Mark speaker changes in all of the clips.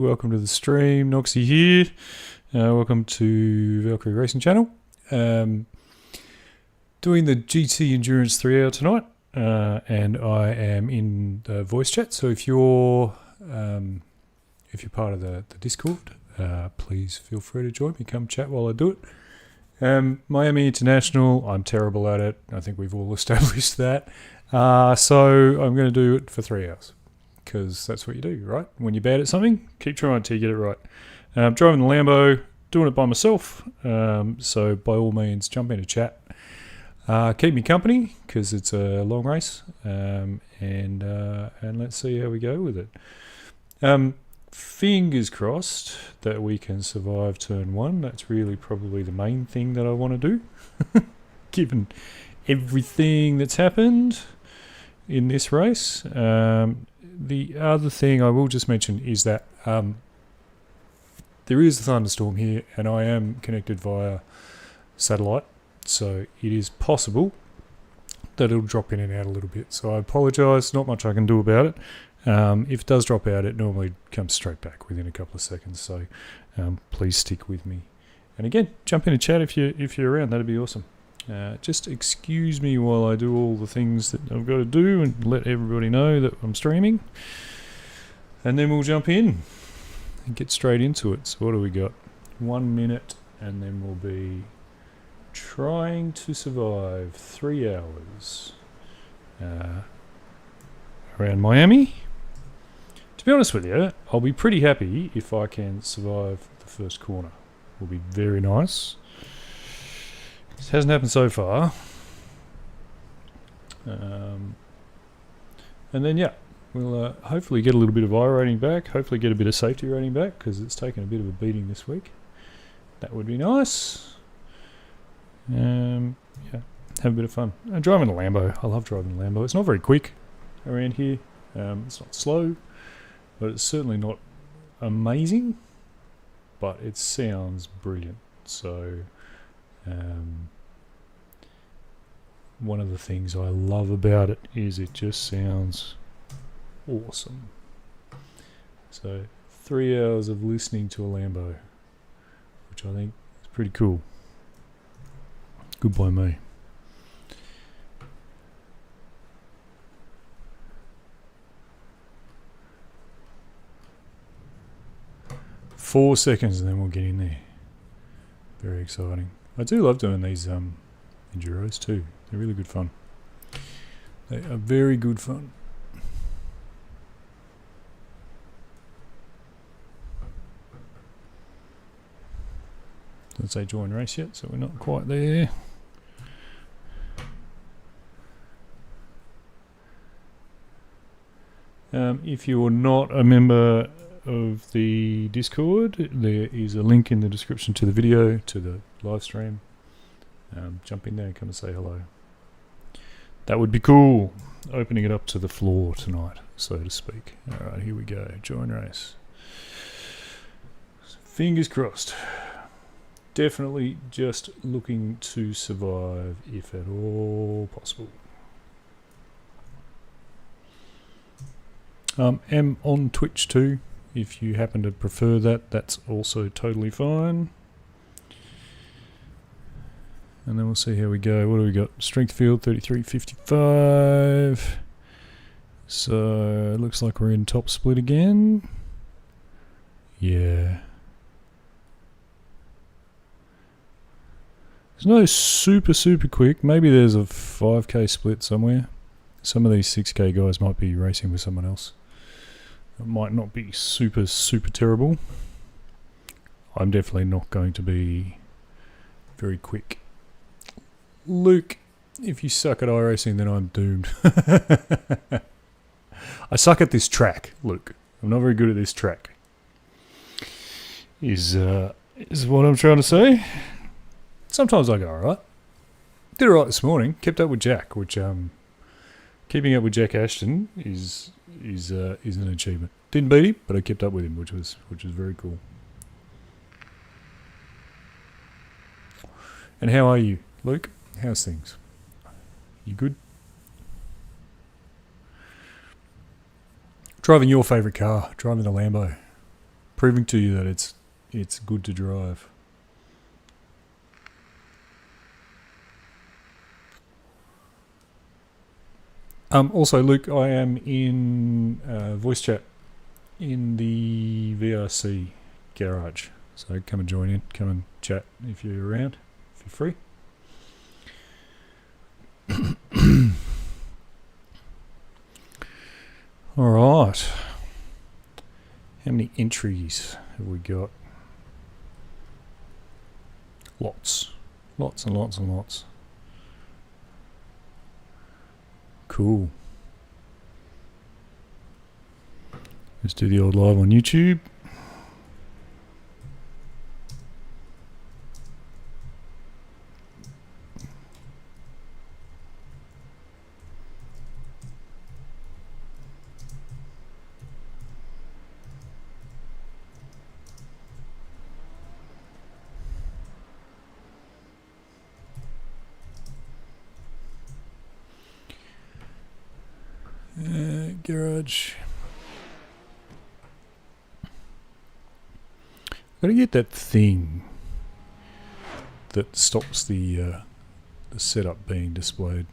Speaker 1: Welcome to the stream, Noxie here. Welcome to Valkyrie Racing Channel. Doing the GT Endurance 3 hour tonight, and I am in the voice chat. So if you're part of the Discord, please feel free to join me. Come chat while I do it. Miami International, I'm terrible at it. I think we've all established that. So I'm going to do it for 3 hours. Because that's what you do, right? When you're bad at something, keep trying until you get it right. Driving the Lambo, doing it by myself. So by all means, jump in a chat. Keep me company because it's a long race, and let's see how we go with it. Fingers crossed that we can survive turn one. That's really probably the main thing that I want to do, given everything that's happened in this race. The other thing I will just mention is that there is a thunderstorm here and I am connected via satellite, so it is possible that it'll drop in and out a little bit. So I apologise, not much I can do about it. If it does drop out, it normally comes straight back within a couple of seconds, so please stick with me. And again, jump in a chat if you're around, that'd be awesome. Just excuse me while I do all the things that I've got to do and let everybody know that I'm streaming. And then we'll jump in and get straight into it. So what do we got? 1 minute and then we'll be trying to survive 3 hours around Miami. To be honest with you, I'll be pretty happy if I can survive the first corner. Will be very nice. This hasn't happened so far. And then, yeah, we'll hopefully get a little bit of I rating back. Hopefully get a bit of safety rating back because it's taken a bit of a beating this week. That would be nice. Yeah, have a bit of fun. Driving a Lambo. I love driving a Lambo. It's not very quick around here. It's not slow, but it's certainly not amazing. But it sounds brilliant. So... one of the things I love about it is it just sounds awesome. So 3 hours of listening to a Lambo, which I think is pretty cool. Good by me. Four seconds and then we'll get in there. Very exciting. I do love doing these enduros too. They're really good fun. They are very good fun. Doesn't say join race yet, so we're not quite there. If you're not a member of the Discord, there is a link in the description to the video, to the live stream. Jump in there and come and say hello. That would be cool. Opening it up to the floor tonight, so to speak. Alright, here we go. Join race. Fingers crossed. Definitely just looking to survive if at all possible. Am on Twitch too. If you happen to prefer that, that's also totally fine. And then we'll see how we go. What do we got? Strength field 33.55. So it looks like we're in top split again. Yeah. There's no super quick. Maybe there's a 5k split somewhere. Some of these 6k guys might be racing with someone else. It might not be super terrible. I'm definitely not going to be very quick. Luke, if you suck at iRacing, then I'm doomed. I suck at this track, Luke. I'm not very good at this track. Is what I'm trying to say. Sometimes I go alright. Did alright this morning. Kept up with Jack, which keeping up with Jack Ashton is an achievement. Didn't beat him, but I kept up with him, which was very cool. And how are you, Luke? How's things? You good? Driving your favourite car, driving the Lambo. proving to you that it's good to drive. Also, Luke, I am in voice chat in the VRC garage. So come and join in. Come and chat if you're around, if you're free. All right. How many entries have we got? Lots. Lots and lots and lots. Cool. Let's do the old live on YouTube. Garage. Gotta get that thing that stops the setup being displayed.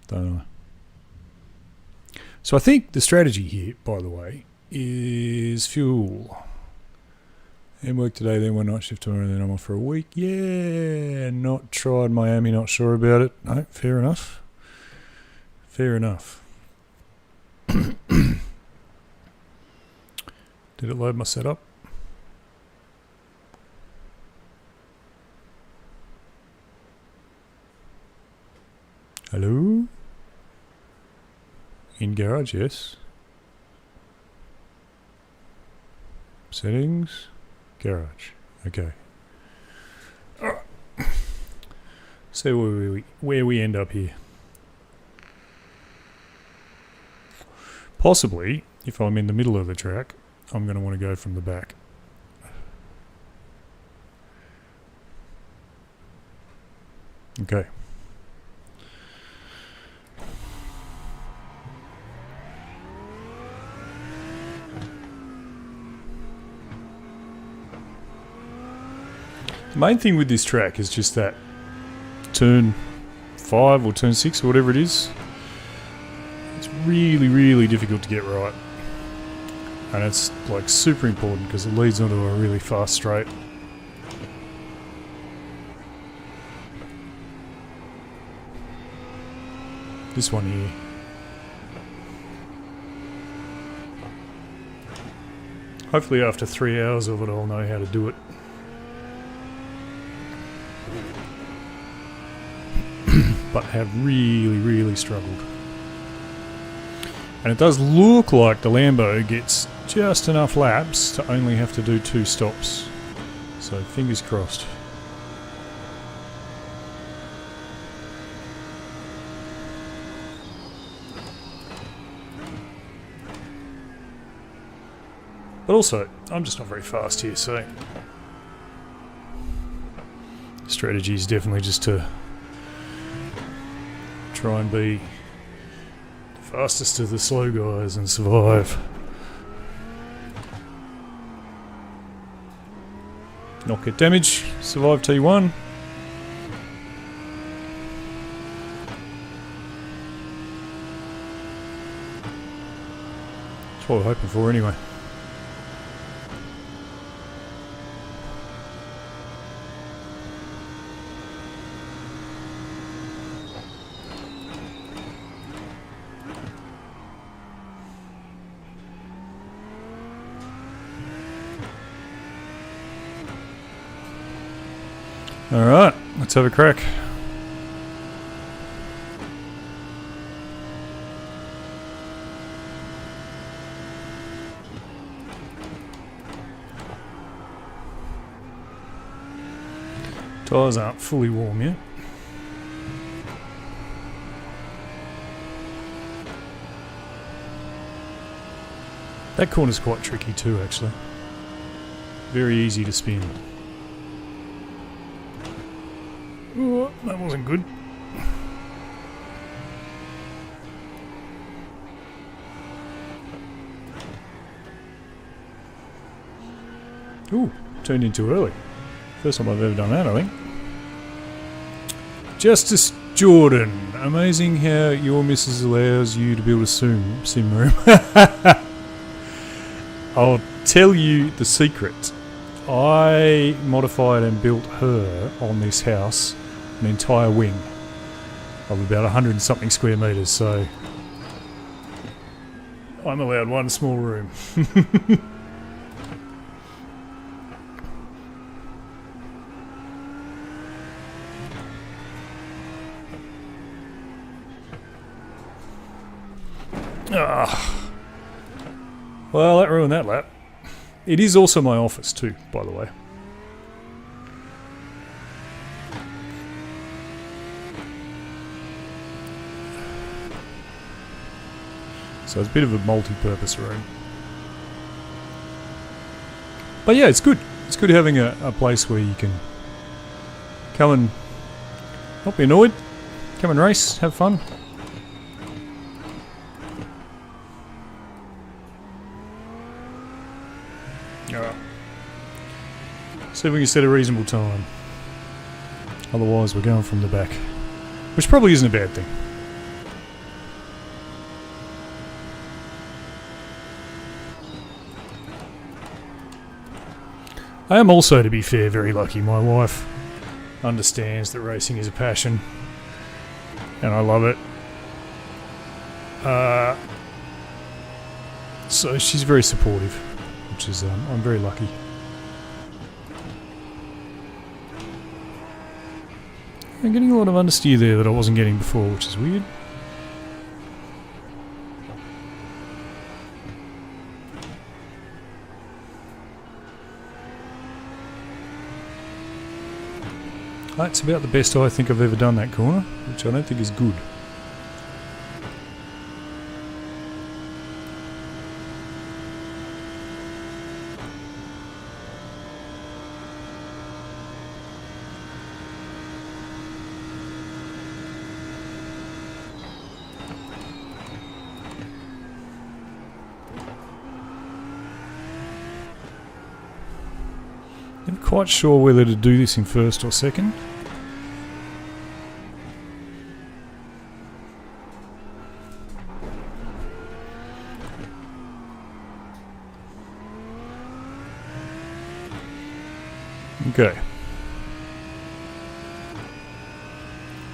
Speaker 1: Don't know. So I think the strategy here, by the way, is fuel. And work today, then one night shift tomorrow, then I'm off for a week. Yeah, not tried Miami, not sure about it. No, fair enough. Fair enough. Did it load my setup? Hello? In garage, yes. Settings. Garage. Okay. Alright. See where we end up here. Possibly, if I'm in the middle of the track, I'm going to want to go from the back. Okay. The main thing with this track is just that turn 5 or turn 6 or whatever it is. It's really, really difficult to get right. And it's like super important because it leads onto a really fast straight. This one here. Hopefully after 3 hours of it I'll know how to do it. But have really, really struggled. And it does look like the Lambo gets just enough laps to only have to do 2 stops. So fingers crossed. But also, I'm just not very fast here, so strategy is definitely just to try and be the fastest of the slow guys and survive. Not get damage, survive T1. That's what we're hoping for anyway. Alright, let's have a crack. Tyres aren't fully warm yet. That corner's quite tricky too, actually. Very easy to spin. Oh, that wasn't good. Ooh, turned in too early. First time I've ever done that, I think. Justice Jordan. Amazing how your missus allows you to build a sim room. I'll tell you the secret. I modified and built her on this house an entire wing of about 100 and something square metres, so I'm allowed one small room. Well, that ruined that lap. It is also my office too, by the way. So it's a bit of a multi-purpose room. But yeah, it's good. It's good having a place where you can come and not be annoyed, come and race, have fun. Alright. See if we can set a reasonable time. Otherwise we're going from the back. Which probably isn't a bad thing. I am also, to be fair, very lucky. My wife understands that racing is a passion. And I love it. So she's very supportive. Which is, I'm very lucky. I'm getting a lot of understeer there that I wasn't getting before, which is weird. That's about the best I think I've ever done that corner, which I don't think is good. I'm quite sure whether to do this in first or second. Okay.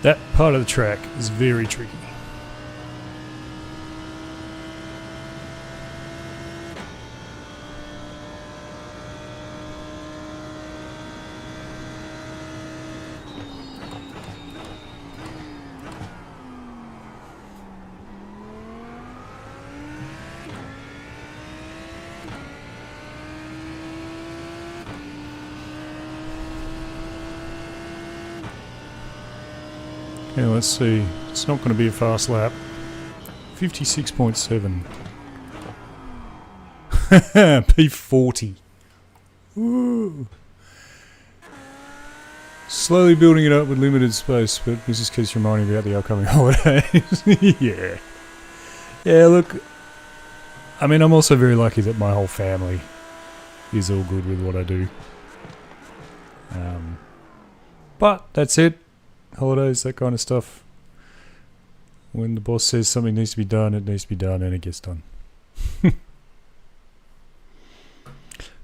Speaker 1: That part of the track is very tricky. Yeah, let's see. It's not going to be a fast lap. 56.7. P40. Woo. Slowly building it up with limited space, but this just keeps reminding me about the upcoming holidays. Yeah. Yeah, look. I mean, I'm also very lucky that my whole family is all good with what I do. But that's it. Holidays, that kind of stuff. When the boss says something needs to be done, it needs to be done, and it gets done.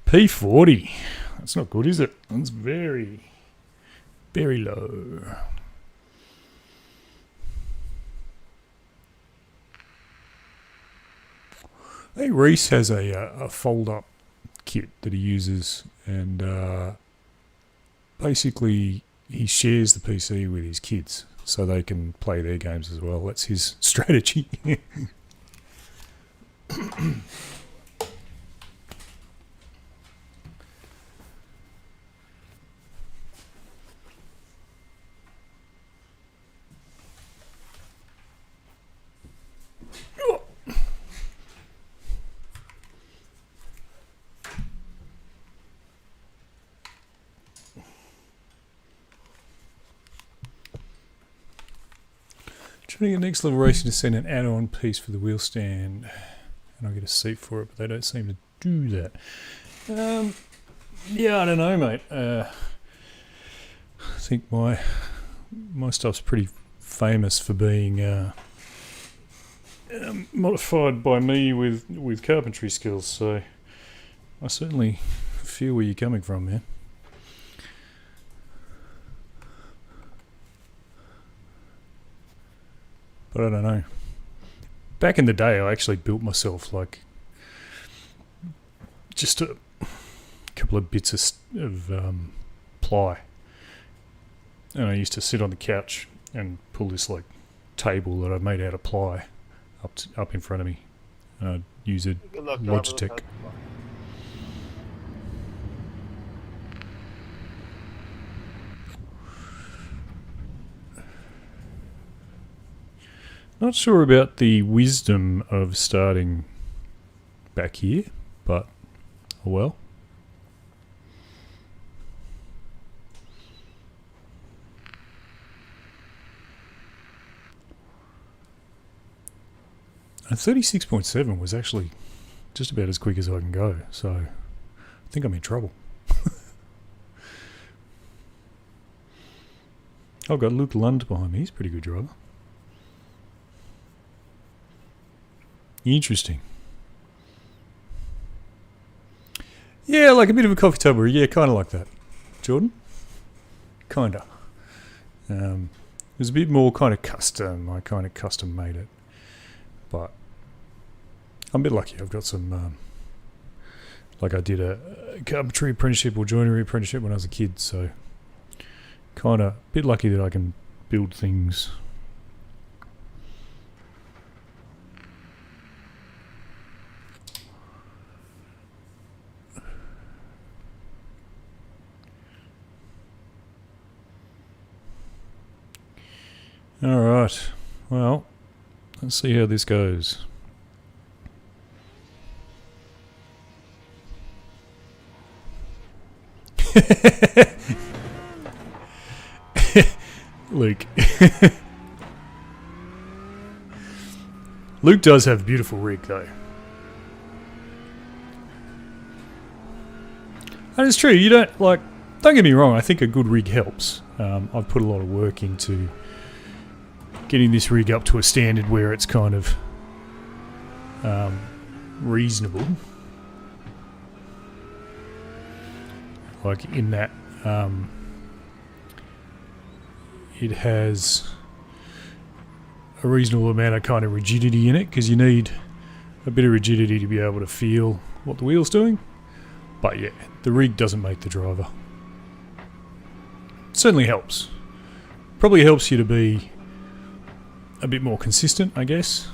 Speaker 1: P40. That's not good, is it? That's very, very low. I think Reese has a fold-up kit that he uses, and basically he shares the PC with his kids so they can play their games as well. That's his strategy. Trying to get Next Level Racing to send an add-on piece for the wheel stand, and I'll get a seat for it, but they don't seem to do that. Yeah, I don't know, mate. I think my stuff's pretty famous for being modified by me with carpentry skills, so I certainly feel where you're coming from, man. But I don't know. Back in the day, I actually built myself like just a couple of bits of ply, and I used to sit on the couch and pull this like table that I made out of ply up in front of me. I'd use a Logitech. Not sure about the wisdom of starting back here, but oh well. And 36.7 was actually just about as quick as I can go, so I think I'm in trouble. I've got Luke Lund behind me. He's a pretty good driver. Interesting. Yeah, like a bit of a coffee tub. Yeah, kind of like that. Jordan? Kinda. It was a bit more kind of custom. I kind of custom made it. But I'm a bit lucky. I've got some... like I did a carpentry apprenticeship or joinery apprenticeship when I was a kid, so... kind of a bit lucky that I can build things... Alright, well, let's see how this goes. Luke. Luke does have a beautiful rig though. And it's true, you don't, like, don't get me wrong, I think a good rig helps. I've put a lot of work into getting this rig up to a standard where it's kind of reasonable. Like in that it has a reasonable amount of kind of rigidity in it, because you need a bit of rigidity to be able to feel what the wheel's doing. But yeah, the rig doesn't make the driver. It certainly helps. Probably helps you to be a bit more consistent, I guess.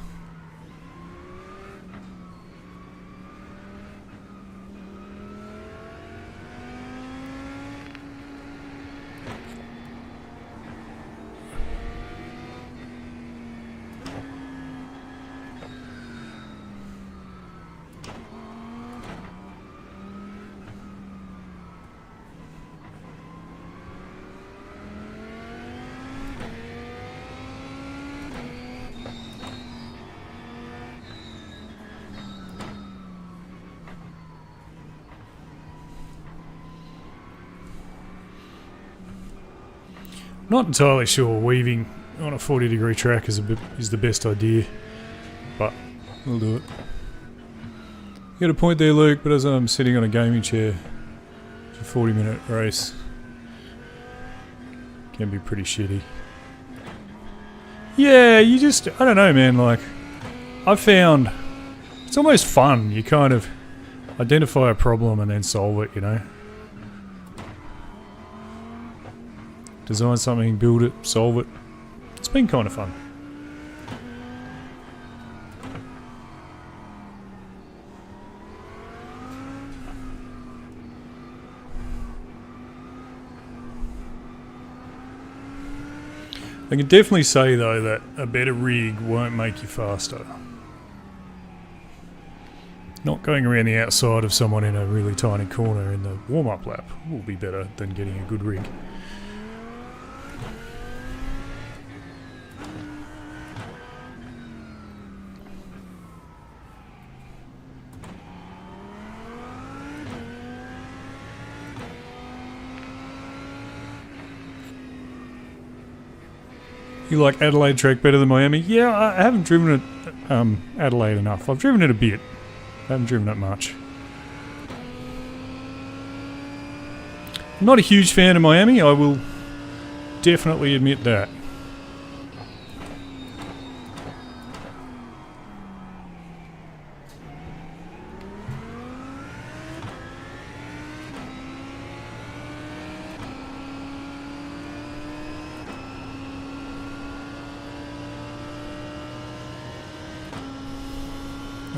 Speaker 1: Not entirely sure weaving on a 40-degree track is the best idea, but we'll do it. You got a point there, Luke, but as I'm sitting on a gaming chair for a 40-minute race, can be pretty shitty. Yeah, you just, I don't know, man, like, I've found it's almost fun. You kind of identify a problem and then solve it, you know? Design something, build it, solve it. It's been kind of fun. I can definitely say though that a better rig won't make you faster. Not going around the outside of someone in a really tiny corner in the warm-up lap will be better than getting a good rig. You like Adelaide track better than Miami? Yeah, I haven't driven it Adelaide enough. I've driven it a bit. I haven't driven it much. I'm not a huge fan of Miami, I will definitely admit that.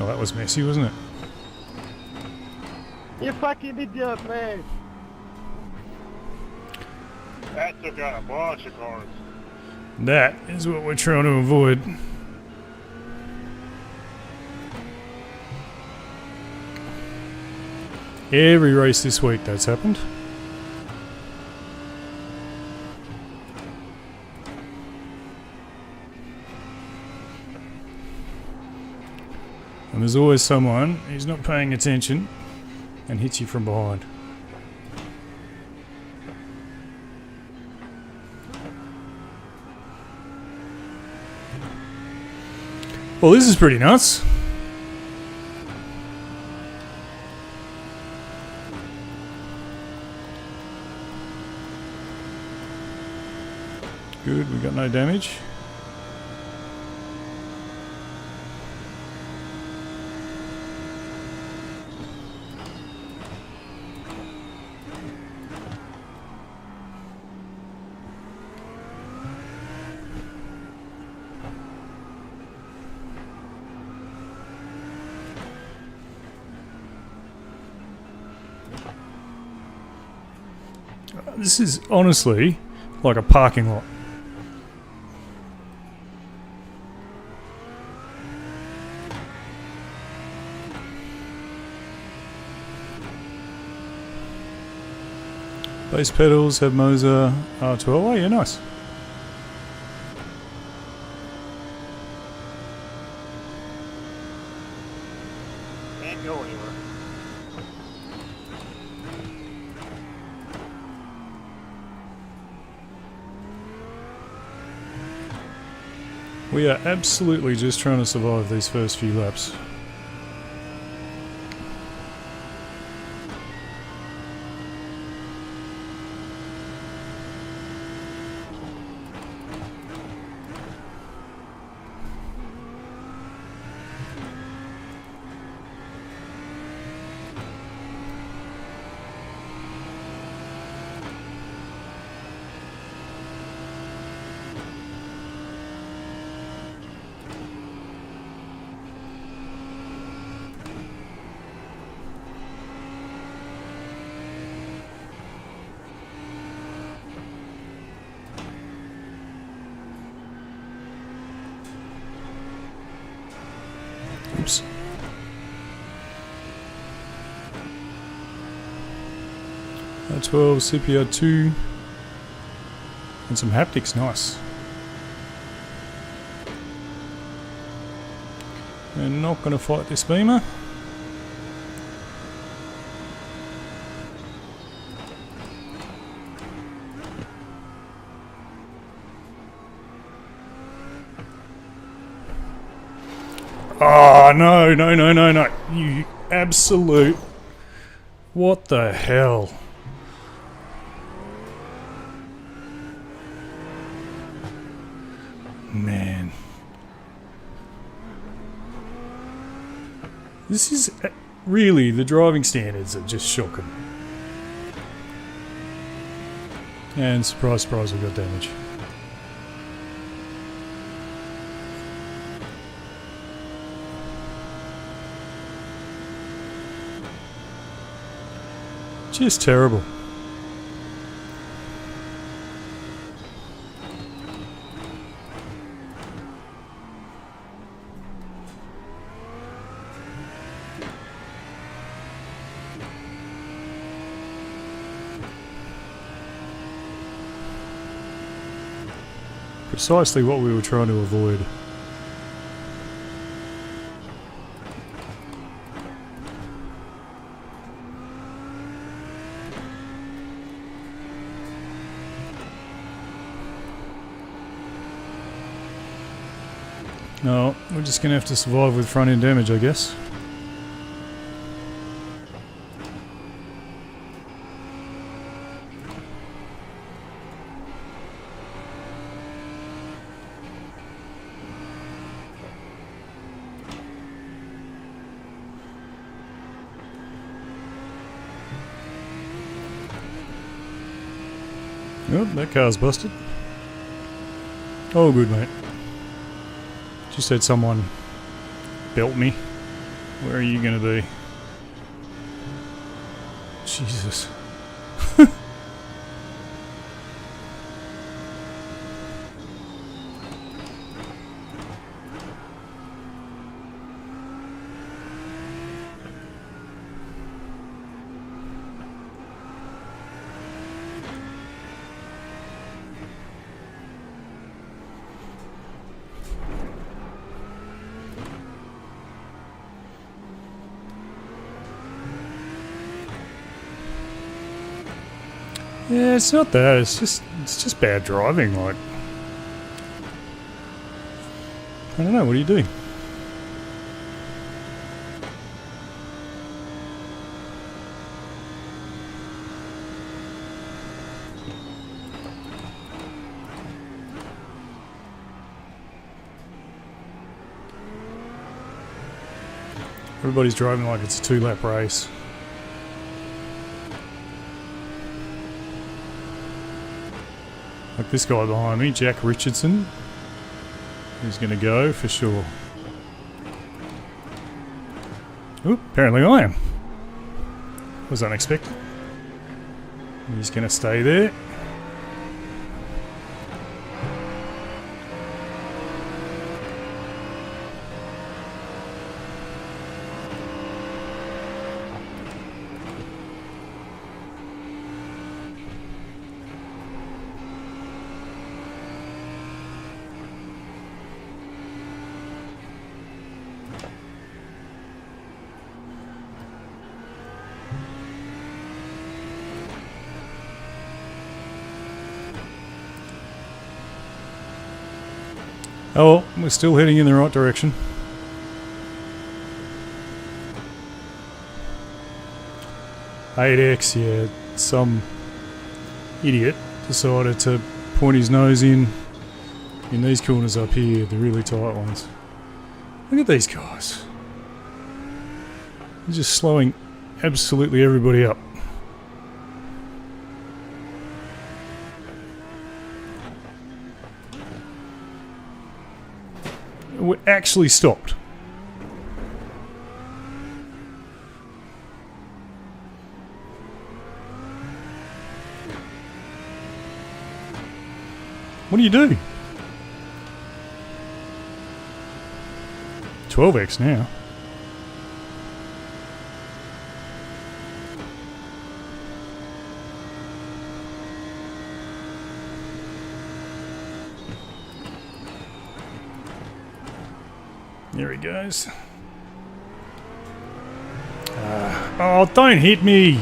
Speaker 1: Oh, that was messy, wasn't it?
Speaker 2: You fucking idiot, man!
Speaker 3: That took out a bunch of cars.
Speaker 1: That is what we're trying to avoid. Every race this week that's happened. And there's always someone who's not paying attention and hits you from behind. Well, this is pretty nuts. Good, we got no damage. This is honestly like a parking lot. Base pedals have Moser R12. Oh yeah, nice.
Speaker 3: Can't go anywhere.
Speaker 1: We are absolutely just trying to survive these first few laps. Oops. R12, CPR2, and some haptics, nice. We're not going to fight this beamer. Oh, no, no, no, no, no. You absolute... What the hell? Man. This is... Really, the driving standards are just shocking. And surprise, surprise, we got damage. Just terrible. Precisely what we were trying to avoid. No, we're just going to have to survive with front end damage, I guess. Oh, that car's busted. Oh, good, mate. Just had someone belt me. Where are you going to be? Jesus. Yeah, it's not that. It's just bad driving. Like, I don't know. What are you doing? Everybody's driving like it's a 2-lap race. Like this guy behind me, Jack Richardson. He's going to go for sure. Oop, apparently I am. Was unexpected. He's going to stay there. Oh well, we're still heading in the right direction. (8x), yeah, some idiot decided to point his nose in these corners up here, the really tight ones. Look at these guys. They're just slowing absolutely everybody up. We actually stopped. What do you do? 12x now. There he goes. Oh, don't hit me!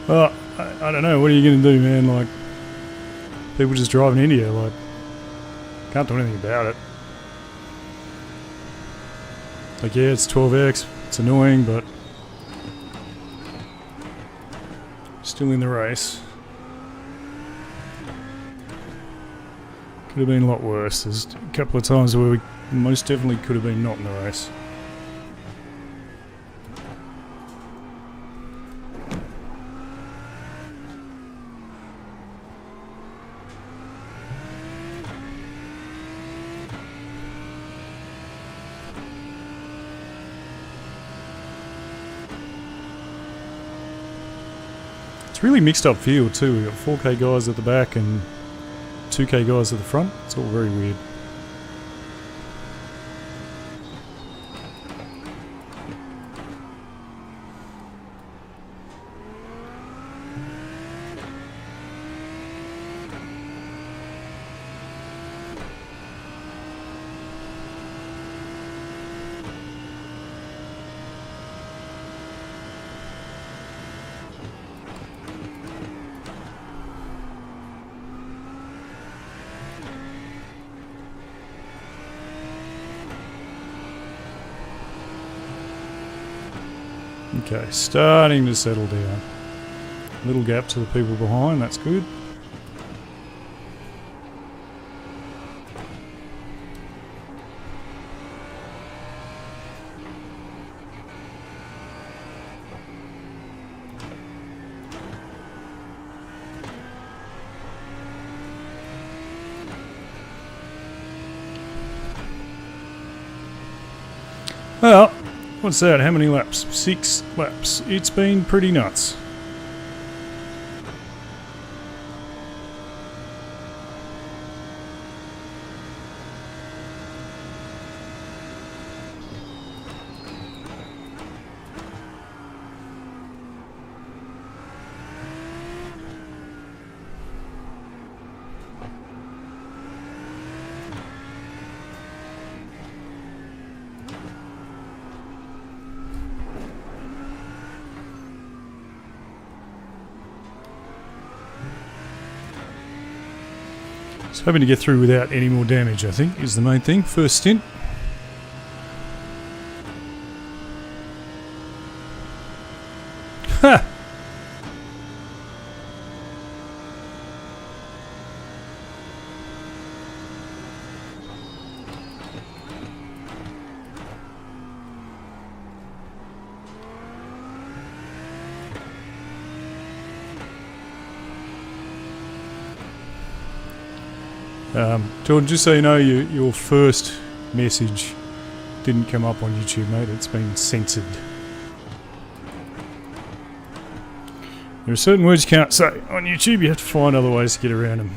Speaker 1: Well, I don't know. What are you going to do, man? Like, people just driving into you. Like, can't do anything about it. Like, yeah, it's 12x. It's annoying, but still in the race. Could have been a lot worse. There's a couple of times where we most definitely could have been not in the race. It's really mixed up field too. We've got 4K guys at the back and 2K guys at the front. It's all very weird. Okay, starting to settle down. Little gap to the people behind, that's good. Well, what's that? How many laps? 6 laps. It's been pretty nuts. Just hoping to get through without any more damage, I think, is the main thing. First stint. Ha! Jordan, just so you know, your first message didn't come up on YouTube, mate. It's been censored. There are certain words you can't say on YouTube. You have to find other ways to get around them.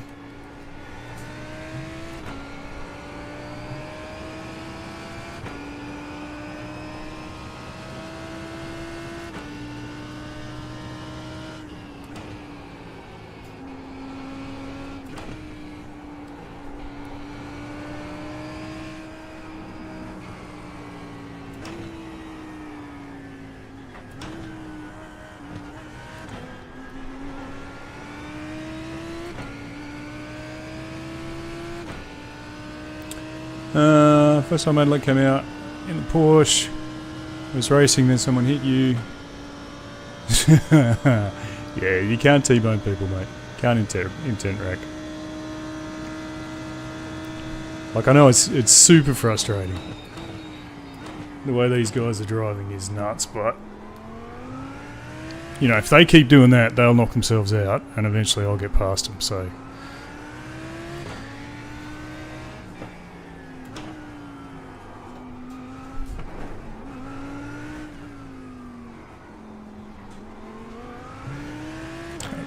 Speaker 1: First time Adelaide came out in the Porsche, was racing, then someone hit you. Yeah, you can't T-bone people, mate. Can't intent wreck. Like, I know it's super frustrating. The way these guys are driving is nuts, but you know, if they keep doing that, they'll knock themselves out, and eventually I'll get past them, so.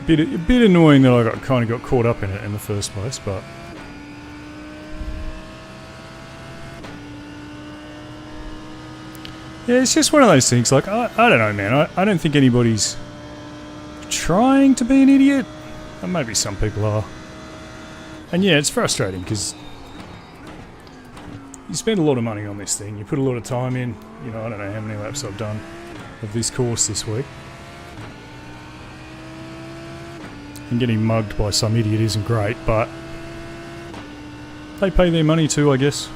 Speaker 1: A bit annoying that I kind of got caught up in it in the first place, but yeah, it's just one of those things. Like, I don't know, man. I don't think anybody's trying to be an idiot. Or maybe some people are. And yeah, it's frustrating because you spend a lot of money on this thing. You put a lot of time in. You know, I don't know how many laps I've done of this course this week. And getting mugged by some idiot isn't great, but they pay their money too, I guess.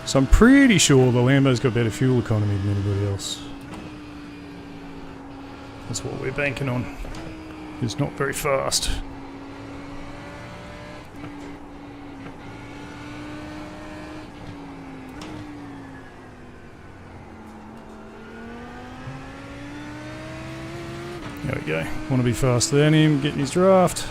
Speaker 1: So I'm pretty sure the Lambo's got better fuel economy than anybody else. That's what we're banking on. It's not very fast. There we go. Want to be faster than him, getting his draft.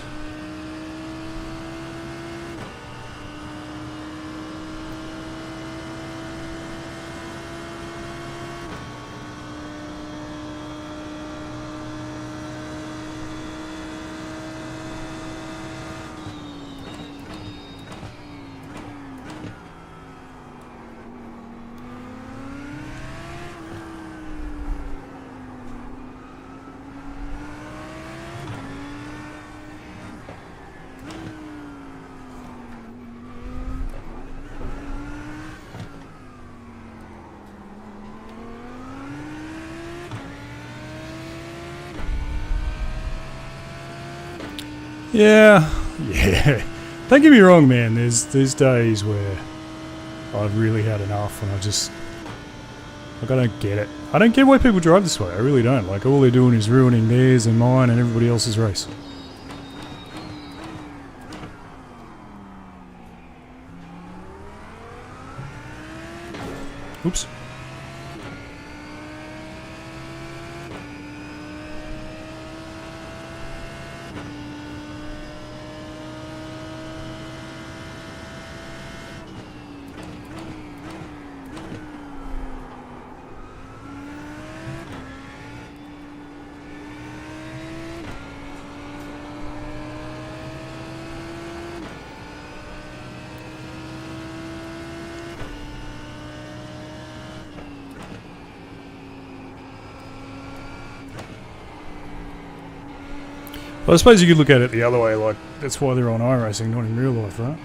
Speaker 1: Yeah. Don't get me wrong, man. There's days where I've really had enough, and I don't get it. I don't get why people drive this way. I really don't. Like, all they're doing is ruining theirs and mine and everybody else's race. Oops. Well, I suppose you could look at it the other way, like, that's why they're on iRacing, not in real life, right?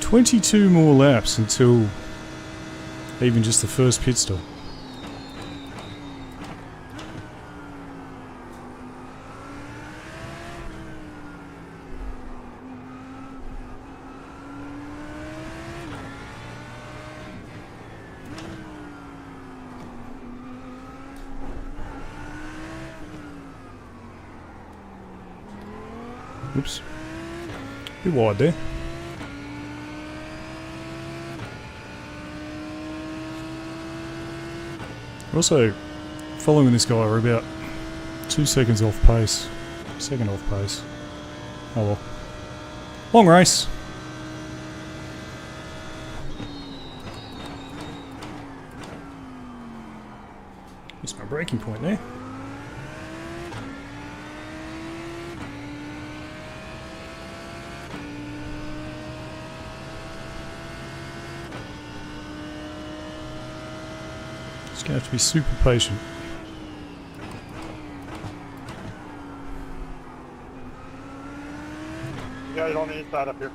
Speaker 1: "22 more laps until even just the first pit stop." Oops. Bit wide there. We're also following this guy. We're about 2 seconds off pace. Second off pace. Oh well. Long race. Missed my braking point there. Just gonna have to be super patient.
Speaker 3: You guys on the inside up here.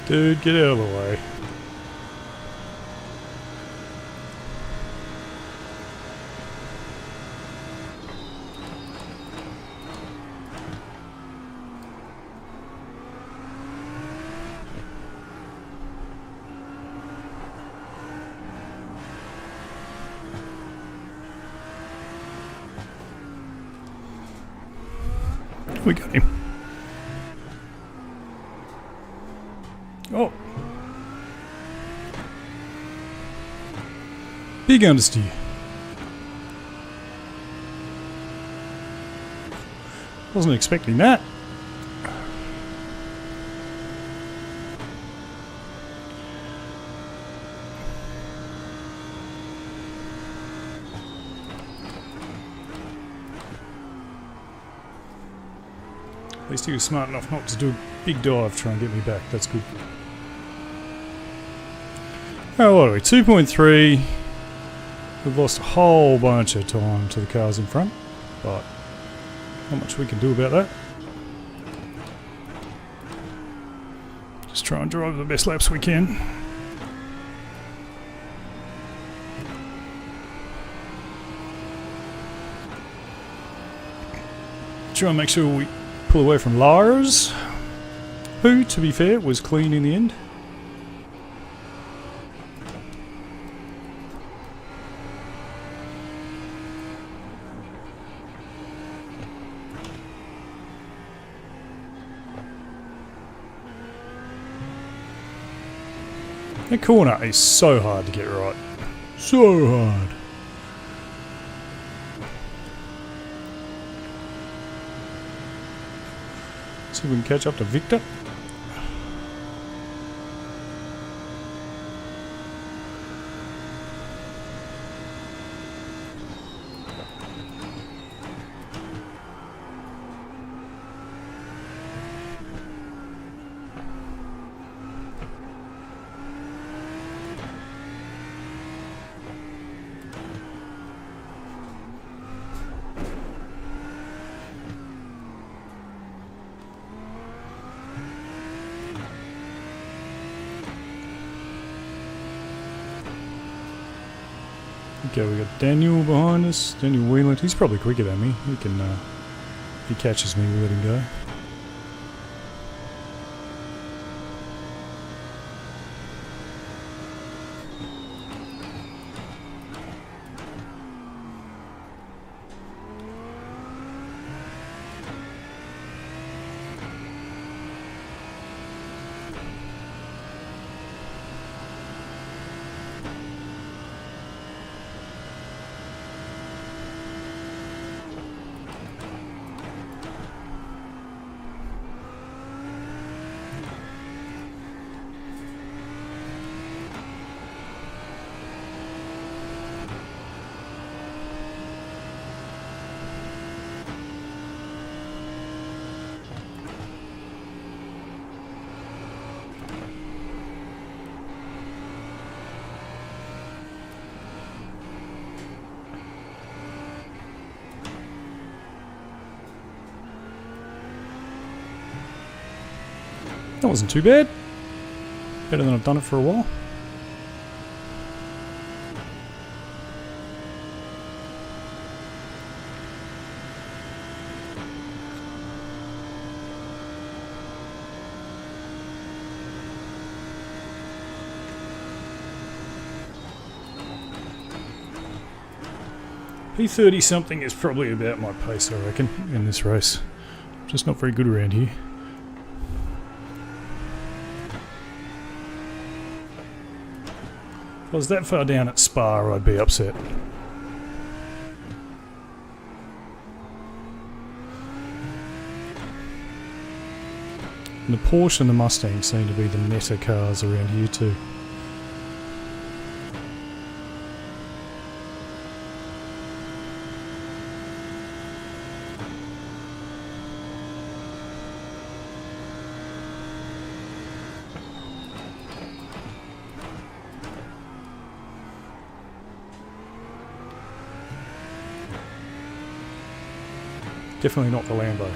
Speaker 1: Dude, get out of the way. We got him. Oh. Big understeer. Wasn't expecting that. At least he was smart enough not to do a big dive to try and get me back. That's good. Oh, what are we? 2.3. We've lost a whole bunch of time to the cars in front, but not much we can do about that. Just try and drive the best laps we can. Try and make sure we pull away from Lars, who, to be fair, was clean in the end. That corner is so hard to get right. So hard. See if we can catch up to Victor. Okay, we got Daniel behind us. Daniel Wheeland. He's probably quicker than me. He can, if he catches me, we'll let him go. That wasn't too bad. Better than I've done it for a while. P30 something is probably about my pace, I reckon, in this race. Just not very good around here. If I was that far down at Spa, I'd be upset. And the Porsche and the Mustang seem to be the meta cars around here too. Definitely not the Lambo.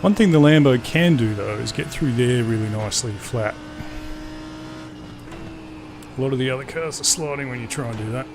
Speaker 1: One thing the Lambo can do though is get through there really nicely flat. A lot of the other cars are sliding when you try and do that.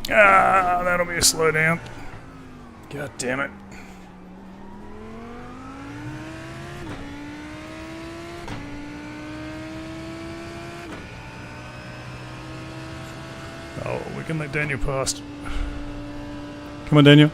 Speaker 1: Ah, that'll be a slowdown. God damn it. Oh, we can let Daniel past. Come on, Daniel.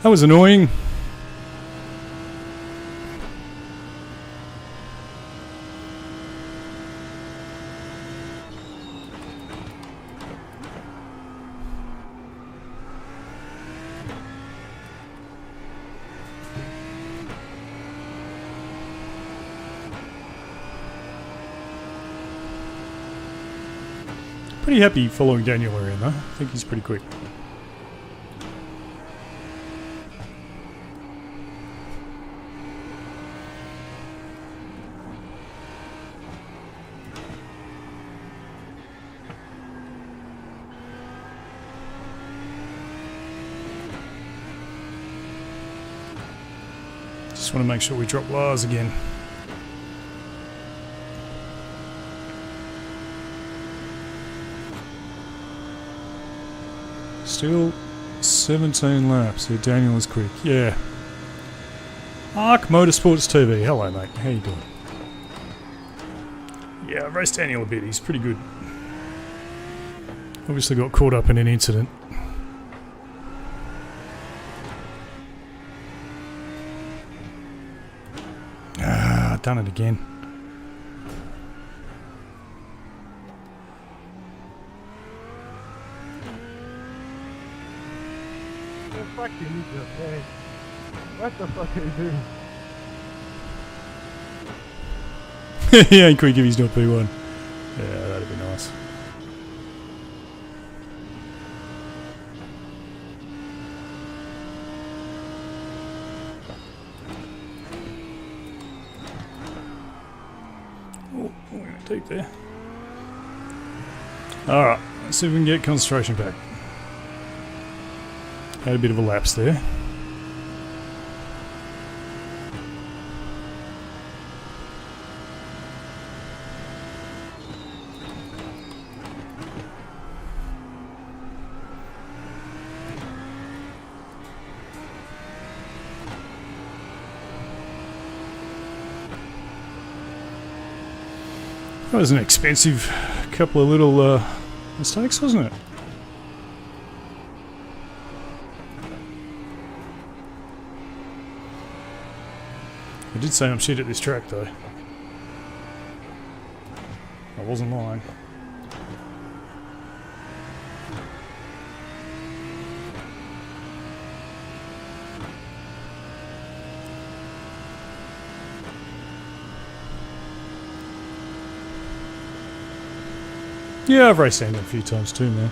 Speaker 1: That was annoying. Pretty happy following Daniel around though. I think he's pretty quick. Just want to make sure we drop Lars again. Still 17 laps. Yeah, Daniel is quick. Yeah. Arc Motorsports TV. Hello, mate. How you doing? Yeah, I raced Daniel a bit. He's pretty good. Obviously got caught up in an incident. Ah, done it again.
Speaker 2: Fuck you, idiot, man. What the fuck are you doing?
Speaker 1: He ain't quick if he's not P1. Yeah, that'd be nice. Oh, we went deep there. Alright, let's see if we can get concentration back. Had a bit of a lapse there. That was an expensive couple of little mistakes, wasn't it? I did say I'm shit at this track though. I wasn't lying. Yeah, I've raced Andy a few times too, man.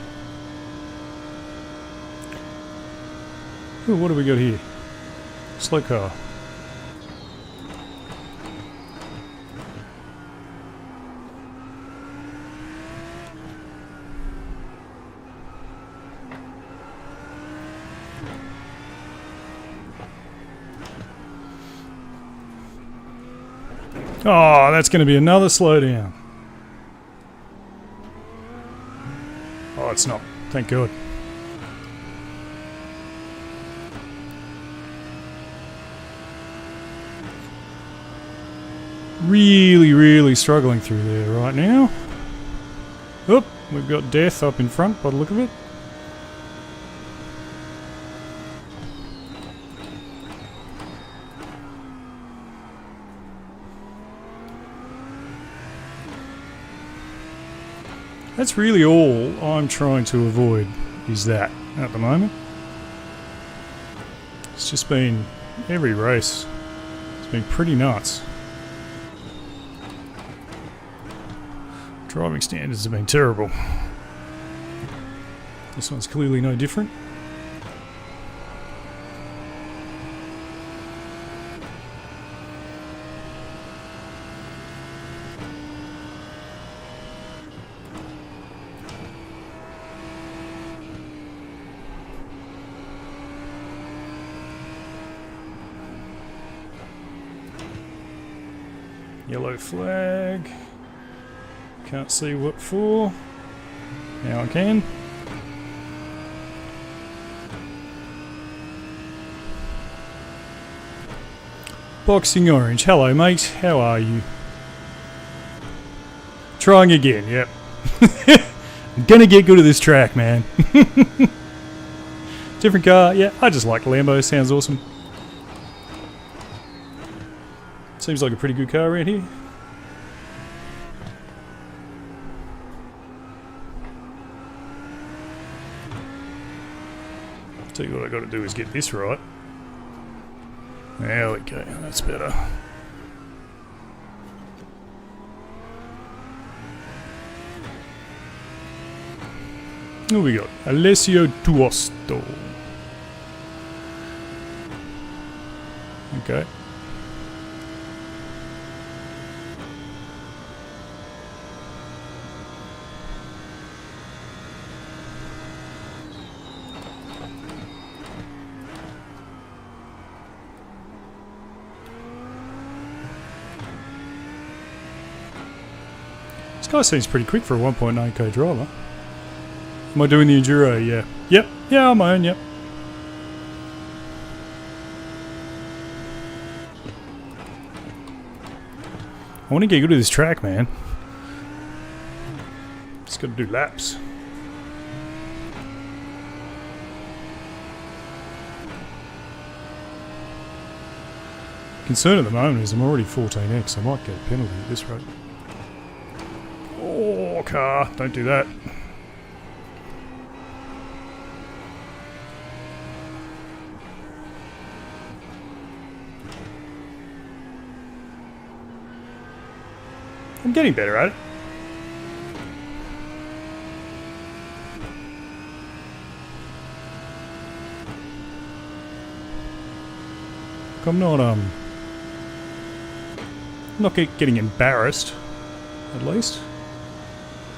Speaker 1: Ooh, what do we got here? Slow car. Oh, that's going to be another slowdown. Oh, it's not. Thank God. Really struggling through there right now. Oop, we've got death up in front by the look of it. That's really all I'm trying to avoid, is that, at the moment. It's just been every race. It's been pretty nuts. Driving standards have been terrible. This one's clearly no different. Yellow flag. Can't see what for. Now I can. Boxing orange. Hello, mate. How are you? Trying again, yep. I'm gonna get good at this track, man. Different car, yeah, I just like Lambo, sounds awesome. Seems like a pretty good car around here. Tell you what I gotta do is get this right. There we go, that's better. Who we got? Alessio Tuosto. Okay. This guy seems pretty quick for a 1.9k driver. Am I doing the Enduro? Yeah. Yep. Yeah, on my own, yep. I want to get good at this track, man. Just got to do laps. Concern at the moment is I'm already 14x. I might get a penalty at this rate. Oh, car. Don't do that. I'm getting better at it. I'm not getting embarrassed, at least.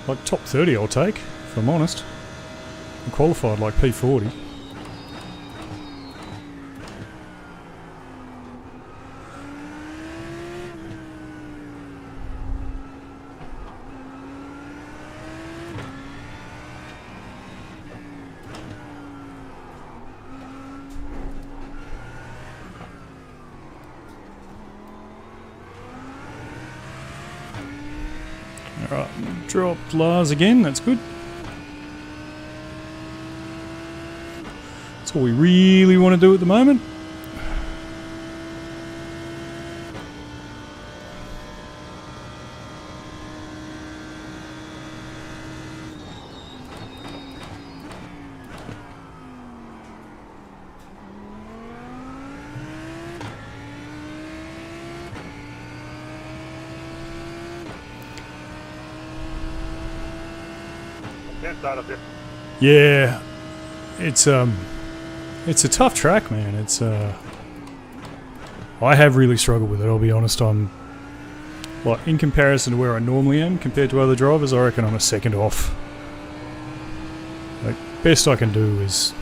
Speaker 1: Like top 30 I'll take, if I'm honest. I qualified like P40. Alright, dropped Lars again, that's good. That's all we really want to do at the moment.
Speaker 3: Inside up here.
Speaker 1: Yeah, it's a tough track, man. I have really struggled with it, I'll be honest. I'm, like, in comparison to where I normally am compared to other drivers, I reckon I'm a second off. Like, best I can do is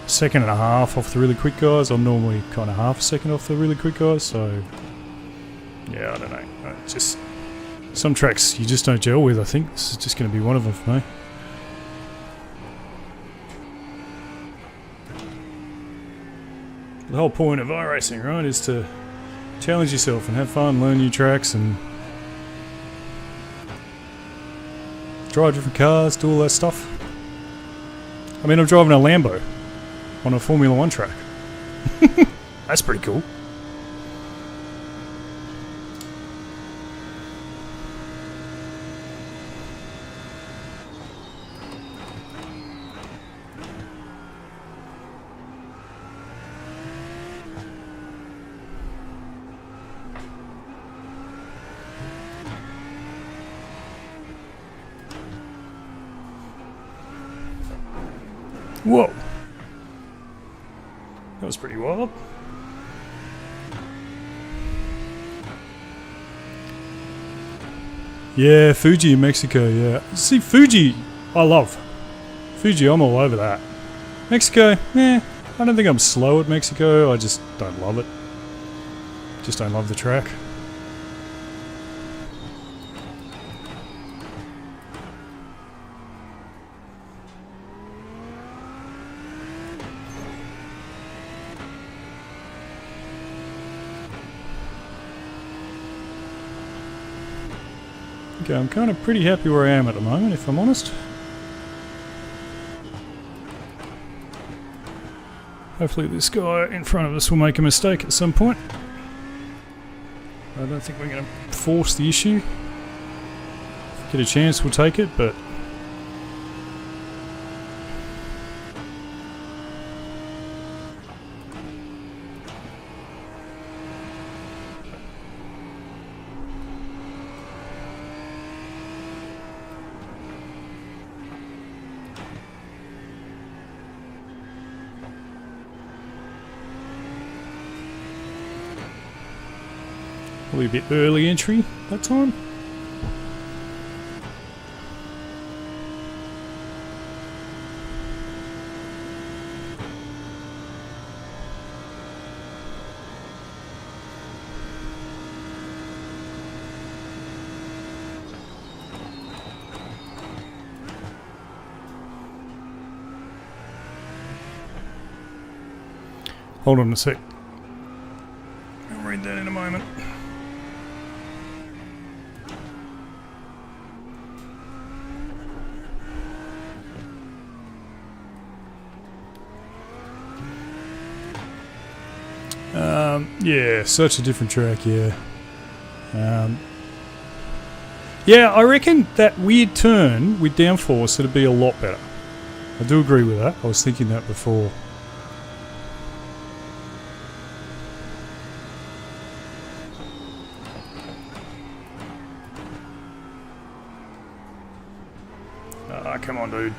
Speaker 1: a second and a half off the really quick guys. I'm normally kind of half a second off the really quick guys, so yeah, I don't know. Just some tracks you just don't gel with. I think this is just going to be one of them for me. The whole point of iracing, right, is to challenge yourself and have fun, learn new tracks and drive different cars, do all that stuff. I mean, I'm driving a Lambo on a Formula 1 track. That's pretty cool. Whoa. That was pretty wild. Yeah, Fuji in Mexico, yeah. See, Fuji, I love. Fuji, I'm all over that. Mexico, I don't think I'm slow at Mexico, I just don't love it. Just don't love the track. think I'm kind of pretty happy where I am at the moment, if I'm honest. Hopefully this guy in front of us will make a mistake at some point. I don't think we're going to force the issue. If we get a chance, we'll take it, but... probably a bit early entry that time. Hold on a sec. I'll read that in a moment. Yeah, such a different track, yeah. Yeah, I reckon that weird turn with downforce would be a lot better. I do agree with that. I was thinking that before. Ah, come on, dude.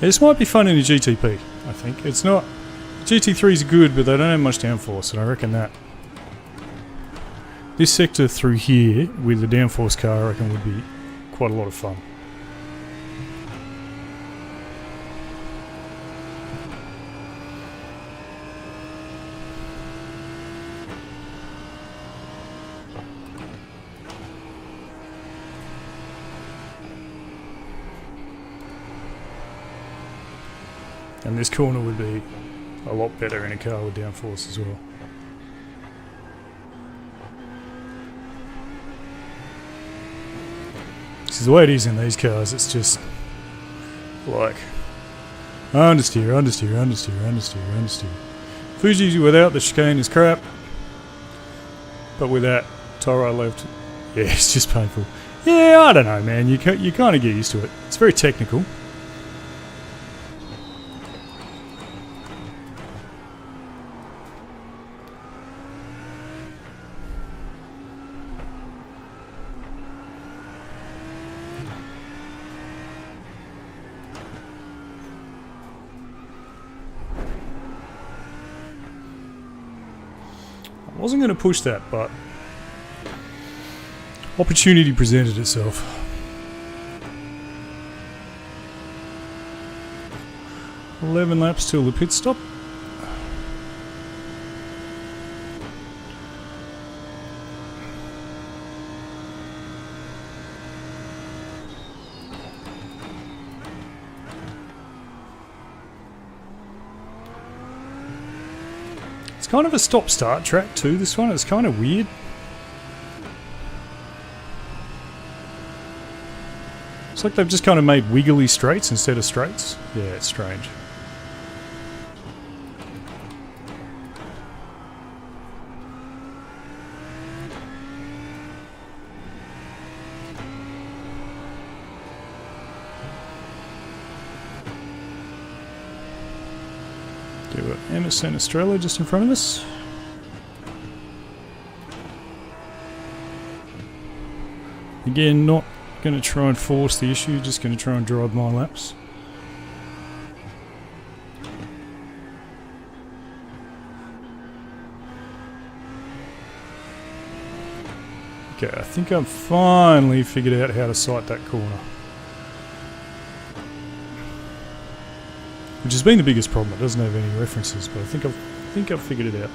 Speaker 1: This might be fun in a GTP, I think. It's not... GT3's good, but they don't have much downforce, and I reckon that... This sector through here, with the downforce car, I reckon would be quite a lot of fun. And this corner would be a lot better in a car with downforce as well. This is the way it is in these cars, it's just like understeer, understeer, understeer, understeer, understeer. Fuji without the chicane is crap, but with that, Toro left, yeah, it's just painful. Yeah, I don't know, man, you kind of get used to it. It's very technical. I wasn't going to push that, but opportunity presented itself. "11 laps till the pit stop." It's kind of a stop-start track too, this one. It's kind of weird. It's like they've just kind of made wiggly straights instead of straights. Yeah, it's strange. Emerson Estrella just in front of us. Again, not going to try and force the issue, just going to try and drive my laps. Okay, I think I've finally figured out how to sight that corner. Which has been the biggest problem. It doesn't have any references, but I think I've figured it out.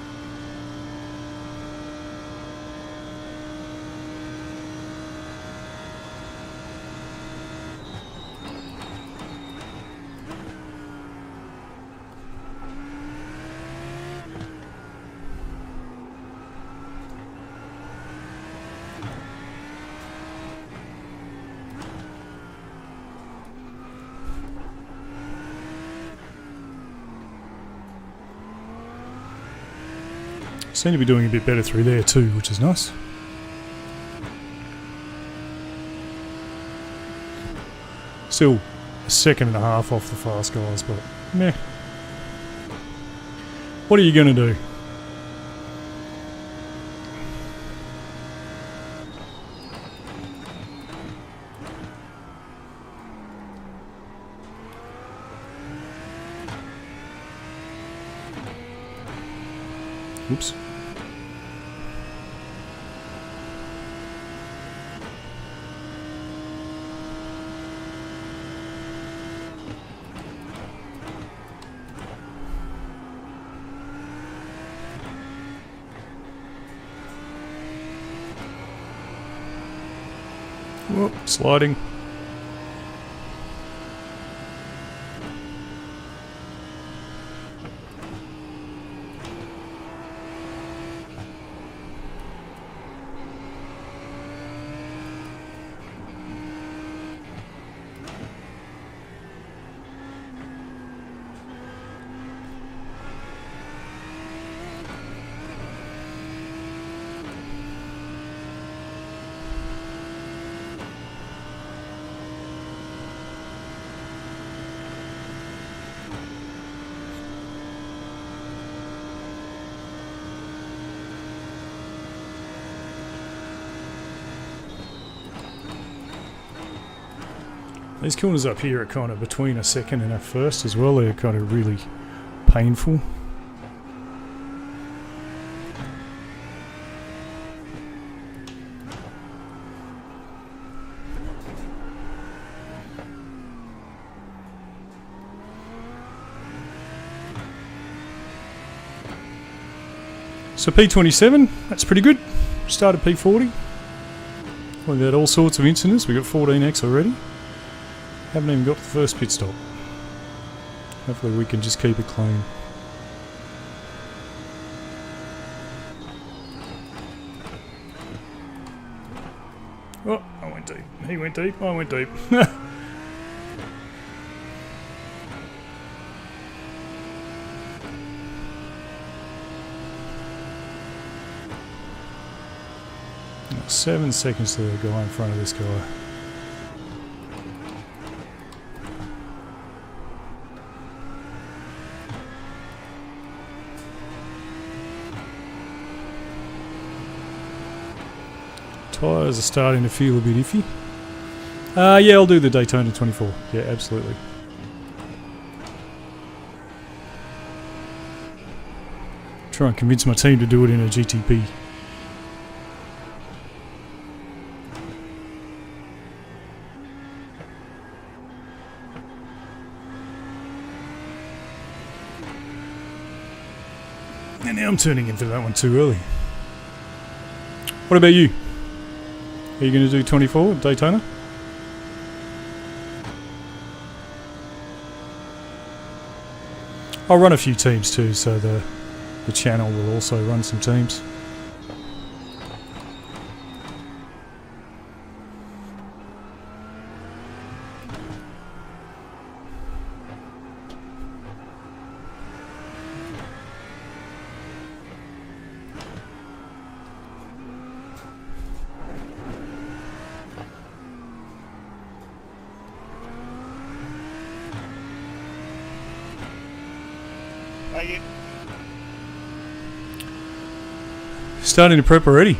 Speaker 1: Seem to be doing a bit better through there too, which is nice. Still a second and a half off the fast guys, but meh. What are you going to do? Oops. Whoop, sliding. These corners up here are kind of between a second and a first as well. They're kind of really painful. So P27, that's pretty good. Started P40. We've had all sorts of incidents. We've got 14x already. Haven't even got the first pit stop. Hopefully we can just keep it clean. Oh, I went deep. He went deep, I went deep. 7 seconds to the guy in front of this guy. Tyres are starting to feel a bit iffy. Yeah, I'll do the Daytona 24. Yeah, absolutely. Try and convince my team to do it in a GTP. And now I'm turning into that one too early. What about you? Are you going to do 24 at Daytona? I'll run a few teams too, so the channel will also run some teams. Starting to prep already.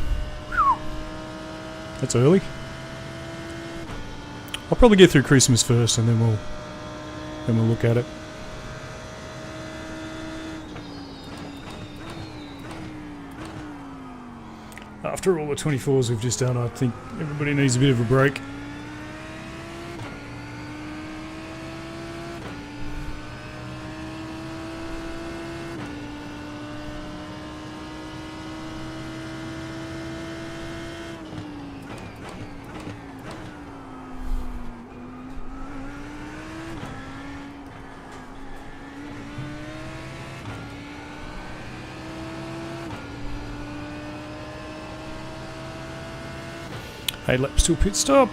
Speaker 1: That's early. I'll probably get through Christmas first, and then we'll look at it. After all the 24s we've just done, I think everybody needs a bit of a break. Hey, laps till pit stop.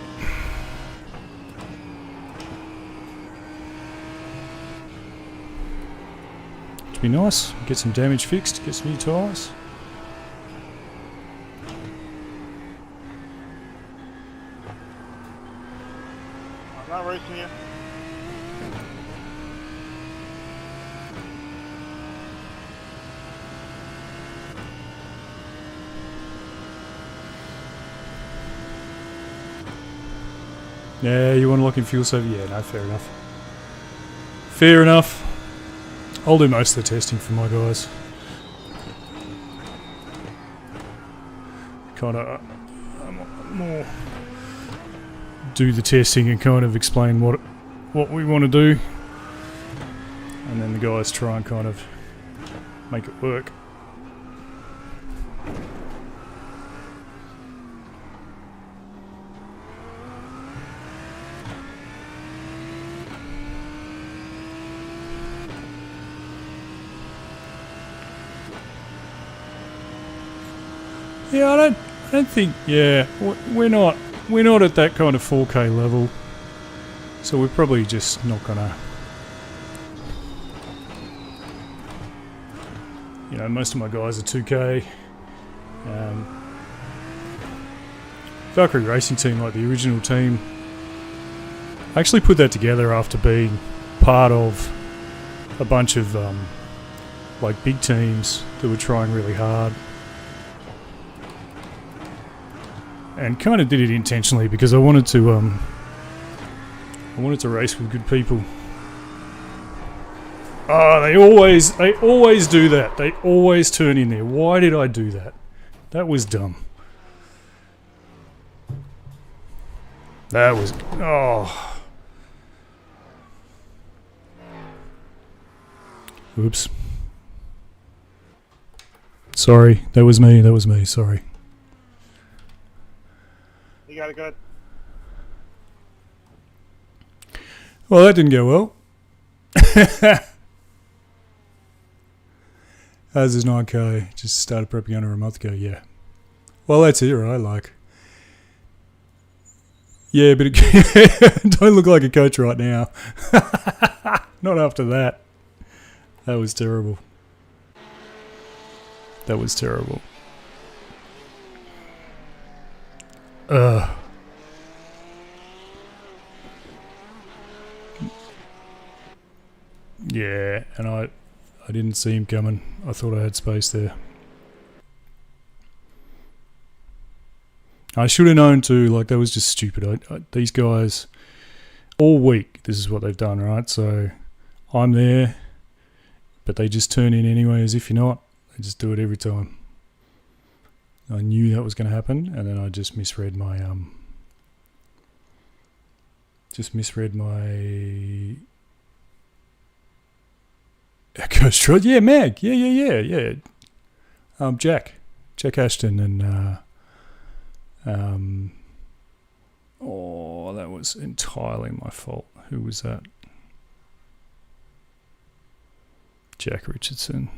Speaker 1: To be nice, get some damage fixed, get some new tyres.
Speaker 3: Not racing you.
Speaker 1: Yeah, you want to lock in fuel saving? Yeah, no, fair enough. Fair enough. I'll do most of the testing for my guys. Kind of more do the testing and kind of explain what we want to do, and then the guys try and kind of make it work. Yeah, I don't think. Yeah, we're not at that kind of 4K level, so we're probably just not gonna. You know, most of my guys are 2K. Valkyrie Racing Team, like the original team, I actually put that together after being part of a bunch of like big teams that were trying really hard. And kind of did it intentionally because I wanted to race with good people. Oh, they always do that. They always turn in there. Why did I do that? That was dumb. That was Oops. Sorry, that was me, sorry.
Speaker 3: You got it good.
Speaker 1: Well, that didn't go well. As is 9K, just started prepping under a month ago, yeah. Well, that's it, right? Like, yeah, but don't look like a coach right now. Not after that. That was terrible. That was terrible. Yeah, and I didn't see him coming. I thought I had space there. I should have known too, like that was just stupid. These guys, all week, this is what they've done, right? So I'm there, but they just turn in anyway as if you're not. They just do it every time. I knew that was going to happen, and then I just misread my Coach Troy. Yeah, Mag. Yeah. Jack Ashton and oh, that was entirely my fault. Who was that? Jack Richardson.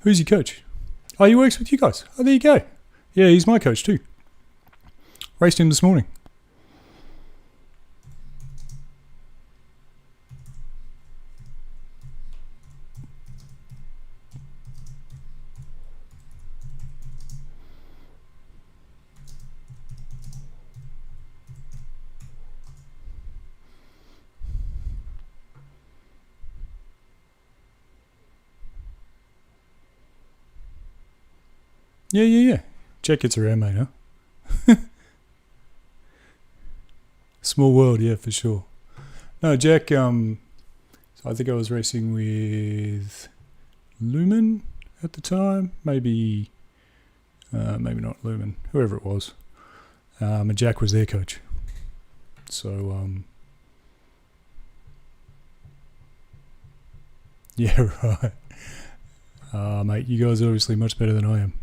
Speaker 1: Who's your coach? Oh, he works with you guys. Oh, there you go. Yeah, he's my coach too. Raced him this morning. Yeah. Jack gets around, mate, huh? Small world, yeah, for sure. No, Jack, so I think I was racing with Lumen at the time. Maybe not Lumen, whoever it was. And Jack was their coach. So, yeah, right. Mate, you guys are obviously much better than I am.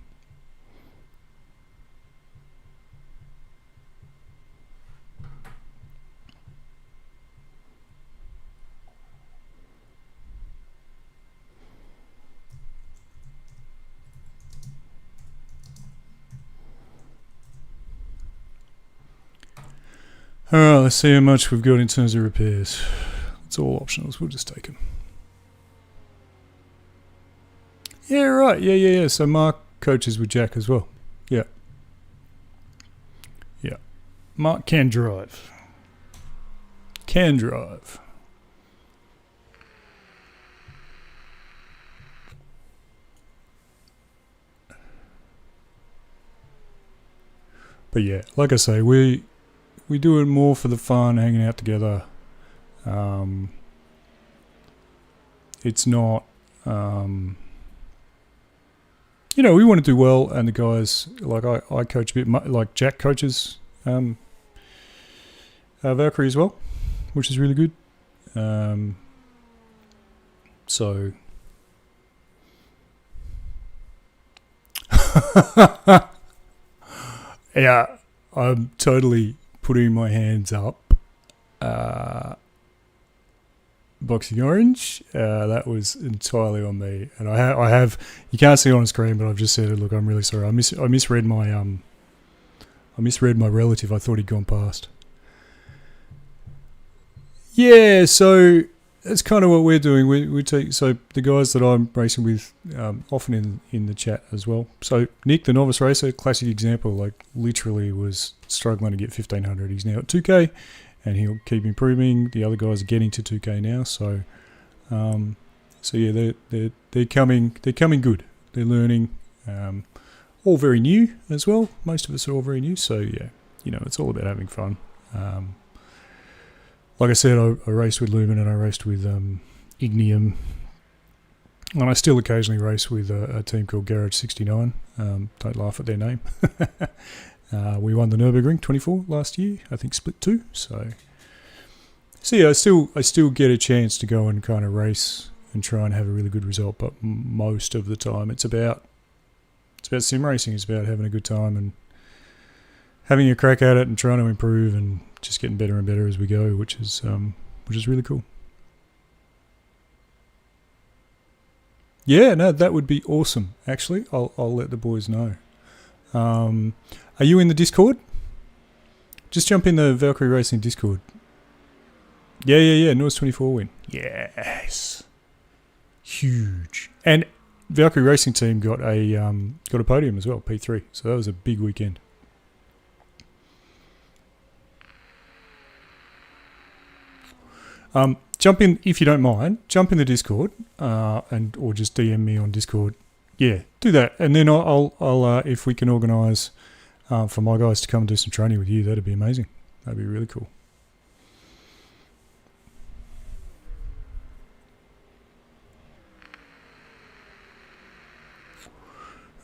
Speaker 1: Alright, let's see how much we've got in terms of repairs. It's all optionals, we'll just take them. Yeah, right, yeah. So Mark coaches with Jack as well. Yeah. Yeah. Mark can drive. Can drive. But yeah, like I say, we do it more for the fun, hanging out together. It's not, you know, we want to do well, and the guys, like I coach a bit, like Jack coaches Valkyrie as well, which is really good. So yeah, I'm totally putting my hands up. Boxing Orange, that was entirely on me, and I have. You can't see it on screen, but I've just said, look, I'm really sorry. I misread my relative. I thought he'd gone past. Yeah, so that's kind of what we're doing. We take, so the guys that I'm racing with, often in the chat as well. So Nick, the novice racer, classic example, like literally was struggling to get 1500. He's now at 2K, and he'll keep improving. The other guys are getting to 2K now, so yeah, they're coming good. They're learning, all very new as well. Most of us are all very new, so yeah, you know, it's all about having fun. Like I said, I raced with Lumen and I raced with Ignium, and I still occasionally race with a team called Garage 69. Don't laugh at their name. We won the Nürburgring 24 last year, I think split 2. So yeah, I still get a chance to go and kind of race and try and have a really good result. But most of the time, it's about sim racing. It's about having a good time and having a crack at it and trying to improve and just getting better and better as we go, which is really cool. Yeah, no, that would be awesome. Actually, I'll let the boys know. Are you in the Discord? Just jump in the Valkyrie Racing Discord. Yeah. Noise 24 win. Yes. Huge. And Valkyrie Racing team got a podium as well, P3. So that was a big weekend. Jump in, if you don't mind, jump in the Discord, or just DM me on Discord. Yeah, do that, and then I'll if we can organise for my guys to come and do some training with you, that'd be amazing. That'd be really cool.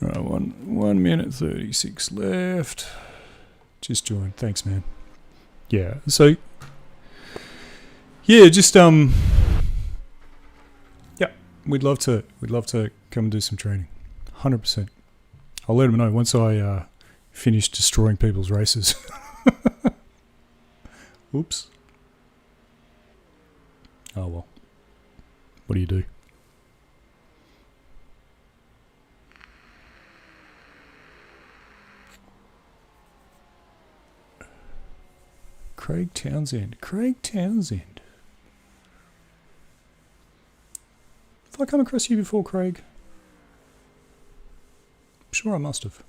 Speaker 1: All right, 1 minute 36 left. Just join. Thanks, man. Yeah. So. Yeah, just yeah, we'd love to come and do some training. 100%. I'll let them know once I finish destroying people's races. Oops. Oh well. What do you do? Craig Townsend. Have I come across you before, Craig? I'm sure I must have.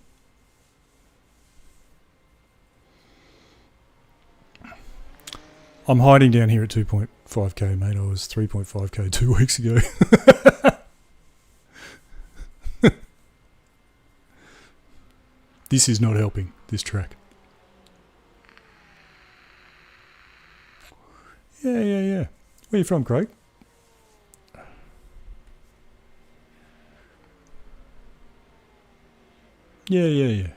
Speaker 1: I'm hiding down here at 2.5k, mate. I was 3.5k 2 weeks ago. This is not helping, this track. Yeah. Where are you from, Craig? Yeah.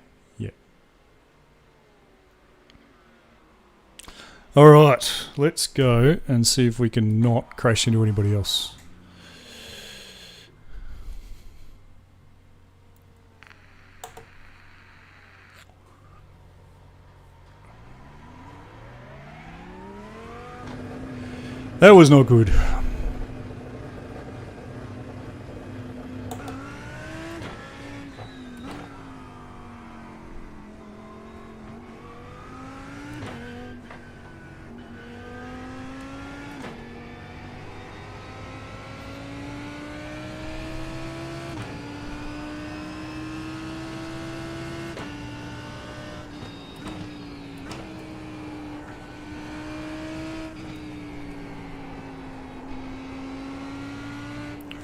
Speaker 1: All right, let's go and see if we can not crash into anybody else. That was not good.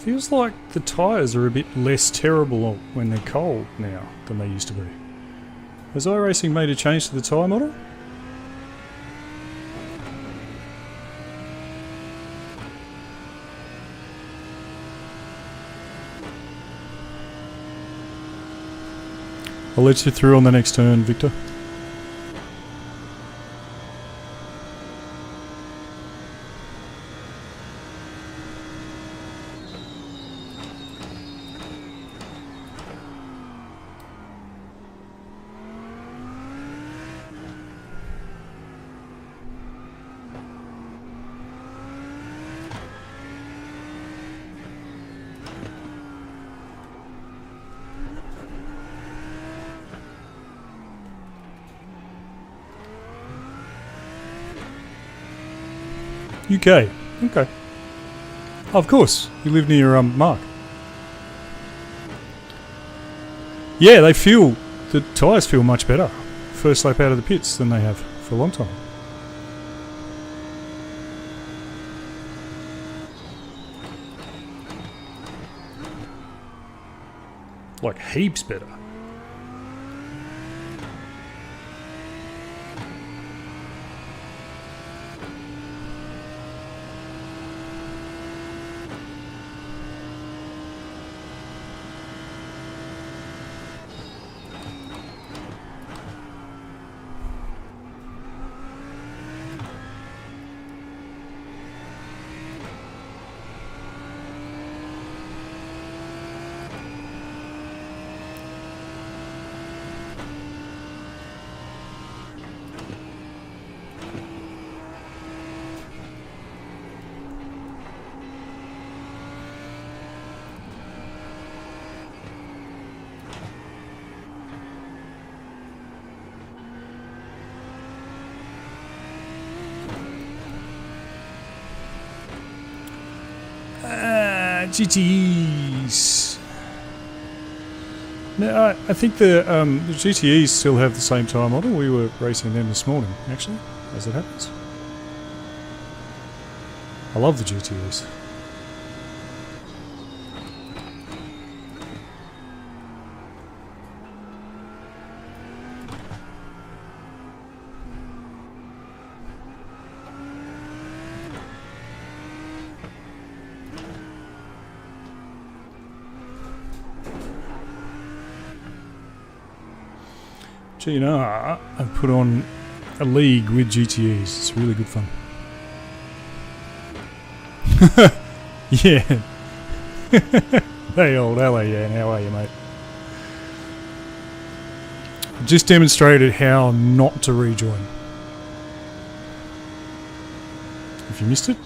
Speaker 1: Feels like the tyres are a bit less terrible when they're cold now than they used to be. Has iRacing made a change to the tyre model? I'll let you through on the next turn, Victor. UK. Okay. Of course. You live near Mark. Yeah, they feel... the tyres feel much better first lap out of the pits than they have for a long time. Like heaps better. GTEs. No, I think the GTEs still have the same tyre model. We were racing them this morning, actually, as it happens. I love the GTEs. GNR, I've put on a league with GTEs. It's really good fun. Yeah. Hey old LA, yeah, how are you, mate? Just demonstrated how not to rejoin. If you missed it.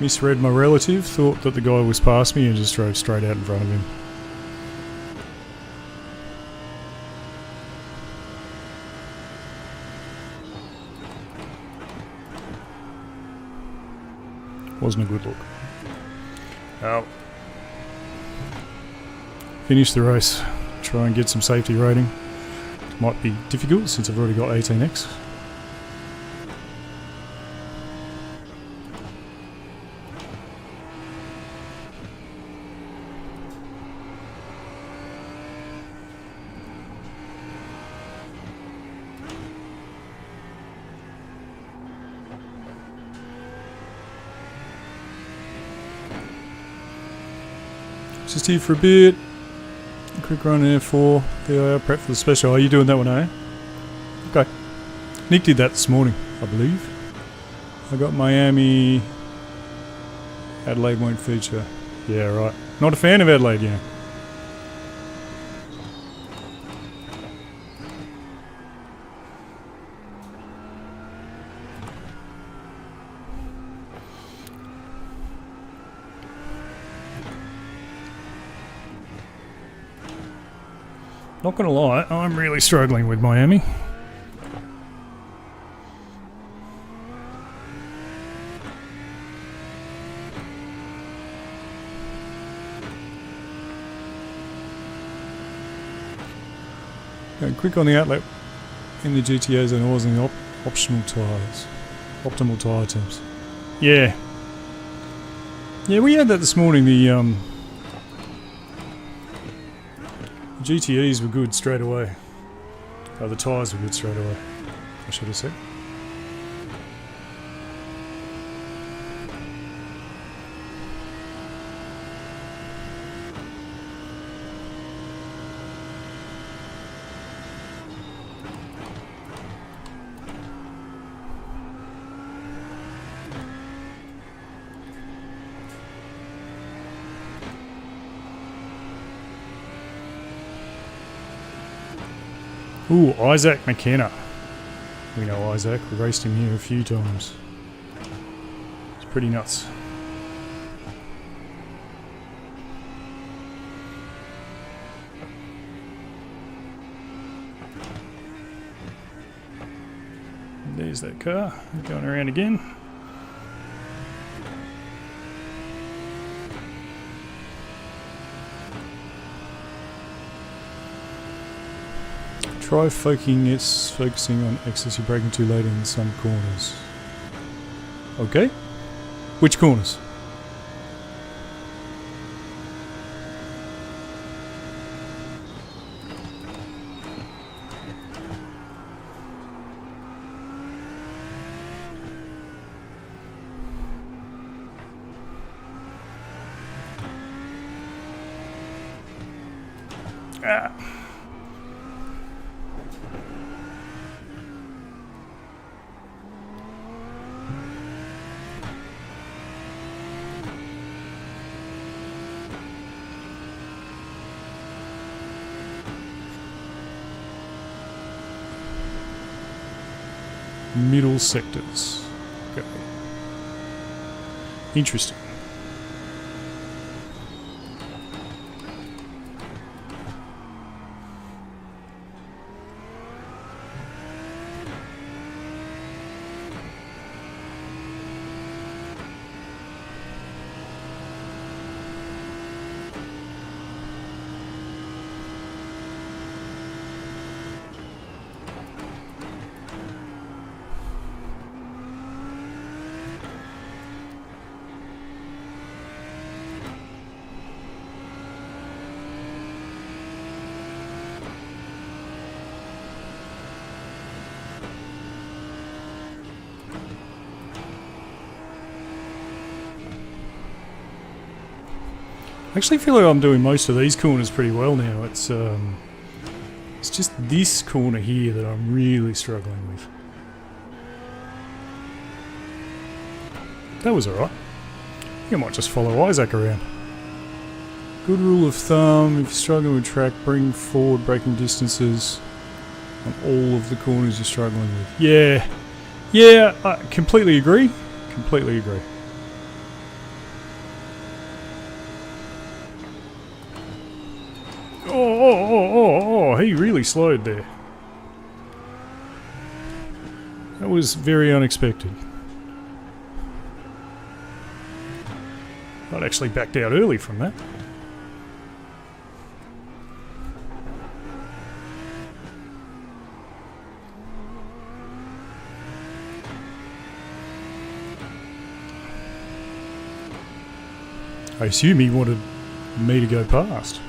Speaker 1: Misread my relative, thought that the guy was past me and just drove straight out in front of him. Wasn't a good look. Oh. Finish the race. Try and get some safety rating. Might be difficult since I've already got 18x. Just here for a bit. Quick run in F4. VIR prep for the special. Are you doing that one, eh? Okay. Nick did that this morning, I believe. I got Miami. Adelaide won't feature. Yeah, right. Not a fan of Adelaide, yeah. Not gonna lie, I'm really struggling with Miami. Going quick on the outlet in the GTAs than it was in the optional tyres. Optimal tyre temps. Yeah. Yeah, we had that this morning. The GTEs were good straight away. Oh, the tyres were good straight away, I should have said. Ooh, Isaac McKenna. We know Isaac, we raced him here a few times. It's pretty nuts. There's that car, going around again. Try focusing on excess, you're braking too late in some corners. Okay. Which corners? Ah. Middle sectors. Okay. Interesting. I actually feel like I'm doing most of these corners pretty well now. It's just this corner here that I'm really struggling with. That was alright. I might just follow Isaac around. Good rule of thumb, if you're struggling with track, bring forward braking distances on all of the corners you're struggling with. Yeah, I completely agree. Completely agree. Oh, he really slowed there. That was very unexpected. I'd actually backed out early from that. I assume he wanted me to go past.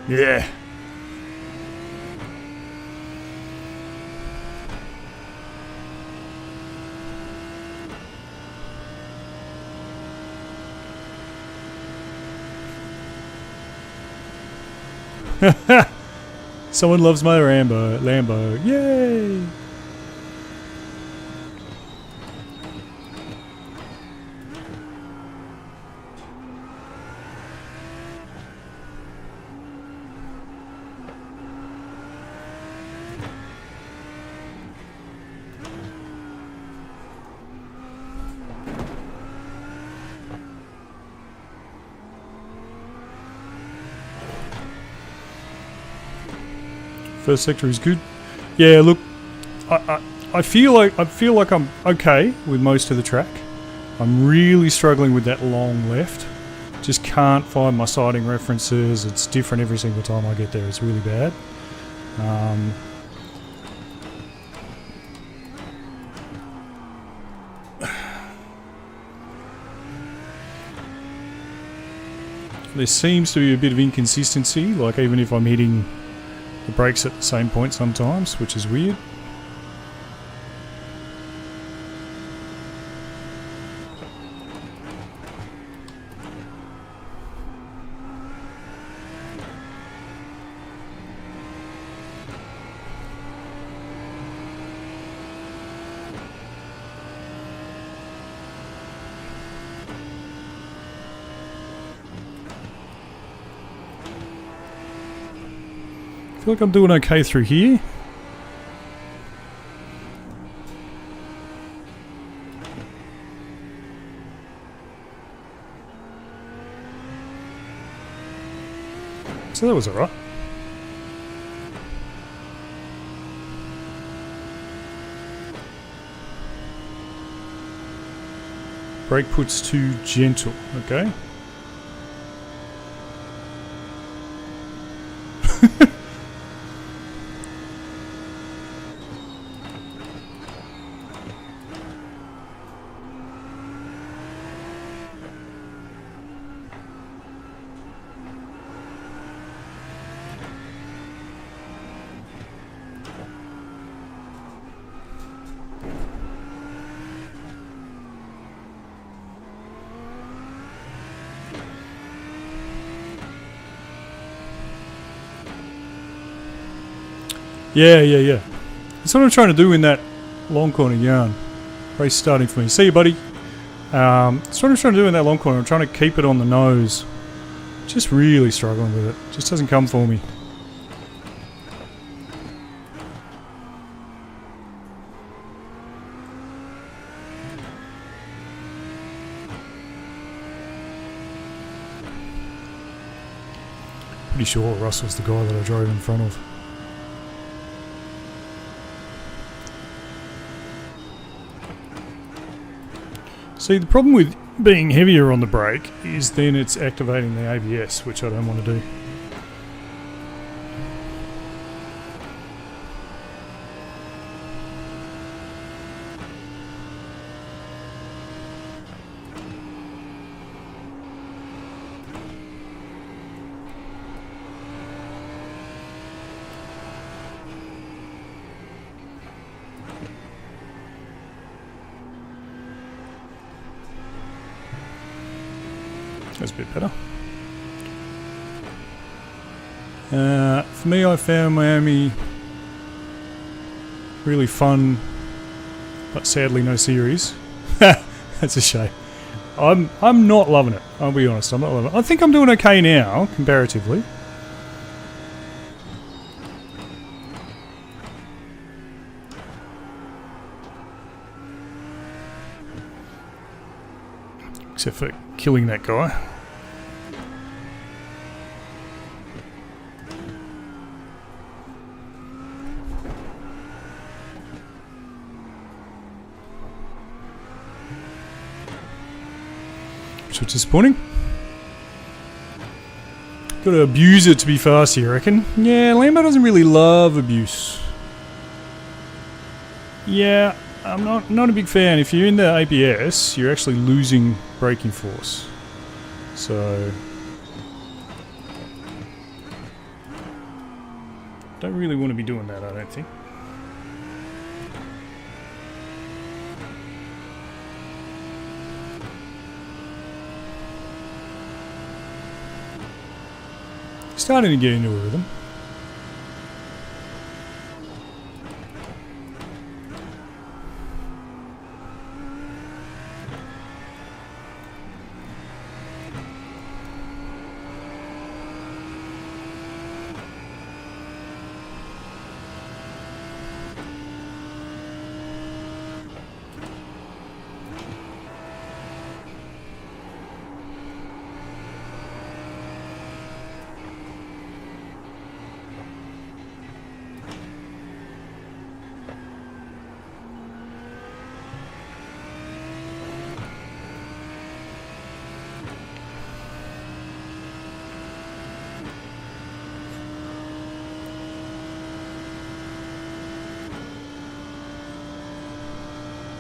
Speaker 1: Yeah. Someone loves my Lambo. Yay! First sector is good. Yeah, look, I feel like I'm okay with most of the track. I'm really struggling with that long left. Just can't find my sighting references. It's different every single time I get there. It's really bad. There seems to be a bit of inconsistency, like even if I'm hitting the brakes at the same point sometimes, which is weird. I feel like I'm doing okay through here. So that was alright. Brake puts too gentle, okay. Yeah. That's what I'm trying to do in that long corner yarn. Race starting for me. See you, buddy. That's what I'm trying to do in that long corner. I'm trying to keep it on the nose. Just really struggling with it. Just doesn't come for me. Pretty sure Russell's the guy that I drove in front of. See, the problem with being heavier on the brake is then it's activating the ABS, which I don't want to do. That's a bit better. For me, I found Miami really fun, but sadly no series. That's a shame. I'm not loving it. I'll be honest. I'm not loving it. I think I'm doing okay now, comparatively. Except for killing that guy. Which was disappointing. Got to abuse it to be fast here, I reckon. Yeah, Lambo doesn't really love abuse. Yeah, I'm not a big fan. If you're in the ABS, you're actually losing braking force. So Don't really want to be doing that, I don't think. Starting to get into a rhythm.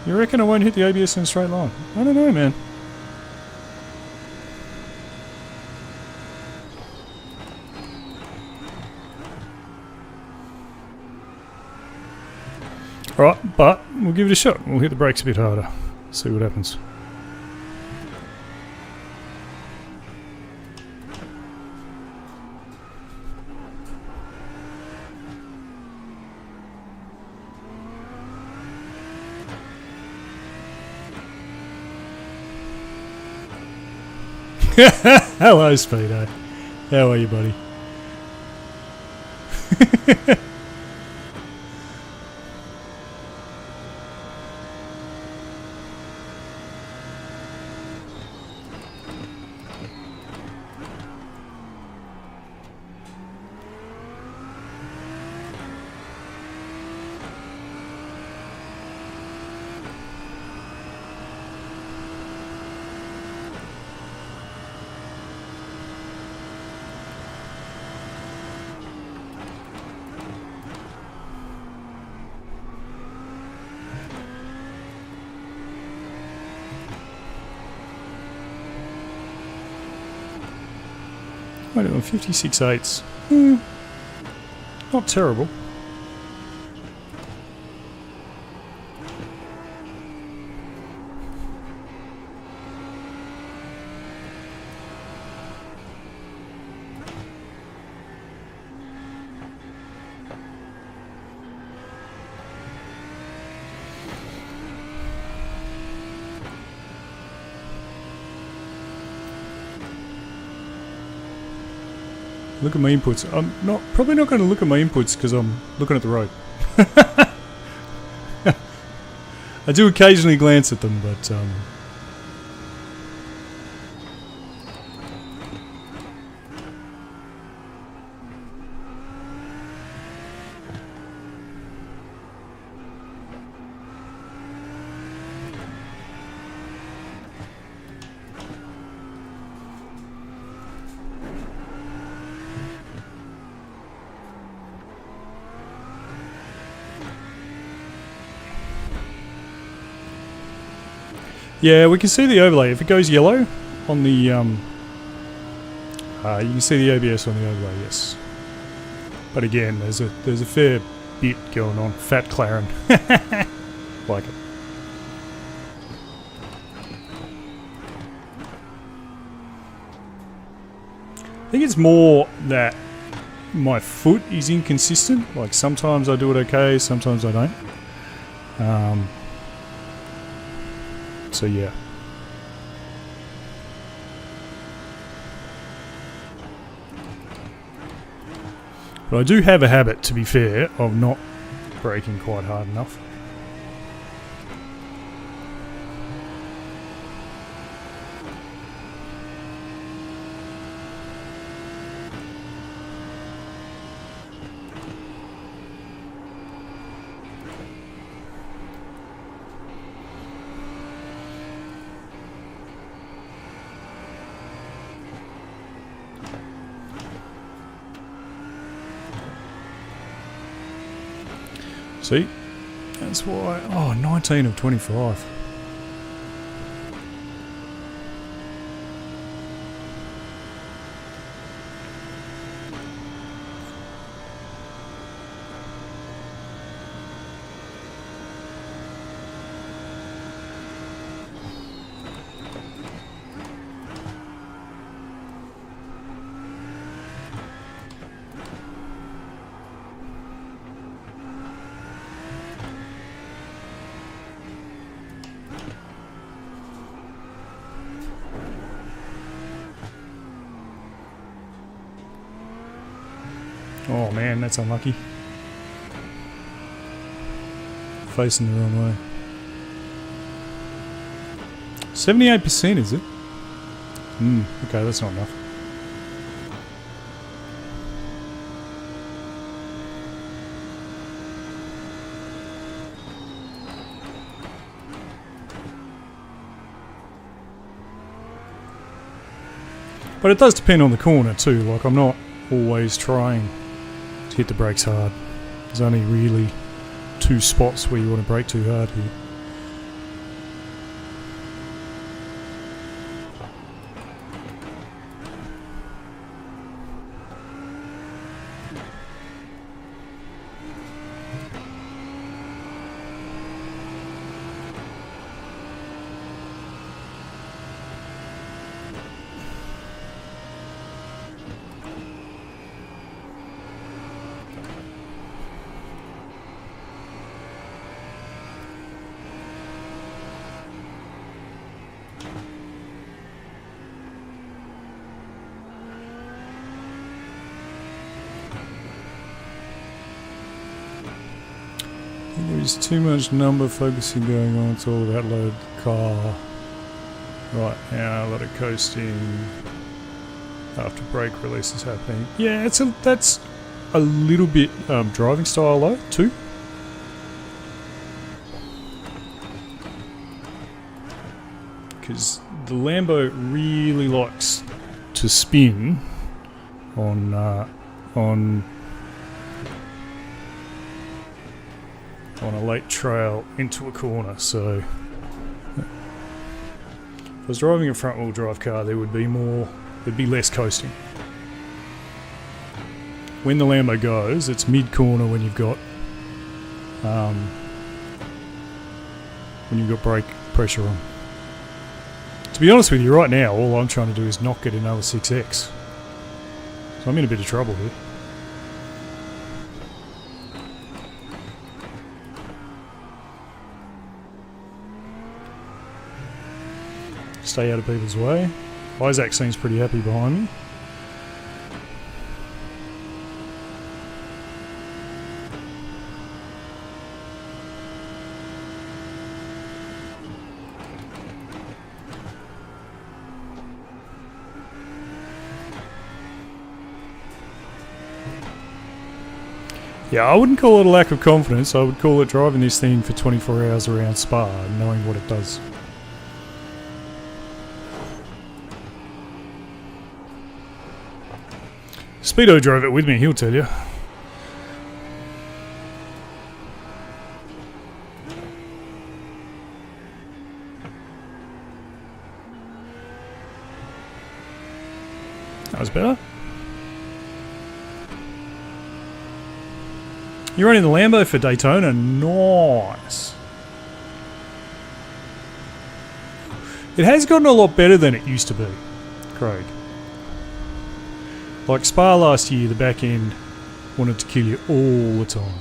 Speaker 1: You reckon I won't hit the ABS in a straight line? I don't know, man. Alright, but we'll give it a shot. We'll hit the brakes a bit harder. See what happens. Hello, Speedo. How are you, buddy? Wait, on 56.8s. Not terrible. Look at my inputs. I'm probably not going to look at my inputs because I'm looking at the road. I do occasionally glance at them, but yeah, we can see the overlay. If it goes yellow on the, you can see the ABS on the overlay, yes. But again, there's a fair bit going on. Fat Claren. Like it. I think it's more that my foot is inconsistent. Like sometimes I do it okay, sometimes I don't. So yeah. But I do have a habit, to be fair, of not braking quite hard enough. See? That's why... Oh, 19 of 25. Oh man, that's unlucky. Facing the wrong way. 78% is it? Okay, that's not enough. But it does depend on the corner too, like I'm not always trying to hit the brakes hard. There's only really 2 spots where you want to brake too hard here. There's too much number focusing going on. It's all about load car. Right now, a lot of coasting after brake release is happening. Yeah, that's a little bit driving style though too. Because the Lambo really likes to spin on a late trail into a corner, so if I was driving a front wheel drive car there'd be less coasting. When the Lambo goes, it's mid corner when you've got brake pressure on. To be honest with you, right now all I'm trying to do is not get another 6X. So I'm in a bit of trouble here. Stay out of people's way. Isaac seems pretty happy behind me. Yeah, I wouldn't call it a lack of confidence. I would call it driving this thing for 24 hours around Spa and knowing what it does. Speedo drove it with me, he'll tell you. That was better. You're running the Lambo for Daytona? Nice. It has gotten a lot better than it used to be, Craig. Like Spa last year, the back end wanted to kill you all the time.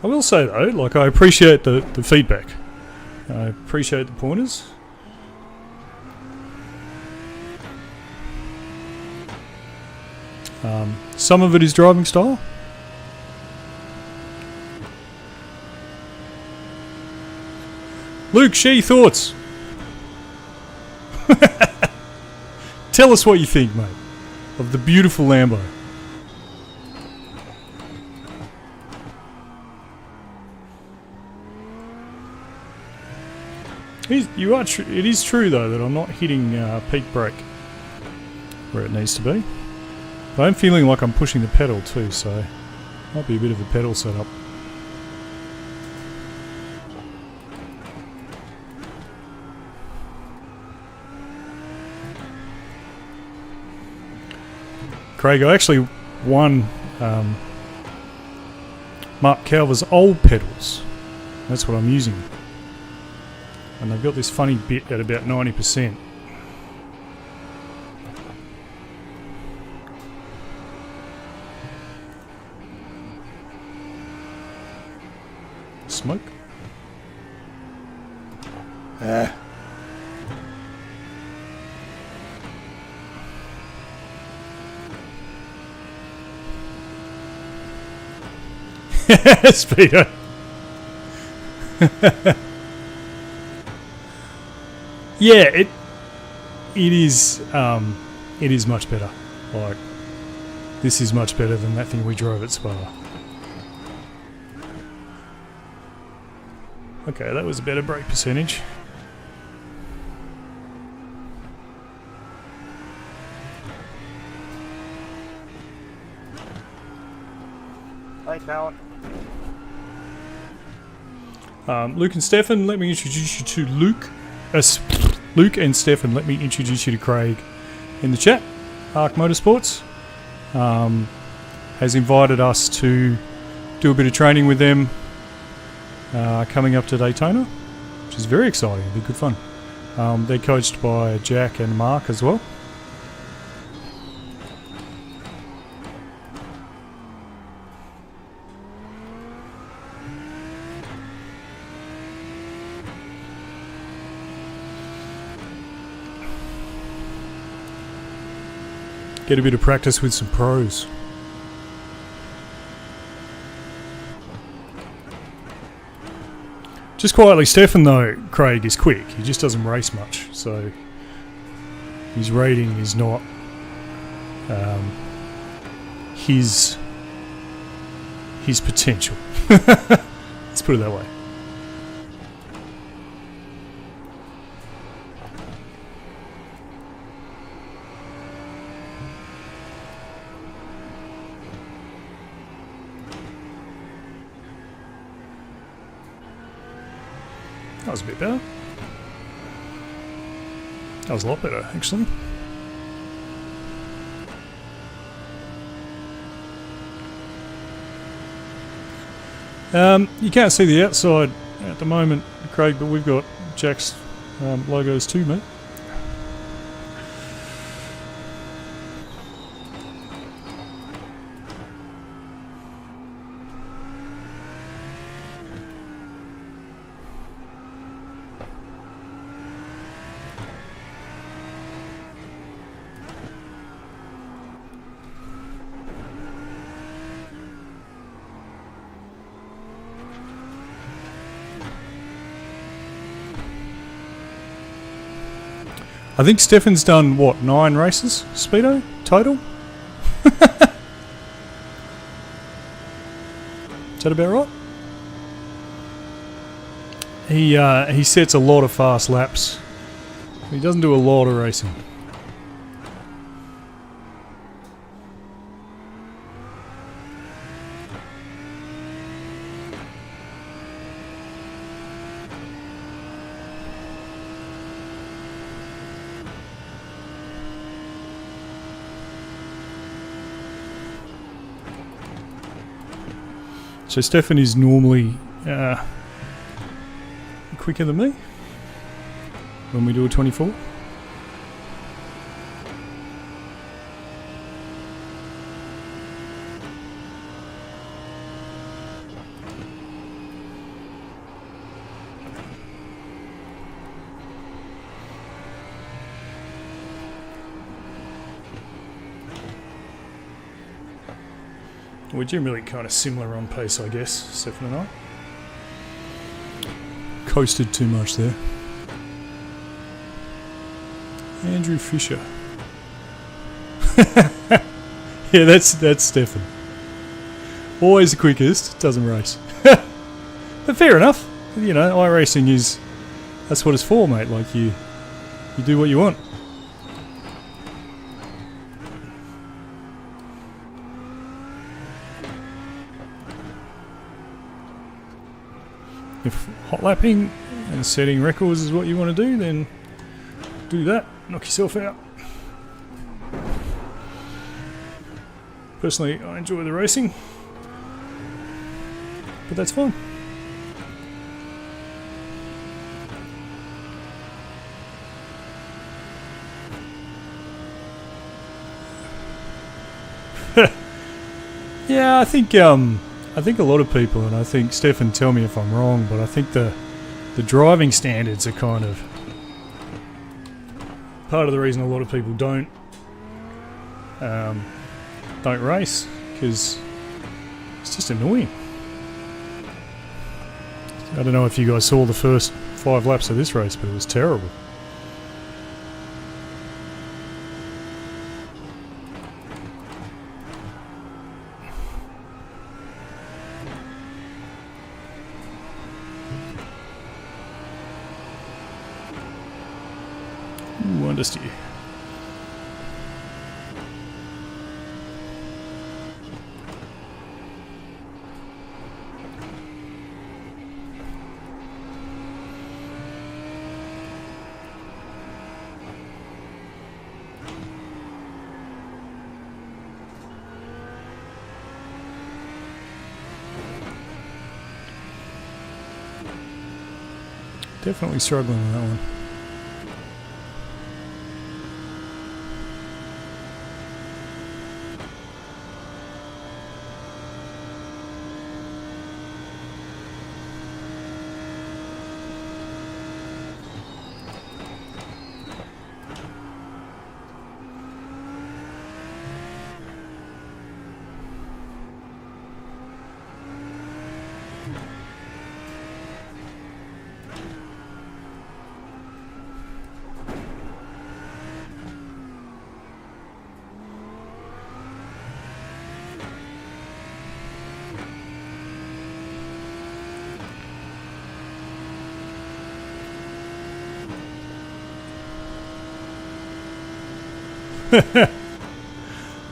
Speaker 1: I will say though, like I appreciate the feedback. I appreciate the pointers. Some of it is driving style. Luke, share your thoughts. Tell us what you think, mate, of the beautiful Lambo. It is true though that I'm not hitting peak brake where it needs to be. But I'm feeling like I'm pushing the pedal too, so might be a bit of a pedal setup. Craig, I actually won Mark Calver's old pedals. That's what I'm using. And they've got this funny bit at about 90%. Speedo. Yeah, it is much better. Like, this is much better than that thing we drove at Spa. Okay, that was a better brake percentage.
Speaker 3: Thanks, Alan.
Speaker 1: Luke and Stefan, let me introduce you to Luke. Luke and Stefan, let me introduce you to Craig in the chat. Arc Motorsports has invited us to do a bit of training with them coming up to Daytona, which is very exciting. It'll be good fun. They're coached by Jack and Mark as well. Get a bit of practice with some pros. Just quietly, Stefan though, Craig is quick. He just doesn't race much, so his rating is not his potential. Let's put it that way. That was a bit better. That was a lot better, actually. You can't see the outside at the moment, Craig, but we've got Jack's logos too, mate. I think Stefan's done, what, 9 races, Speedo, total? Is that about right? He sets a lot of fast laps. He doesn't do a lot of racing. So Stefan is normally quicker than me when we do a 24. We're generally kind of similar on pace, I guess, Stefan and I. Coasted too much there. Andrew Fisher. Yeah, that's Stefan. Always the quickest, doesn't race. But fair enough. You know, iRacing is... that's what it's for, mate. Like, you do what you want. If hot lapping and setting records is what you want to do, then do that. Knock yourself out. Personally, I enjoy the racing, but that's fine. Yeah, I think a lot of people, and I think Stefan, tell me if I'm wrong, but I think the driving standards are kind of part of the reason a lot of people don't race, because it's just annoying. I don't know if you guys saw the first 5 laps of this race, but it was terrible. Ooh, understeer. Definitely struggling with that one.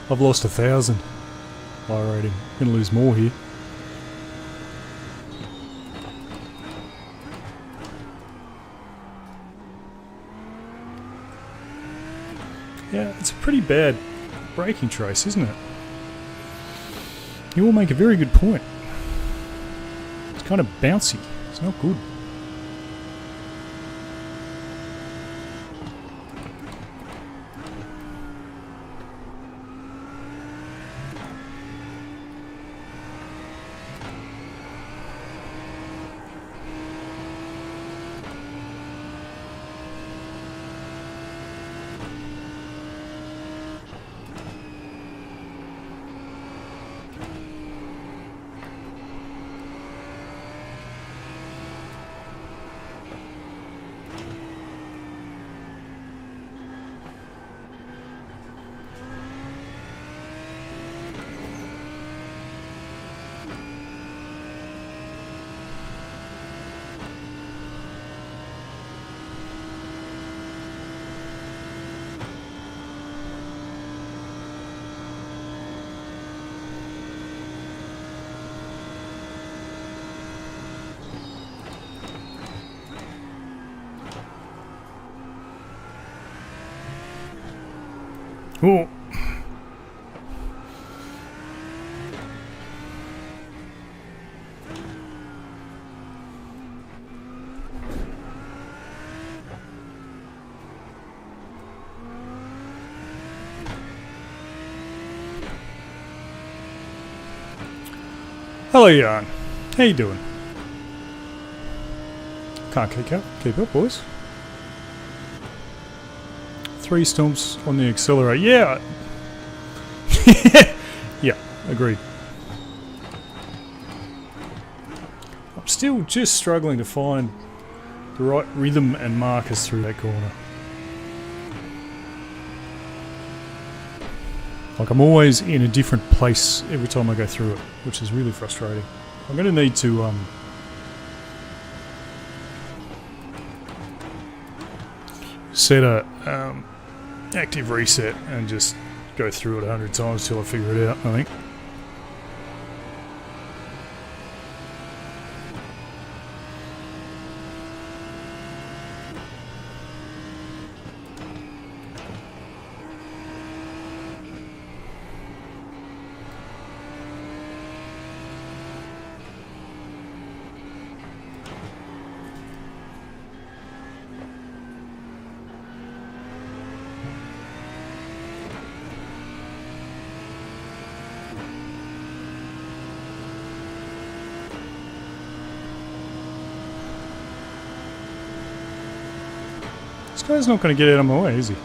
Speaker 1: I've lost 1,000 high rating. Gonna lose more here. Yeah, it's a pretty bad braking trace, isn't it? You all make a very good point. It's kind of bouncy. It's not good. Oh. Hello, Jan. How you doing? Can't keep up, boys. 3 stumps on the accelerator. Yeah. Yeah, agreed. I'm still just struggling to find the right rhythm and markers through that corner. Like, I'm always in a different place every time I go through it, which is really frustrating. I'm going to need to set a active reset and just go through it 100 times till I figure it out, I think. This guy's not going to get out of my way, is he?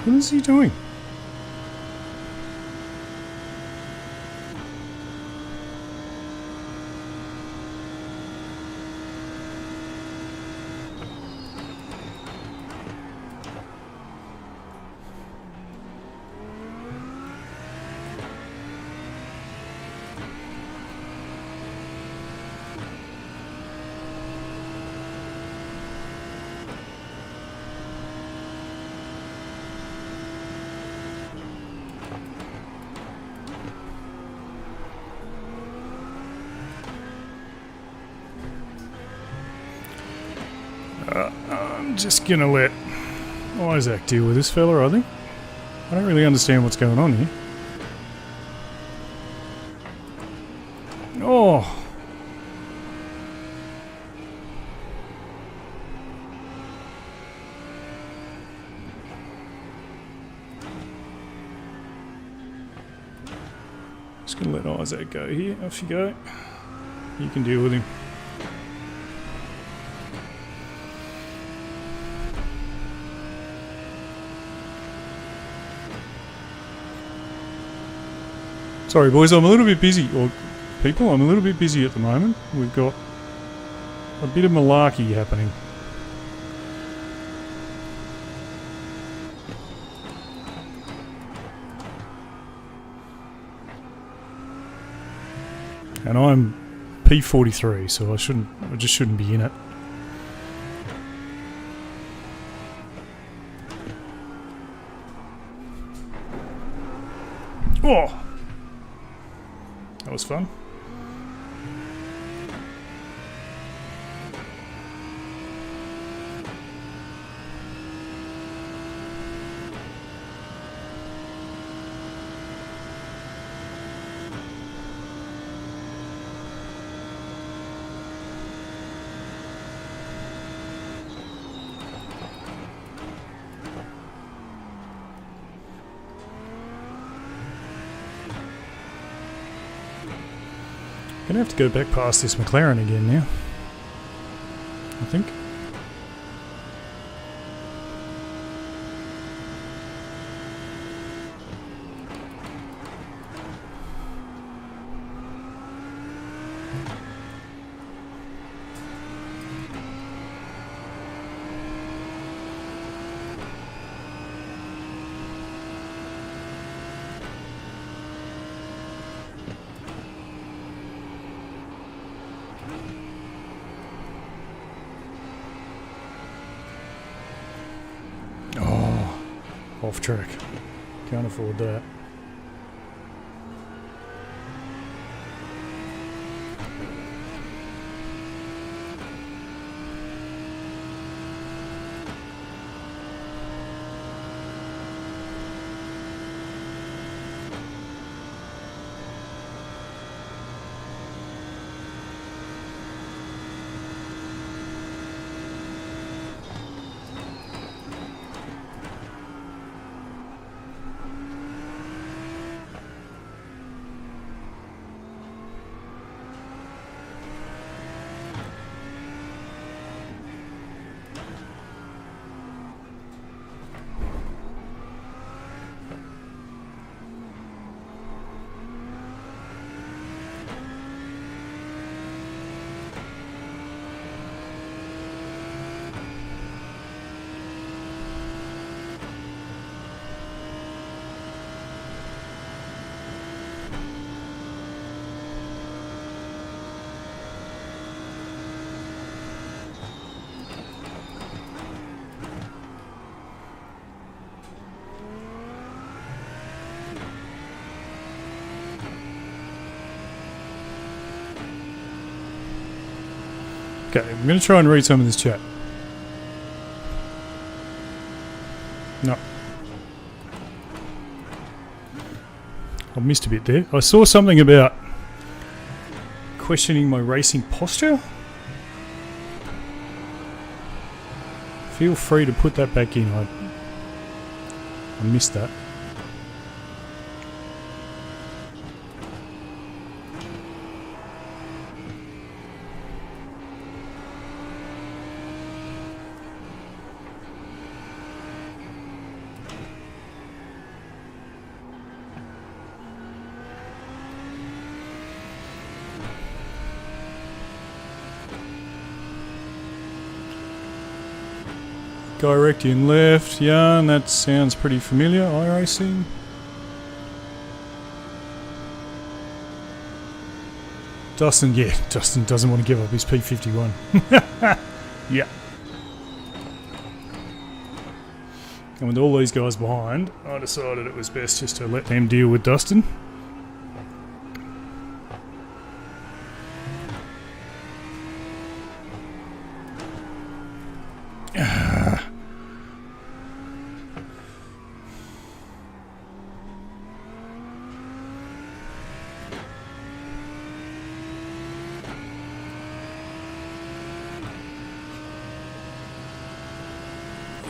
Speaker 1: What is he doing? I'm just gonna let Isaac deal with this fella, I think. I don't really understand what's going on here. Oh! Just gonna let Isaac go here. Off you go. You can deal with him. Sorry boys, I'm a little bit busy, or people, I'm a little bit busy at the moment. We've got a bit of malarkey happening. And I'm P43, so I just shouldn't be in it. Oh! That was fun. Gonna have to go back past this McLaren again now, I think. Off track. Can't afford that. Okay, I'm going to try and read some of this chat. No. I missed a bit there. I saw something about questioning my racing posture. Feel free to put that back in. I missed that. Directing left, yarn, that sounds pretty familiar. iracing. Dustin, yeah, Dustin doesn't want to give up his P51. Yeah. And with all these guys behind, I decided it was best just to let them deal with Dustin.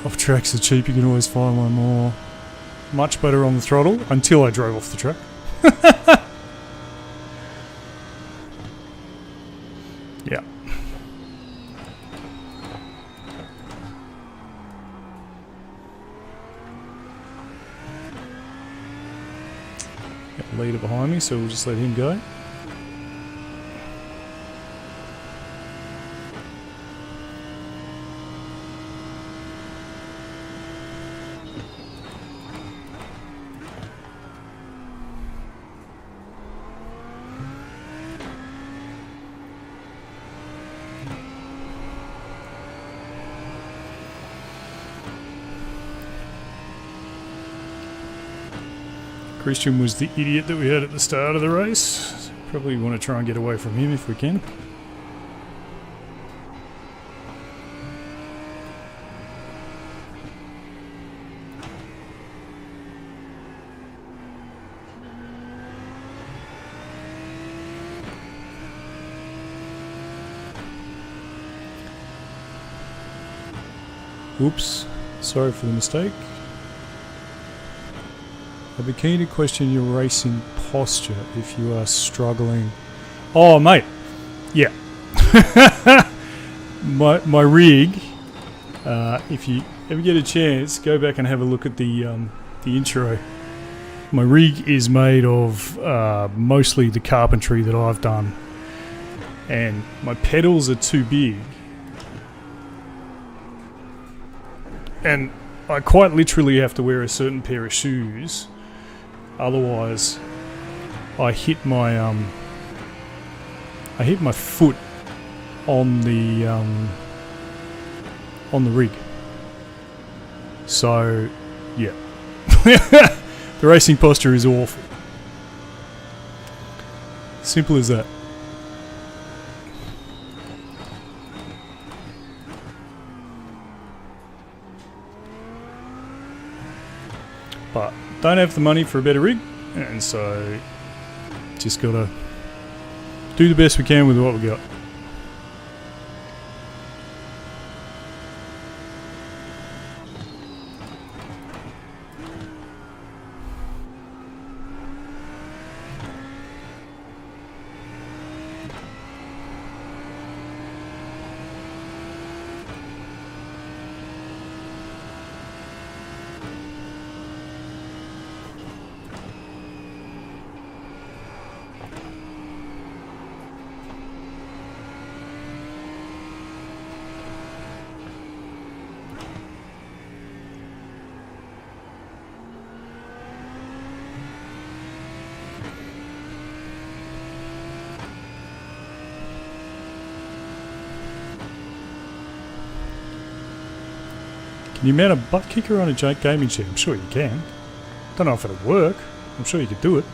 Speaker 1: Off tracks are cheap, you can always find one more. Much better on the throttle, until I drove off the track. Yeah. Got the leader behind me, so we'll just let him go. Christian was the idiot that we had at the start of the race. Probably want to try and get away from him if we can. Oops, sorry for the mistake. I'd be keen to question your racing posture if you are struggling. Oh, mate. Yeah. my rig, if you ever get a chance, go back and have a look at the intro. My rig is made of mostly the carpentry that I've done. And my pedals are too big. And I quite literally have to wear a certain pair of shoes. Otherwise, I hit my foot on the rig. So, yeah, the racing posture is awful. Simple as that. But don't have the money for a better rig, and so just gotta do the best we can with what we got. Can you mount a butt kicker on a gaming chair? I'm sure you can. Don't know if it'll work. I'm sure you could do it.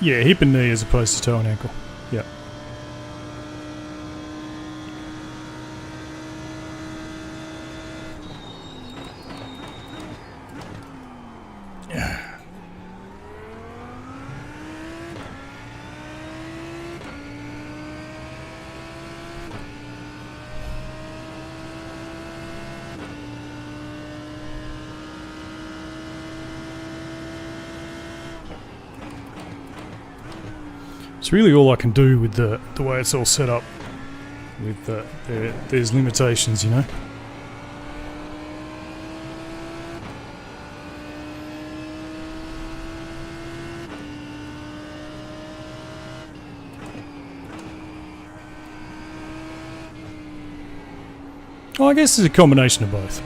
Speaker 1: Yeah, hip and knee as opposed to toe and ankle. Yep. It's really all I can do with the way it's all set up. With there's limitations, you know. Well, I guess it's a combination of both.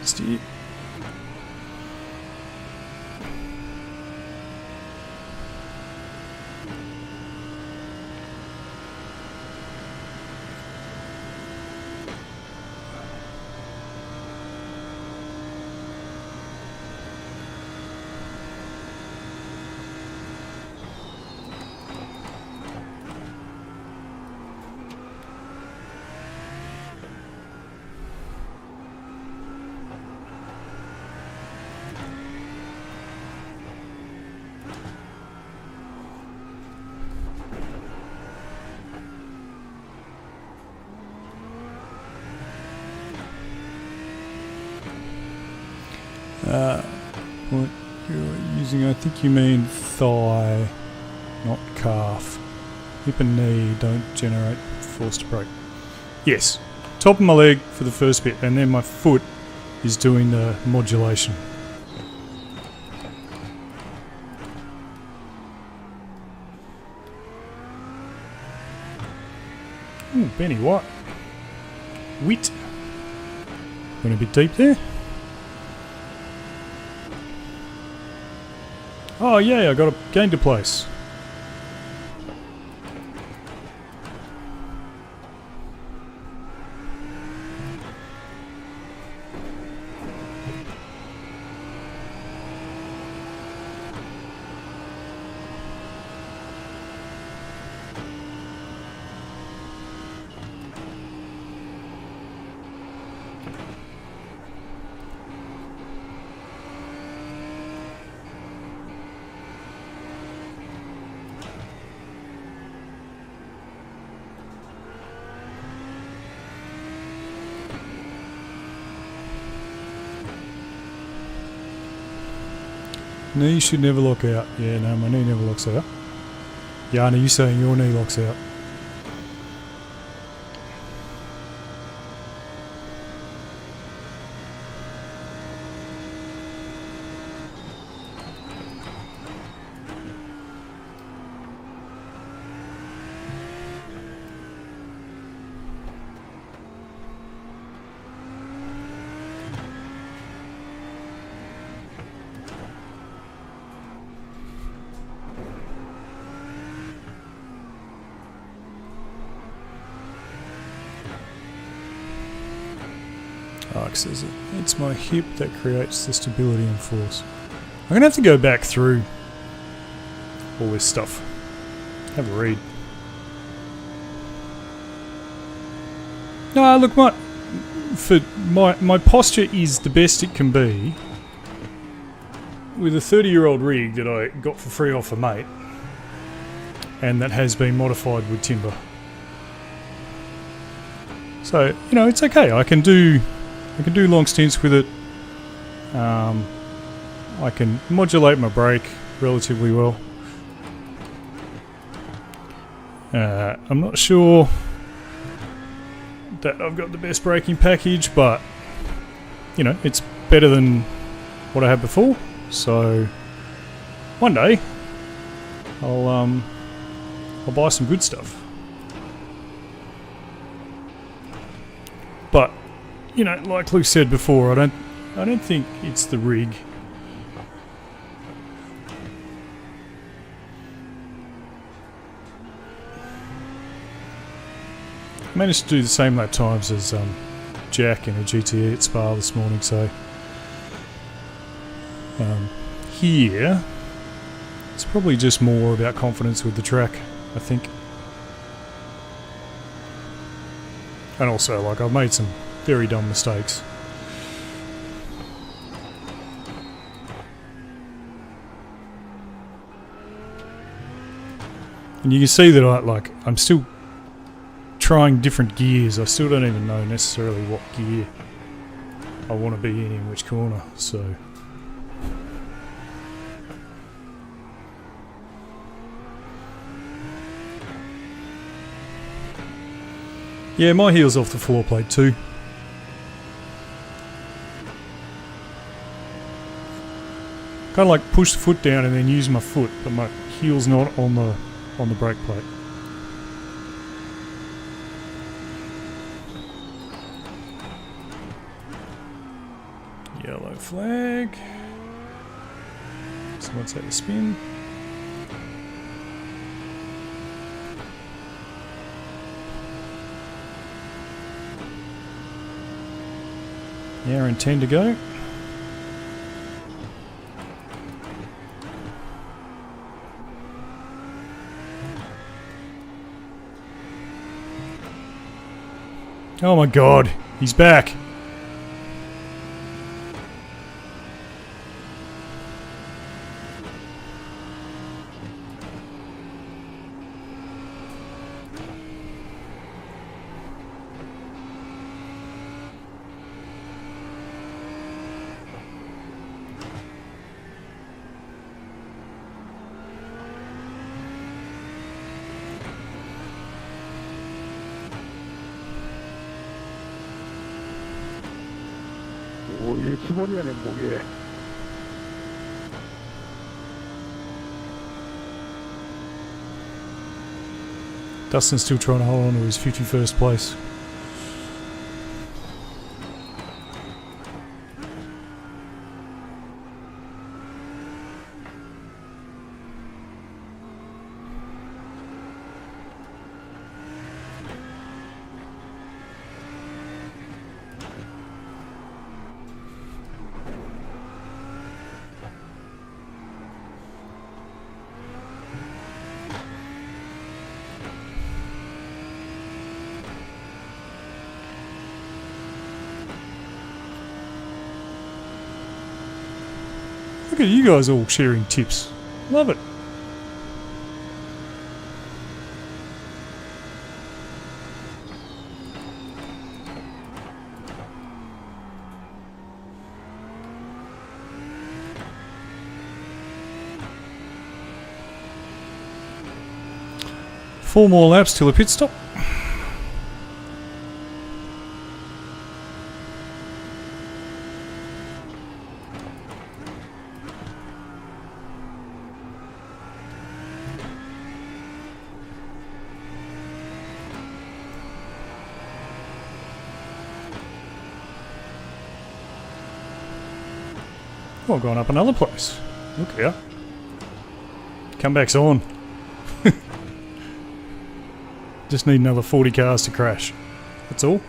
Speaker 1: Steer. What you're using, I think you mean thigh, not calf. Hip and knee don't generate force to brake. Yes, top of my leg for the first bit, and then my foot is doing the modulation. Ooh, Benny, what? Wit. Went a bit deep there. Oh yeah, I got a gained a place. Knee should never lock out. Yeah, no, my knee never locks out. Yana, you saying your knee locks out? Arc says it. It's my hip that creates the stability and force. I'm going to have to go back through all this stuff. Have a read. No, look, my posture is the best it can be with a 30-year-old rig that I got for free off a mate, and that has been modified with timber. So, you know, it's okay. I can do long stints with it. I can modulate my brake relatively well. I'm not sure that I've got the best braking package, but you know, it's better than what I had before. So one day I'll buy some good stuff. But you know, like Luke said before, I don't think it's the rig. I managed to do the same lap times as Jack in a GTE at Spa this morning, so here it's probably just more about confidence with the track, I think. And also, like, I've made some very dumb mistakes. And you can see that I'm still trying different gears. I still don't even know necessarily what gear I want to be in which corner, so... Yeah, my heel's off the floor plate too. Kind of like push the foot down and then use my foot, but my heel's not on the brake plate. Yellow flag. So let's have a spin. Hour and 10 to go. Oh my god, he's back.
Speaker 2: 뭐이つもりやねん목에.
Speaker 1: Dustin's still trying to hold on to his 51st place. Look at you guys all sharing tips. Love it. Four more laps till a pit stop. Oh, going up another place. Look here. Comeback's on. Just need another 40 cars to crash. That's all.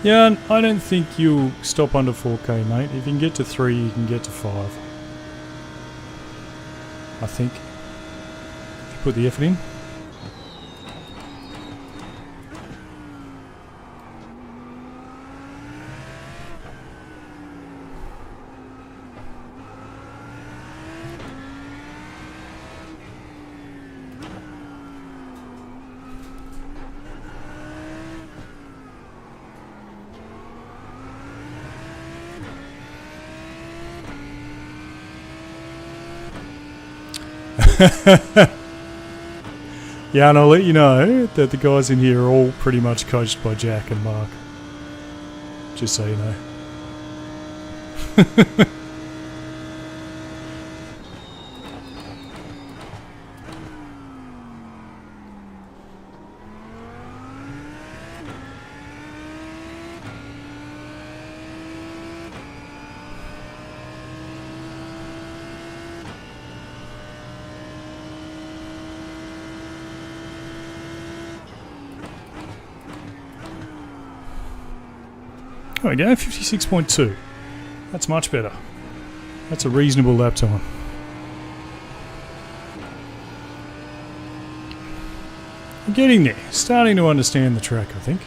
Speaker 1: Yeah, I don't think you'll stop under 4K, mate. If you can get to 3, you can get to 5. I think. If you put the effort in. Yeah, and I'll let you know that the guys in here are all pretty much coached by Jack and Mark. Just so you know. There we go, 56.2. That's much better. That's a reasonable lap time. I'm getting there. Starting to understand the track, I think.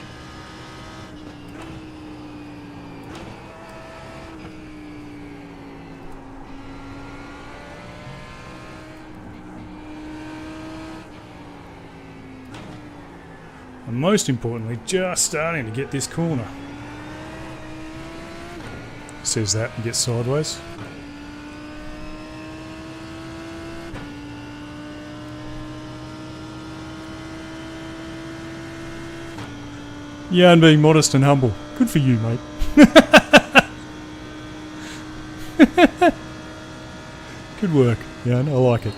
Speaker 1: And most importantly, just starting to get this corner. Says that and gets sideways. Yeah, and being modest and humble. Good for you, mate. Good work. Yeah, I like it.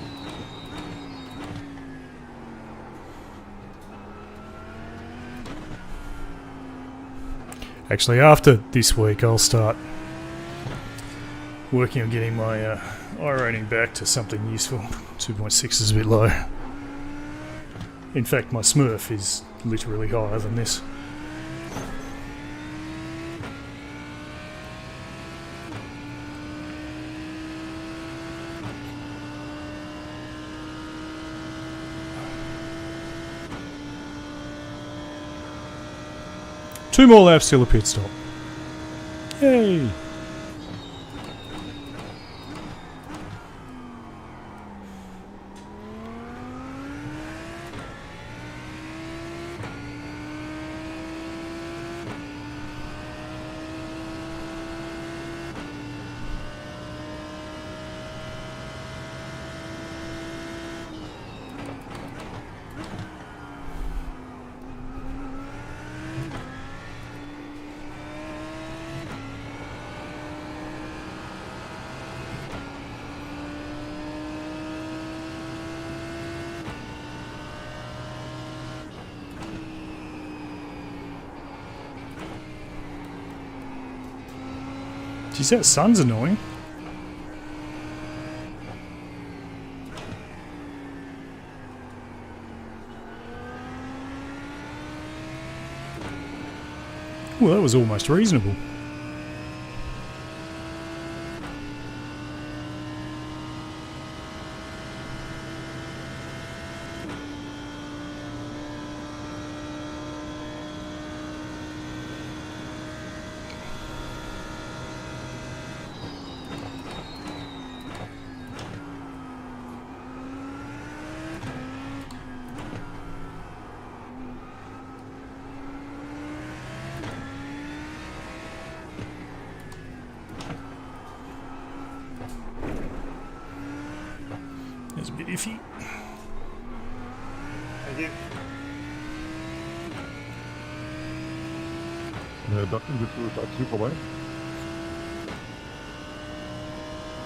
Speaker 1: Actually, after this week, I'll start working on getting my I-rating back to something useful. 2.6 is a bit low. In fact, my Smurf is literally higher than this. Two more laps till a pit stop. Yay! Geez, that sun's annoying. Well, that was almost reasonable. It's a bit iffy.
Speaker 3: Thank you.
Speaker 2: Dat is super mooi.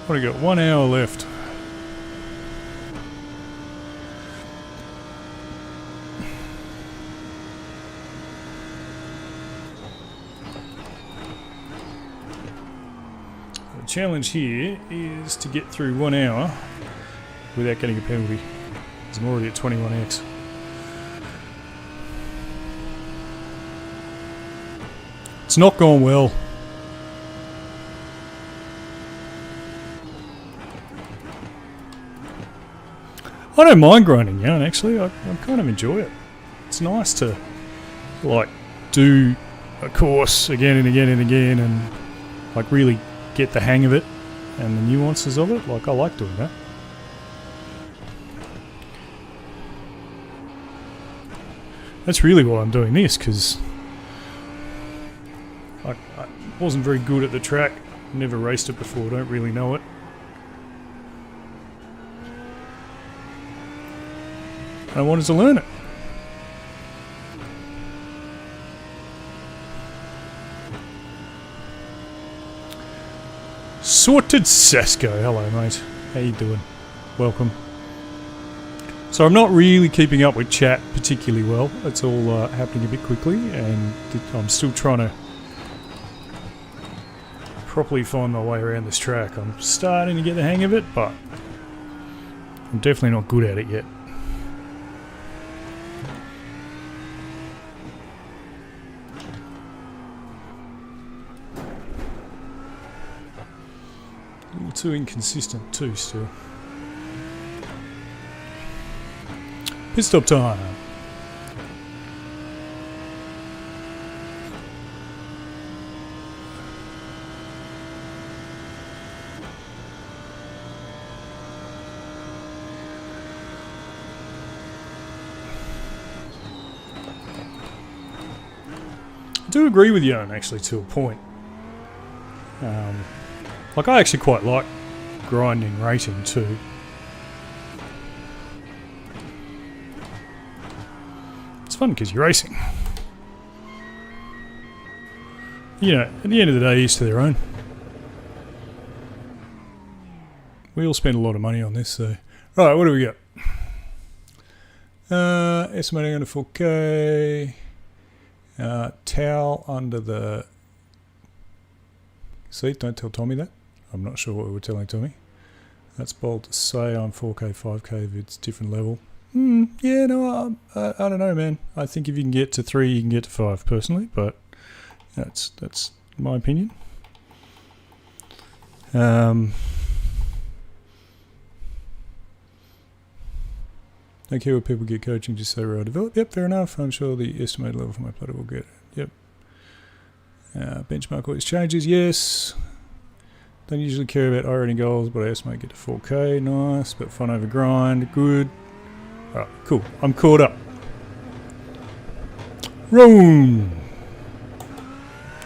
Speaker 1: What do we got? 1 hour left. The challenge here is to get through 1 hour without getting a penalty, because I'm already at 21x. It's not gone well. I don't mind grinding yarn, actually. I kind of enjoy it. It's nice to, like, do a course again and again and again and, like, really get the hang of it and the nuances of it. Like, I like doing that. That's really why I'm doing this, because I wasn't very good at the track. Never raced it before, don't really know it. I wanted to learn it. Sorted Sasko. Hello, mate. How you doing? Welcome. So I'm not really keeping up with chat particularly well. It's all happening a bit quickly, and I'm still trying to properly find my way around this track. I'm starting to get the hang of it, but I'm definitely not good at it yet. A little too inconsistent too, still. Pit stop time. do agree with you, actually, to a point. Like, I actually quite like grinding racing too. It's fun because you're racing. You know, at the end of the day, each to their own. We all spend a lot of money on this, so... Right, what do we got? Estimating under 4K. Towel under the seat. Don't tell Tommy that. I'm not sure what we were telling Tommy. That's bold to say on 4K, 5K if it's different level. Yeah, no, I don't know, man. I think if you can get to 3, you can get to 5, personally, but that's my opinion. Don't care where people get coaching, just say where I develop. Yep, fair enough. I'm sure the estimated level for my platter will get it. Yep. Benchmark always changes, yes. Don't usually care about iRating goals, but I estimate get to 4K. Nice, but fun over grind. Good. Alright, cool. I'm caught up. Roan!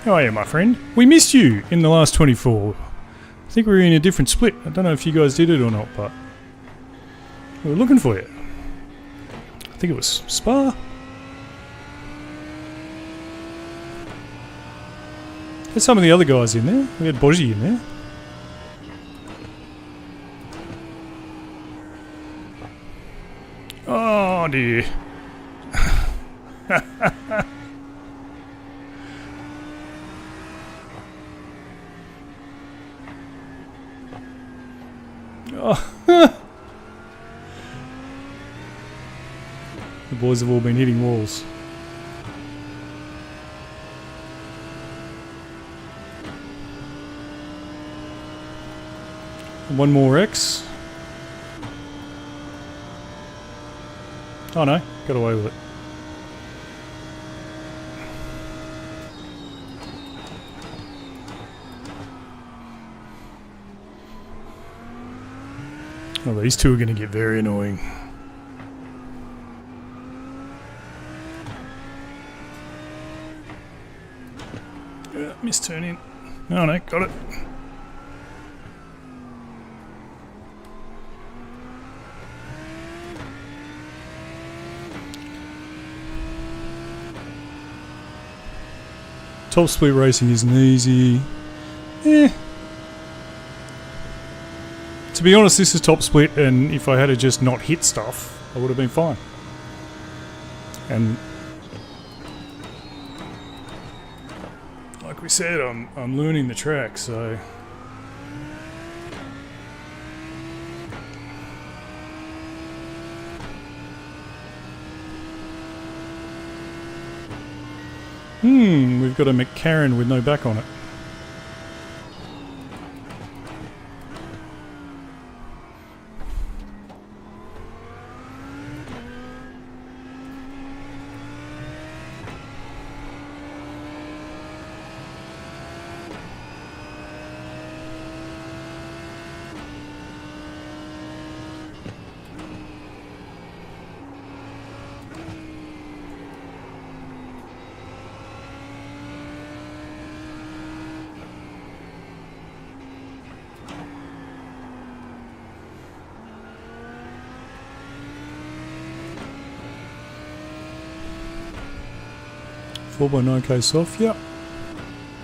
Speaker 1: How are you, my friend? We missed you in the last 24. I think we were in a different split. I don't know if you guys did it or not, but we were looking for you. I think it was Spa. There's some of the other guys in there. We had Bozzy in there. Oh dear. Oh. The boys have all been hitting walls. One more X. Oh no, got away with it. Oh, these two are going to get very annoying. Missed turn in. Oh no, got it. Top split racing isn't easy. To be honest, this is top split, and if I had to just not hit stuff, I would have been fine. And like we said, I'm learning the track, so we've got a McCarran with no back on it. Four by 9k soft, yep.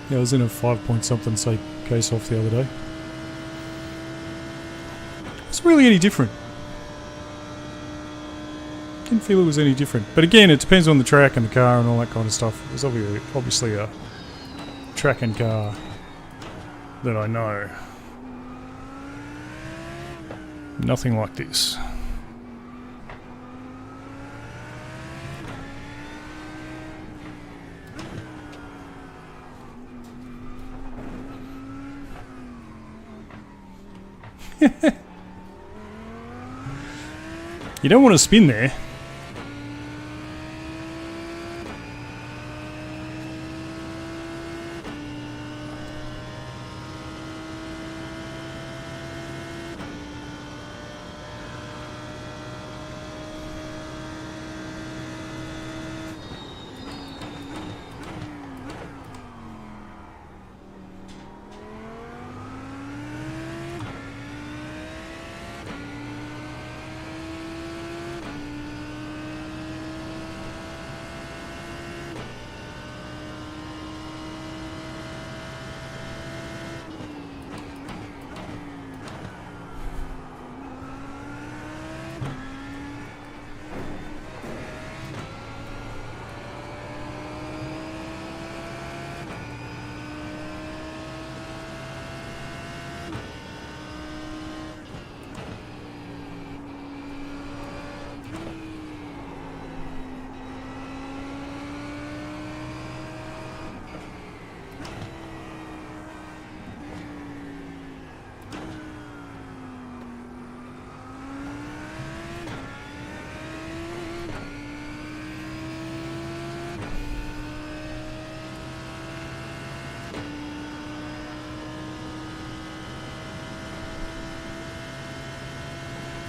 Speaker 1: Yeah, I was in a 5 point something say k soft the other day. It's really any different. Didn't feel it was any different. But again, it depends on the track and the car and all that kind of stuff. There's obviously a track and car that I know. Nothing like this. You don't want to spin there.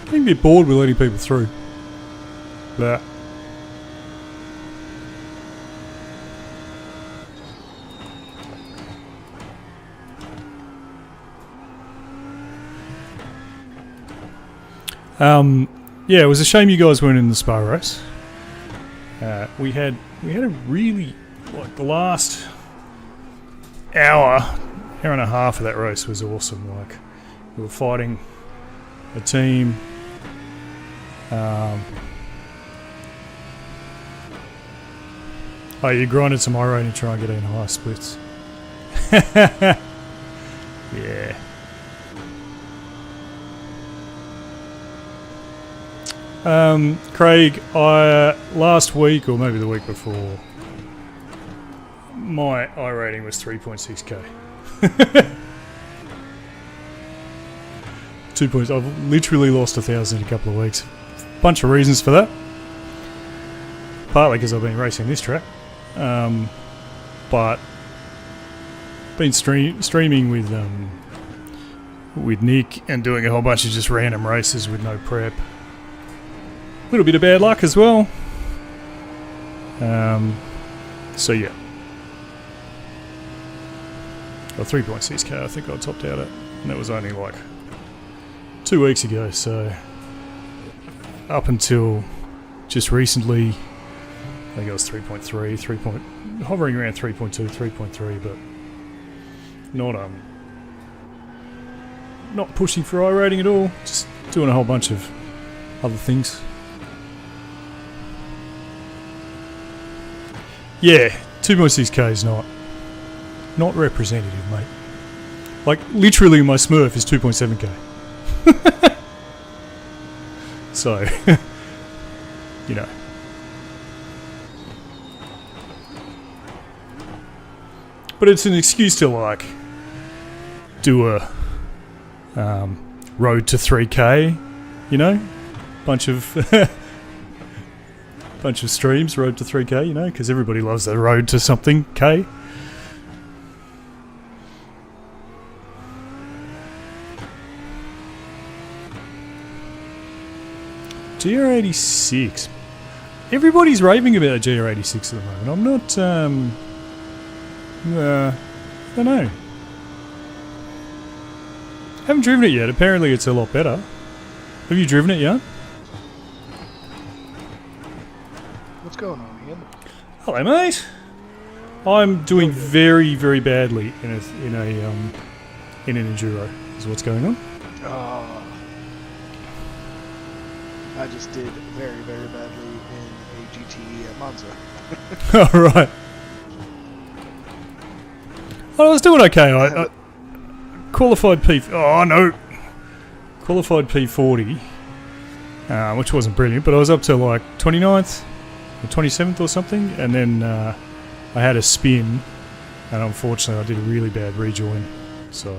Speaker 1: Getting a bit bored with letting people through. But yeah, it was a shame you guys weren't in the Spa race. We had a really, like, the last hour and a half of that race was awesome. Like, we were fighting a team. Oh, you grinded some irate to try and get in high splits. Yeah. Craig, last week, or maybe the week before, my I rating was 3.6k. 2 points. I've literally lost 1,000 in a couple of weeks. Bunch of reasons for that. Partly because I've been racing this track, but been streaming with Nick and doing a whole bunch of just random races with no prep. A little bit of bad luck as well. So yeah. Well, 3.6k I think I topped out at. And that was only like 2 weeks ago, so up until just recently, I think it was 3.3, hovering around 3.2, 3.3, but not pushing for I rating at all, just doing a whole bunch of other things. Yeah, 2.6k is not representative, mate. Like, literally my Smurf is 2.7k. So, you know. But it's an excuse to, like, do a road to 3k, you know? Bunch of streams, road to 3k, you know? Because everybody loves the road to something, k. GR86. Everybody's raving about a GR86 at the moment. I'm not, I don't know. Haven't driven it yet. Apparently it's a lot better. Have you driven it yet?
Speaker 2: What's going on, Ian?
Speaker 1: Hello, mate. I'm doing very, very badly in an enduro. Is what's going on.
Speaker 2: I just did very, very badly in a GT at Monza.
Speaker 1: Alright. Well, I was doing okay. I qualified qualified P40, which wasn't brilliant, but I was up to like 29th or 27th or something, and then I had a spin, and unfortunately I did a really bad rejoin, so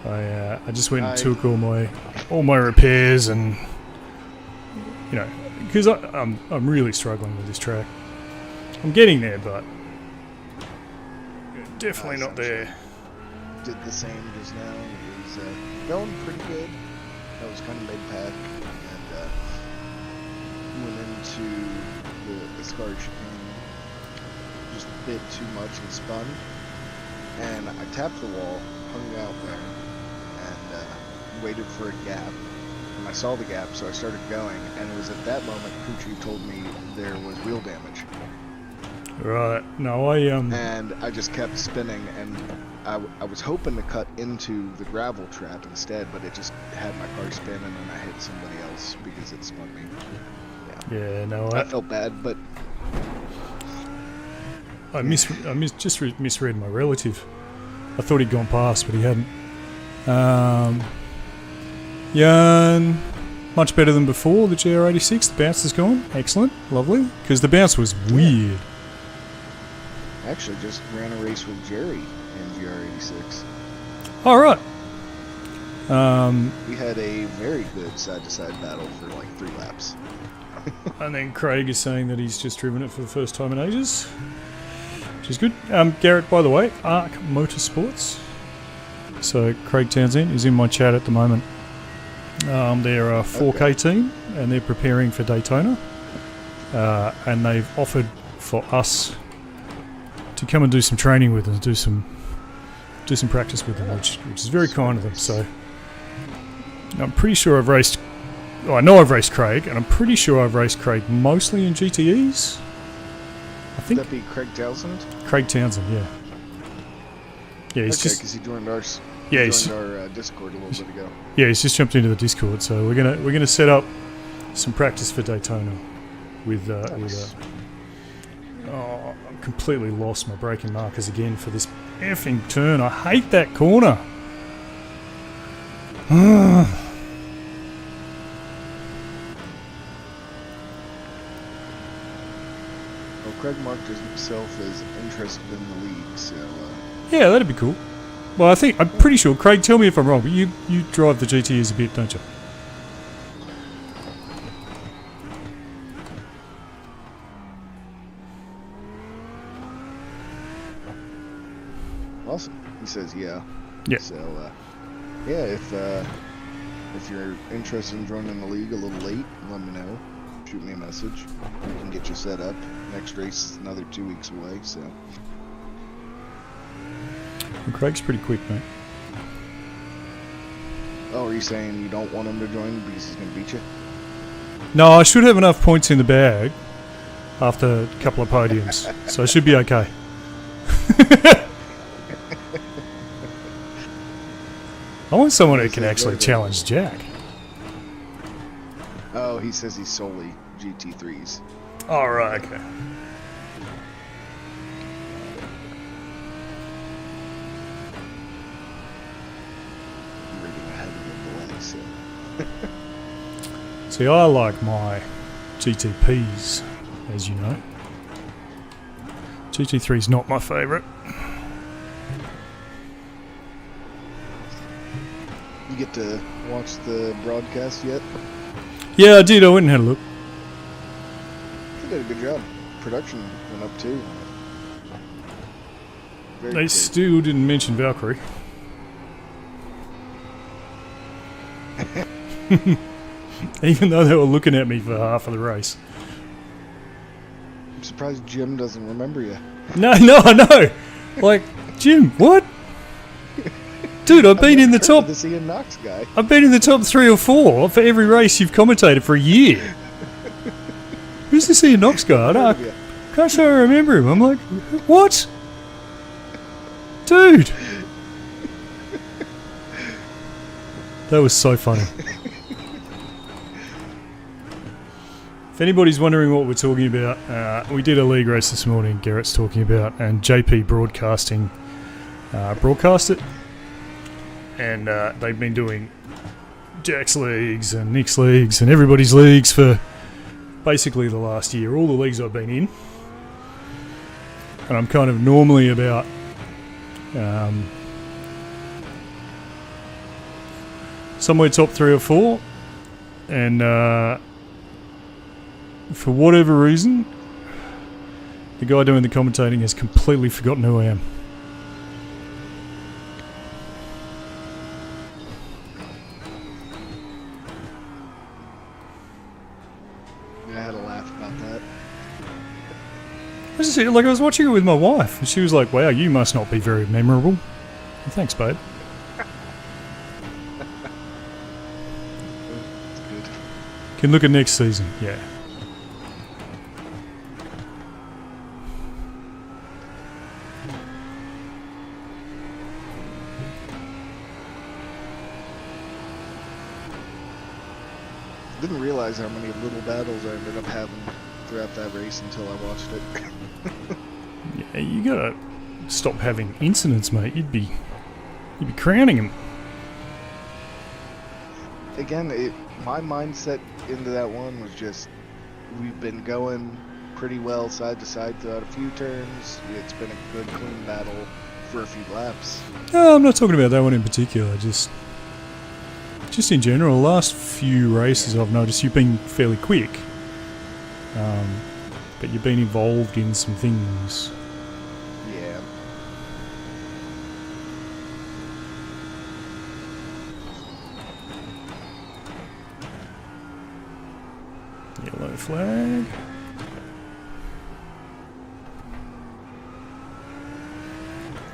Speaker 1: I just went and took all my repairs, and you know, because I'm really struggling with this track. I'm getting there, but definitely not there.
Speaker 2: Did the same just now. It was going pretty good. I was kind of mid-pack, and went into the scar chicane just a bit too much and spun. And I tapped the wall, hung out there, and waited for a gap. And I saw the gap, so I started going, and it was at that moment Poochie told me there was wheel damage.
Speaker 1: Right. No,
Speaker 2: and I just kept spinning, and I was hoping to cut into the gravel trap instead, but it just had my car spinning, and I hit somebody else because it spun me.
Speaker 1: Yeah, no,
Speaker 2: I felt bad, but
Speaker 1: I misread my relative. I thought he'd gone past, but he hadn't. Yarn, much better than before. The GR86, the bounce is gone. Excellent, lovely. Because the bounce was weird.
Speaker 2: I actually just ran a race with Jerry in GR86.
Speaker 1: All right.
Speaker 2: We had a very good side-to-side battle for like 3 laps.
Speaker 1: And then Craig is saying that he's just driven it for the first time in ages, which is good. Garrett, by the way, Arc Motorsports. So Craig Townsend is in my chat at the moment. They're a 4K team, and they're preparing for Daytona. And they've offered for us to come and do some training with them, do some practice with them, which is very kind of them. So I'm pretty sure I've raced. Oh, I know I've raced Craig, and I'm pretty sure I've raced Craig mostly in GTEs. I think
Speaker 2: Would that be Craig Townsend?
Speaker 1: Craig Townsend, yeah. Yeah, he's
Speaker 2: Okay,
Speaker 1: just
Speaker 2: because he joined our
Speaker 1: yeah,
Speaker 2: he joined our Discord a little bit ago.
Speaker 1: yeah, he's just jumped into the Discord. So we're gonna set up some practice for Daytona with
Speaker 2: Nice.
Speaker 1: oh, I completely lost my braking markers again for this effing turn. I hate that corner.
Speaker 2: Well, Craig marked himself as interested in the league, so
Speaker 1: Yeah, that'd be cool. Well, I'm pretty sure, Craig, tell me if I'm wrong, but you drive the GTEs a bit, don't you?
Speaker 2: awesome. He says, yeah.
Speaker 1: Yeah.
Speaker 2: So, yeah, if you're interested in joining the league a little late, let me know. Shoot me a message. We can get you set up. Next race is another 2 weeks away, so.
Speaker 1: Well, Craig's pretty quick, mate.
Speaker 2: Oh, are you saying you don't want him to join because he's going to beat you?
Speaker 1: No, I should have enough points in the bag after a couple of podiums, so I should be okay. I want someone who can actually challenge Jack.
Speaker 2: Oh, he says he's solely GT3s.
Speaker 1: Oh, right, okay.
Speaker 2: I'm reading ahead of the delay, so.
Speaker 1: See, I like my GTPs, as you know. GT3's not my favourite.
Speaker 2: You get to watch the broadcast yet?
Speaker 1: Yeah, I did. I went and had a look.
Speaker 2: You did a good job. Production went up too. Very
Speaker 1: They
Speaker 2: good.
Speaker 1: still didn't mention Valkyrie. Even though they were looking at me for half of the race.
Speaker 2: I'm surprised Jim doesn't remember you.
Speaker 1: No, I know. Like, Jim, what? Dude, I've been in the top.
Speaker 2: This Ian Knox guy.
Speaker 1: I've been in the top 3 or 4 for every race you've commentated for a year. Who's this Ian Knox guy? I don't,
Speaker 2: Yeah.
Speaker 1: can't say I remember him. I'm like, what? Dude. That was so funny. If anybody's wondering what we're talking about, we did a league race this morning, Garrett's talking about, and JP Broadcasting broadcast it. And they've been doing Jack's leagues and Nick's leagues and everybody's leagues for basically the last year, all the leagues I've been in. And I'm kind of normally about somewhere top 3 or 4. And for whatever reason, the guy doing the commentating has completely forgotten who I am.
Speaker 2: I had a laugh about that.
Speaker 1: I was watching it with my wife, and she was like, "Wow, you must not be very memorable." Thanks, babe.
Speaker 2: It's good.
Speaker 1: Can look at next season. Yeah.
Speaker 2: Didn't realize how many little battles I ended up having throughout that race until I watched it.
Speaker 1: Yeah, you gotta stop having incidents, mate. You'd be crowning him.
Speaker 2: Again, my mindset into that one was just, we've been going pretty well side to side throughout a few turns. It's been a good, clean battle for a few laps.
Speaker 1: No, I'm not talking about that one in particular. Just in general, the last few races I've noticed you've been fairly quick. But you've been involved in some things.
Speaker 2: Yeah.
Speaker 1: Yellow flag.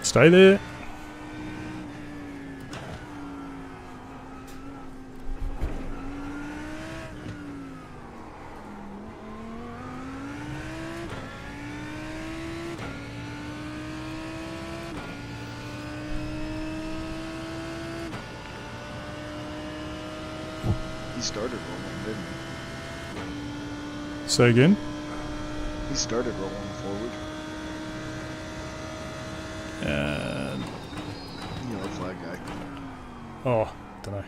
Speaker 1: Stay there.
Speaker 2: He started rolling, didn't
Speaker 1: Say again.
Speaker 2: he? He started rolling forward. Yellow flag guy.
Speaker 1: Oh, don't know.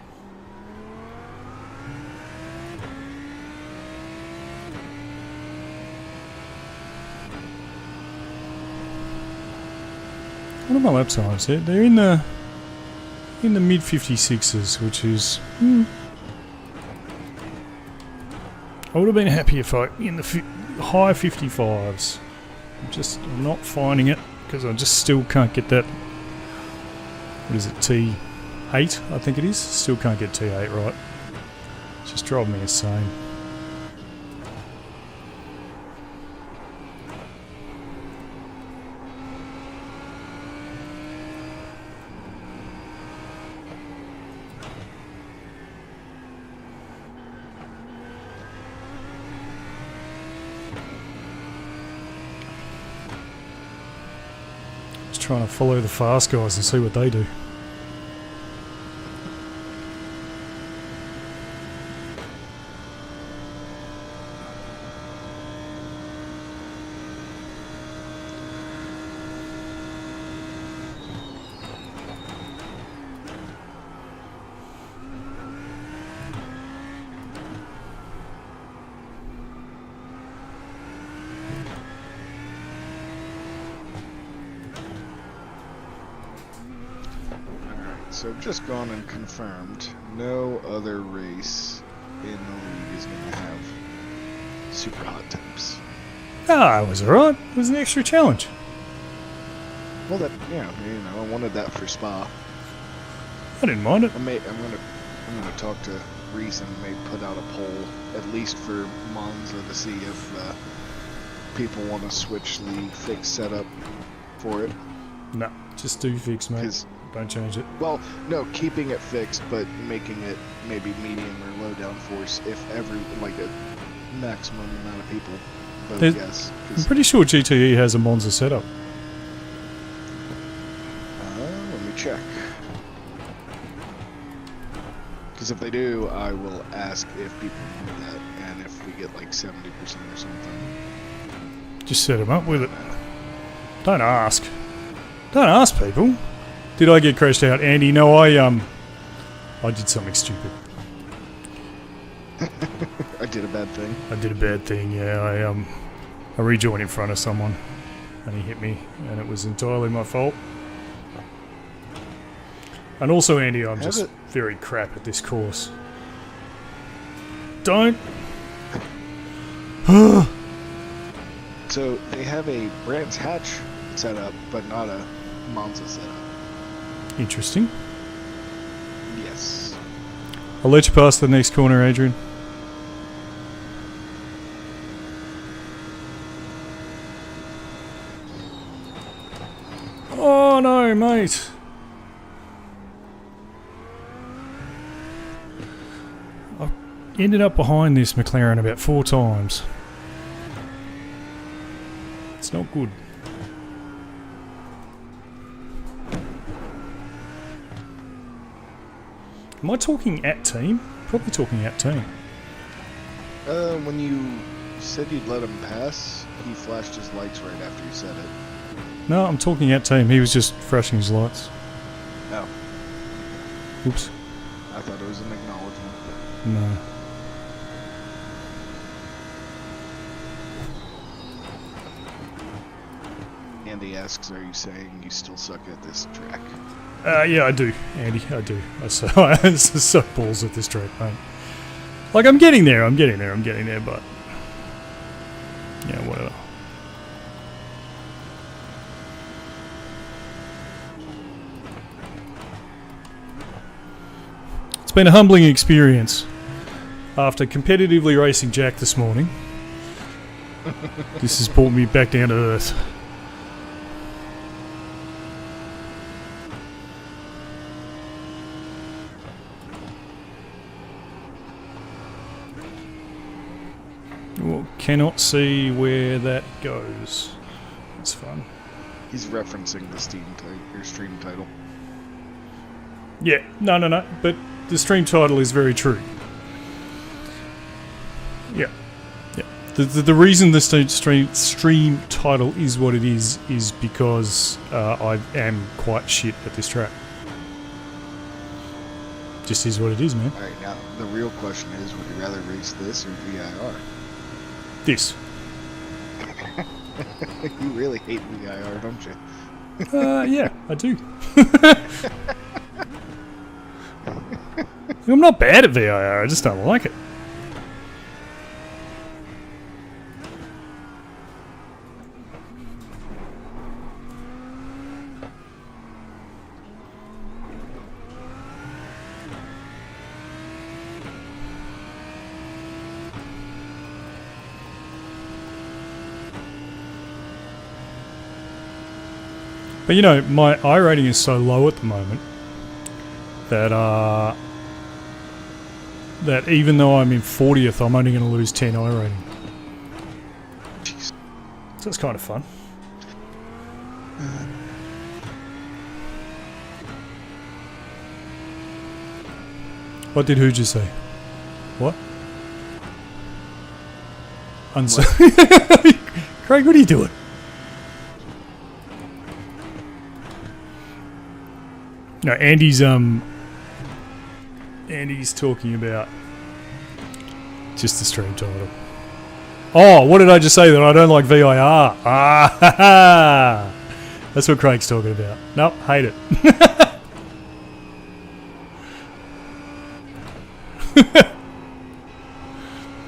Speaker 1: What are my lap times? They're in the mid 56s, which is. I would have been happy if in the high 55s. I'm not finding it because I just still can't get that. What is it? T8, I think it is. Still can't get T8 right. It's just driving me insane. Trying to follow the fast guys and see what they do.
Speaker 2: So I've just gone and confirmed no other race in the league is going to have super hot temps.
Speaker 1: Ah, it was alright. It was an extra challenge.
Speaker 2: Well, that I wanted that for Spa.
Speaker 1: I didn't mind it.
Speaker 2: I'm gonna talk to Reese and maybe put out a poll at least for Monza to see if people want to switch the fixed setup for it.
Speaker 1: No, just do fix, mate.
Speaker 2: 'Cause-
Speaker 1: Don't change it.
Speaker 2: Well, no, keeping it fixed, but making it maybe medium or low downforce if a maximum amount of people vote
Speaker 1: There's-
Speaker 2: yes.
Speaker 1: I'm pretty sure GTE has a Monza setup.
Speaker 2: Let me check. Because if they do, I will ask if people want that, and if we get like 70% or something.
Speaker 1: Just set them up with it. Don't ask. Don't ask people. Did I get crashed out, Andy? No, I did something stupid.
Speaker 2: I did a bad thing.
Speaker 1: I did a bad thing. Yeah, I rejoined in front of someone, and he hit me, and it was entirely my fault. And also, Andy, I'm just very crap at this course. Don't.
Speaker 2: So they have a Brands Hatch setup, but not a Monza setup.
Speaker 1: Interesting.
Speaker 2: Yes.
Speaker 1: I'll let you pass the next corner, Adrian. Oh no, mate. I ended up behind this McLaren about 4 times. It's not good. Am I talking at team? Probably talking at team.
Speaker 2: When you said you'd let him pass, he flashed his lights right after you said it.
Speaker 1: No, I'm talking at team. He was just flashing his lights.
Speaker 2: Oh.
Speaker 1: Oops.
Speaker 2: I thought it was an acknowledgement.
Speaker 1: No.
Speaker 2: Andy asks, are you saying you still suck at this track?
Speaker 1: Yeah, I do, Andy. I do. I suck balls at this track, mate. Like, I'm getting there, but... yeah, whatever. It's been a humbling experience. after competitively racing Jack this morning, this has brought me back down to earth. Well, cannot see where that goes. It's fun.
Speaker 2: He's referencing the stream title.
Speaker 1: Yeah, no. But the stream title is very true. Yeah. The reason the stream title is what it is because I am quite shit at this track. Just is what it is, man.
Speaker 2: Alright, now the real question is, would you rather race this or VIR?
Speaker 1: This.
Speaker 2: You really hate VIR, don't you?
Speaker 1: Yeah, I do. I'm not bad at VIR, I just don't like it. But you know, my I rating is so low at the moment that that even though I'm in 40th, I'm only going to lose 10 I rating.
Speaker 2: Jeez.
Speaker 1: So it's kind of fun. What did Hooja say? What? Craig, what are you doing? No, Andy's talking about just the stream title. Oh, what did I just say? That I don't like VIR. Ah, ha, ha. That's what Craig's talking about. Nope, hate it.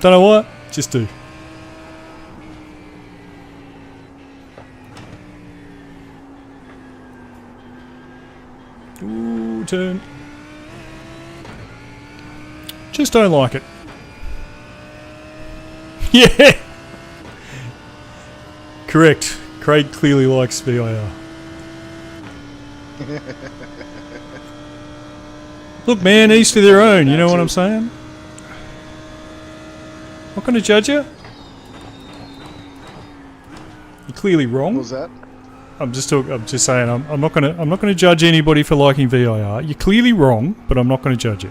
Speaker 1: Don't know what? Just do. Ooh, turn. Just don't like it. Yeah! Correct. Craig clearly likes VIR. Look, man, each to their own, you know what I'm saying? Not going to judge you. You're clearly wrong.
Speaker 2: What was that?
Speaker 1: I'm just saying I'm not gonna judge anybody for liking VIR. You're clearly wrong, but I'm not gonna judge it.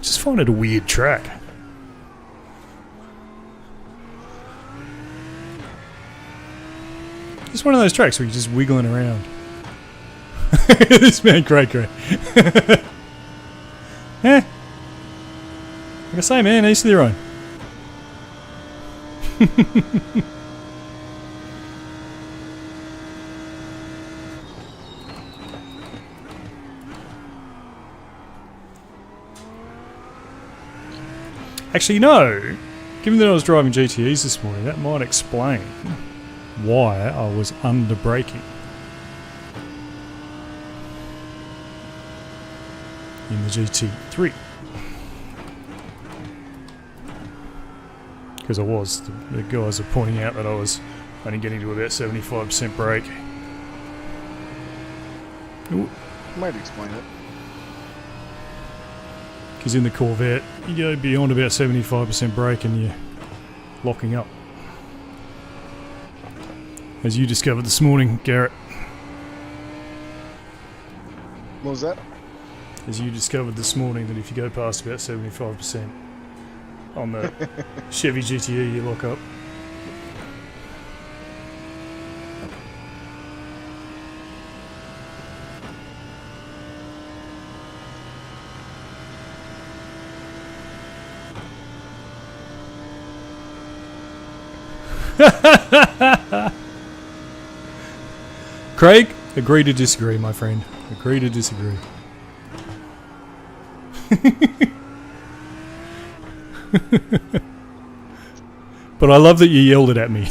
Speaker 1: Just find it a weird track. Just one of those tracks where you're just wiggling around. This man, great. Yeah. Like I say, man, each to their own. Actually, no. Given that I was driving GTEs this morning, that might explain why I was under braking in the GT3. Because I was. The guys are pointing out that I was only getting to about 75% brake.
Speaker 2: Might explain it.
Speaker 1: Because in the Corvette, you go beyond about 75% brake and you're locking up. As you discovered this morning, Garrett.
Speaker 2: What was that?
Speaker 1: As you discovered this morning that if you go past about 75% on the Chevy GTE, you lock up. Craig, agree to disagree, my friend. Agree to disagree. But I love that you yelled it at me.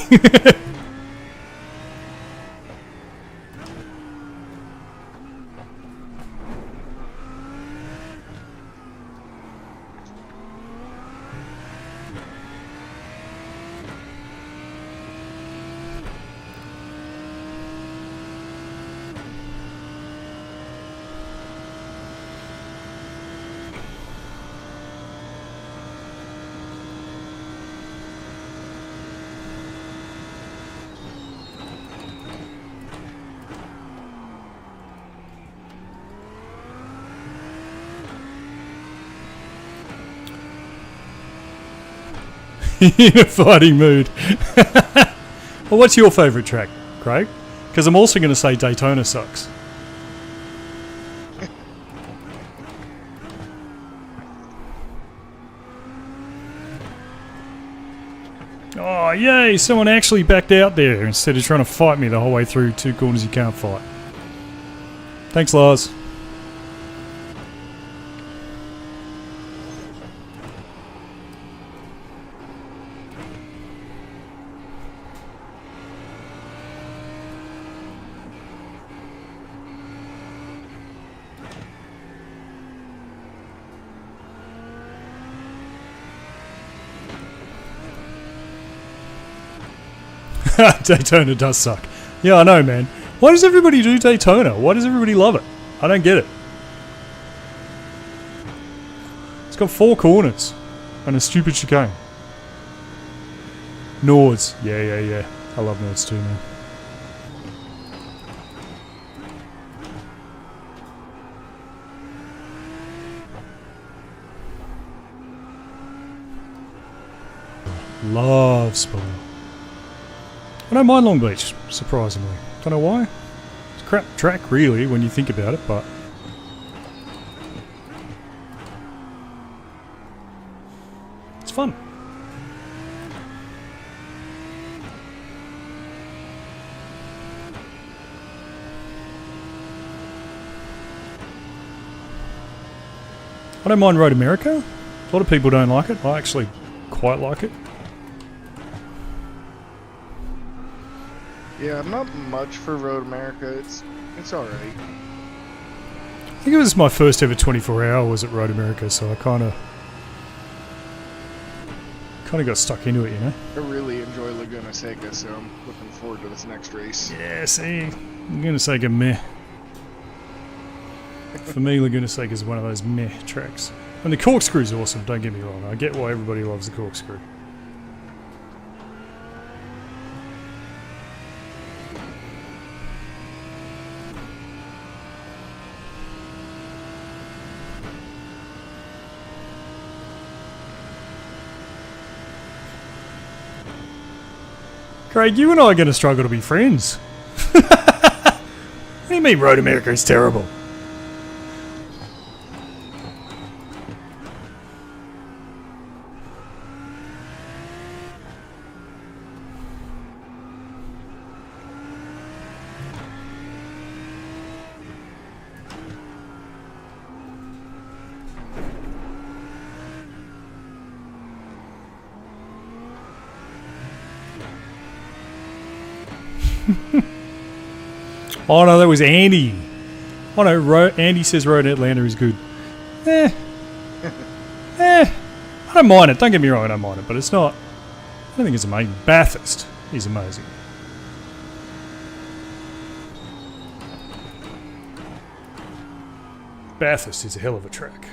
Speaker 1: in a fighting mood. Well, what's your favourite track, Craig? Because I'm also going to say Daytona sucks. Oh, yay! Someone actually backed out there instead of trying to fight me the whole way through 2 corners you can't fight. Thanks, Lars. Daytona does suck. Yeah, I know, man. Why does everybody do Daytona? Why does everybody love it? I don't get it. It's got 4 corners and a stupid chicane. Nords. Yeah. I love Nords too, man. Love Spoil. I don't mind Long Beach, surprisingly. Don't know why. It's a crap track, really, when you think about it, but... it's fun. I don't mind Road America. A lot of people don't like it. I actually quite like it.
Speaker 2: Yeah, I'm not much for Road America. It's alright.
Speaker 1: I think it was my first ever 24-hour was at Road America, so I kind of got stuck into it, you know.
Speaker 2: I really enjoy Laguna Seca, so I'm looking forward to this next race.
Speaker 1: Yeah, see, Laguna Seca meh. For me, Laguna Seca is one of those meh tracks. And the corkscrew's awesome, don't get me wrong. I get why everybody loves the corkscrew. Craig, you and I are going to struggle to be friends. What do you mean Road America is terrible? Oh no, that was Andy. Oh no, Andy says Road Atlanta is good. I don't mind it. Don't get me wrong, I don't mind it, but it's not. I don't think it's amazing. Bathurst is amazing. Bathurst is a hell of a track.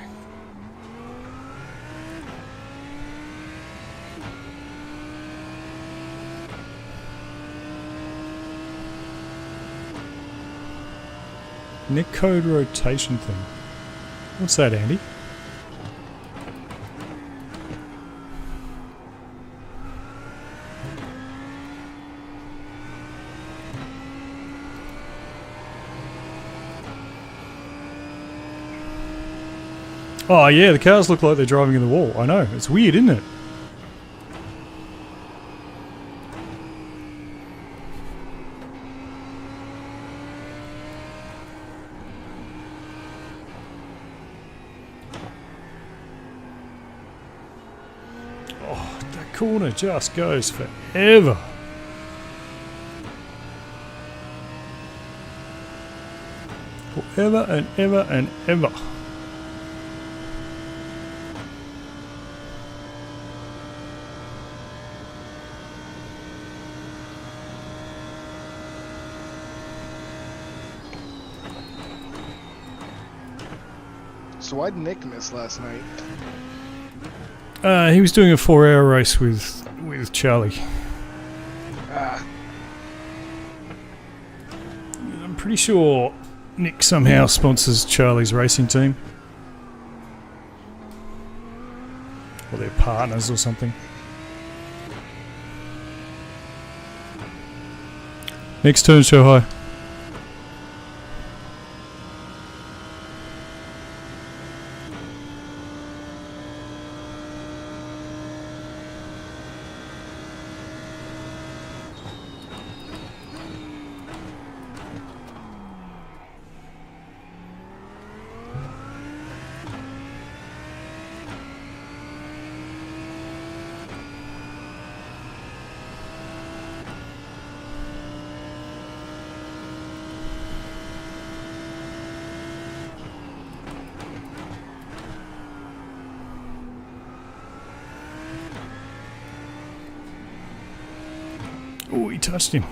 Speaker 1: Neck code rotation thing. What's that, Andy? Oh yeah, the cars look like they're driving in the wall. I know, it's weird, isn't it? Oh, that corner just goes forever. Forever and ever and ever.
Speaker 2: So why'd Nick miss last night?
Speaker 1: He was doing a 4-hour race with Charlie. I'm pretty sure Nick somehow sponsors Charlie's racing team. Or they're partners or something. Next turn, show high. Oh, he touched him.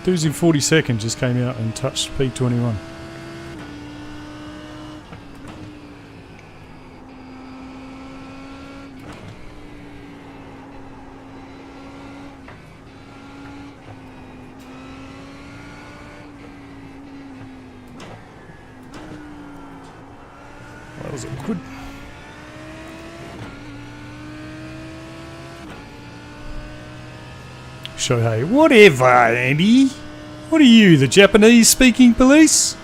Speaker 1: Dudes in 42nd just came out and touched P21. That was awkward. Shohei, whatever, Andy. What are you, the Japanese-speaking police?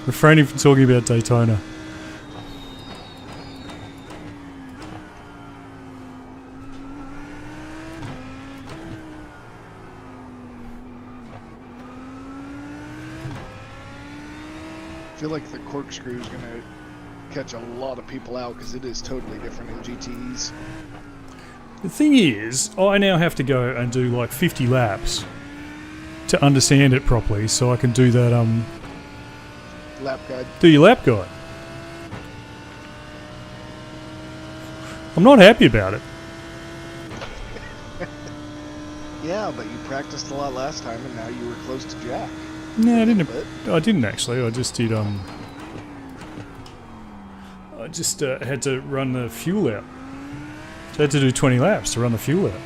Speaker 1: Refraining from talking about Daytona.
Speaker 2: I feel like the corkscrew is going to catch a lot of people out because it is totally different in GTEs.
Speaker 1: The thing is, I now have to go and do like 50 laps to understand it properly, so I can do that.
Speaker 2: Lap guide.
Speaker 1: Do your lap guide. I'm not happy about it.
Speaker 2: Yeah, but you practiced a lot last time, and now you were close to Jack.
Speaker 1: No, I didn't.
Speaker 2: Bit.
Speaker 1: I didn't actually. I just did. I just had to run the fuel out. So I had to do 20 laps to run the fuel out.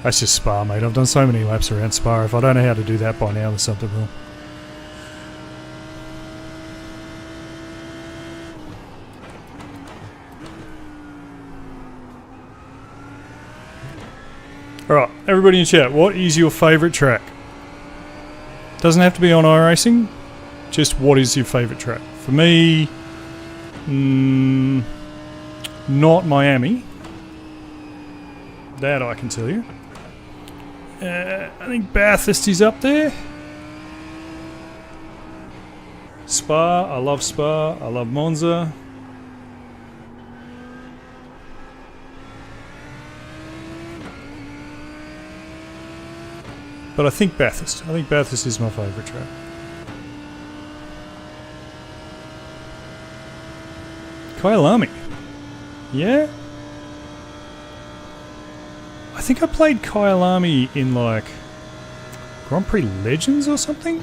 Speaker 1: That's just Spa, mate. I've done so many laps around Spa. If I don't know how to do that by now, there's something wrong. Alright, everybody in chat, what is your favourite track? Doesn't have to be on iRacing, just what is your favourite track? For me, not Miami. That I can tell you. I think Bathurst is up there. Spa, I love Spa, I love Monza. But I think Bathurst. I think Bathurst is my favourite track. Kyalami. Yeah? I think I played Kyalami in like Grand Prix Legends or something?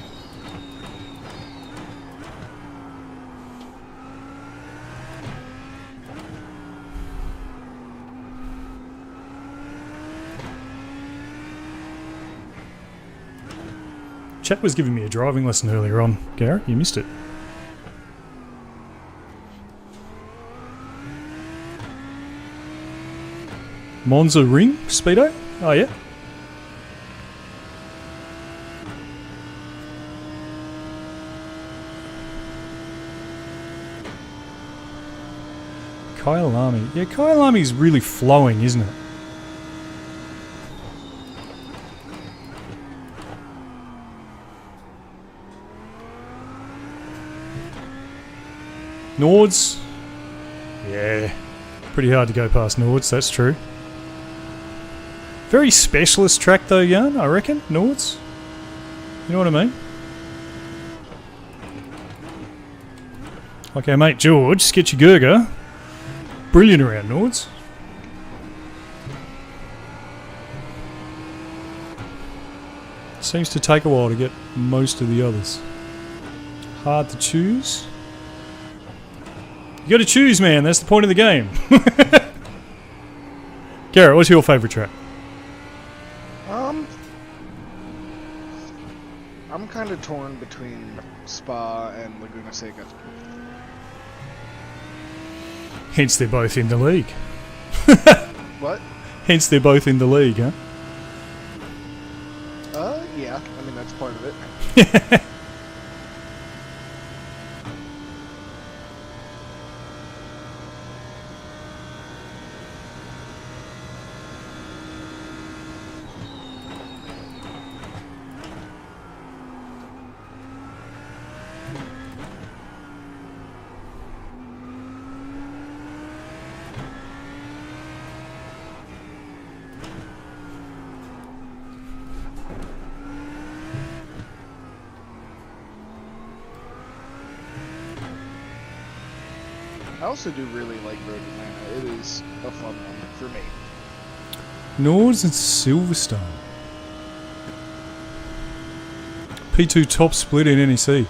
Speaker 1: Chat was giving me a driving lesson earlier on. Garrett, you missed it. Monza Ring Speedo? Oh yeah. Kyalami. Yeah, Kyalami's really flowing, isn't it? Nords? Yeah. Pretty hard to go past Nords, that's true. Very specialist track though, Jan, I reckon, Nords. You know what I mean? Like our mate George, Sketchy Gurger. Brilliant around Nords. Seems to take a while to get most of the others. Hard to choose. You gotta choose, man. That's the point of the game. Garrett, what's your favourite track?
Speaker 2: I'm kind of torn between Spa and Laguna Seca.
Speaker 1: Hence they're both in the league.
Speaker 2: What?
Speaker 1: Hence they're both in the league, huh?
Speaker 2: Yeah. I mean, that's part of it. I also do really like Road Atlanta. It is a fun one for me.
Speaker 1: Nords and Silverstone. P2 top split in NEC.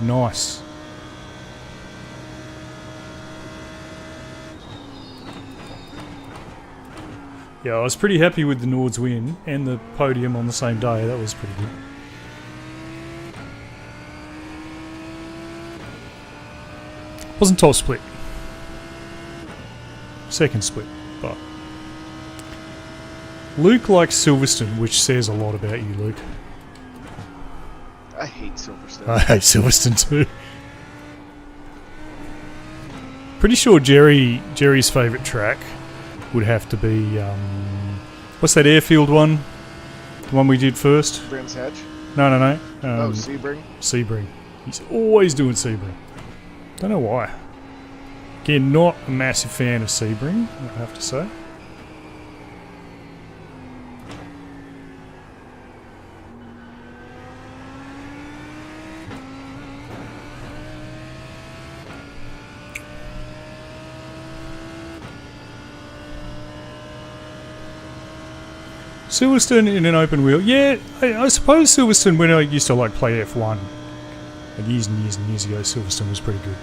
Speaker 1: Nice. Yeah, I was pretty happy with the Nords win and the podium on the same day. That was pretty good. Wasn't top split. Second split, but Luke likes Silverstone, which says a lot about you, Luke.
Speaker 2: I hate Silverstone.
Speaker 1: I hate Silverstone too. Pretty sure Jerry's favourite track would have to be what's that airfield one? The one we did first?
Speaker 2: Brands Hatch?
Speaker 1: No.
Speaker 2: Sebring?
Speaker 1: Sebring. He's always doing Sebring. Don't know why. Again, not a massive fan of Sebring, I have to say. Silverstone in an open wheel. Yeah, I suppose Silverstone, when I used to like play F1, and years and years ago, Silverstone was pretty good.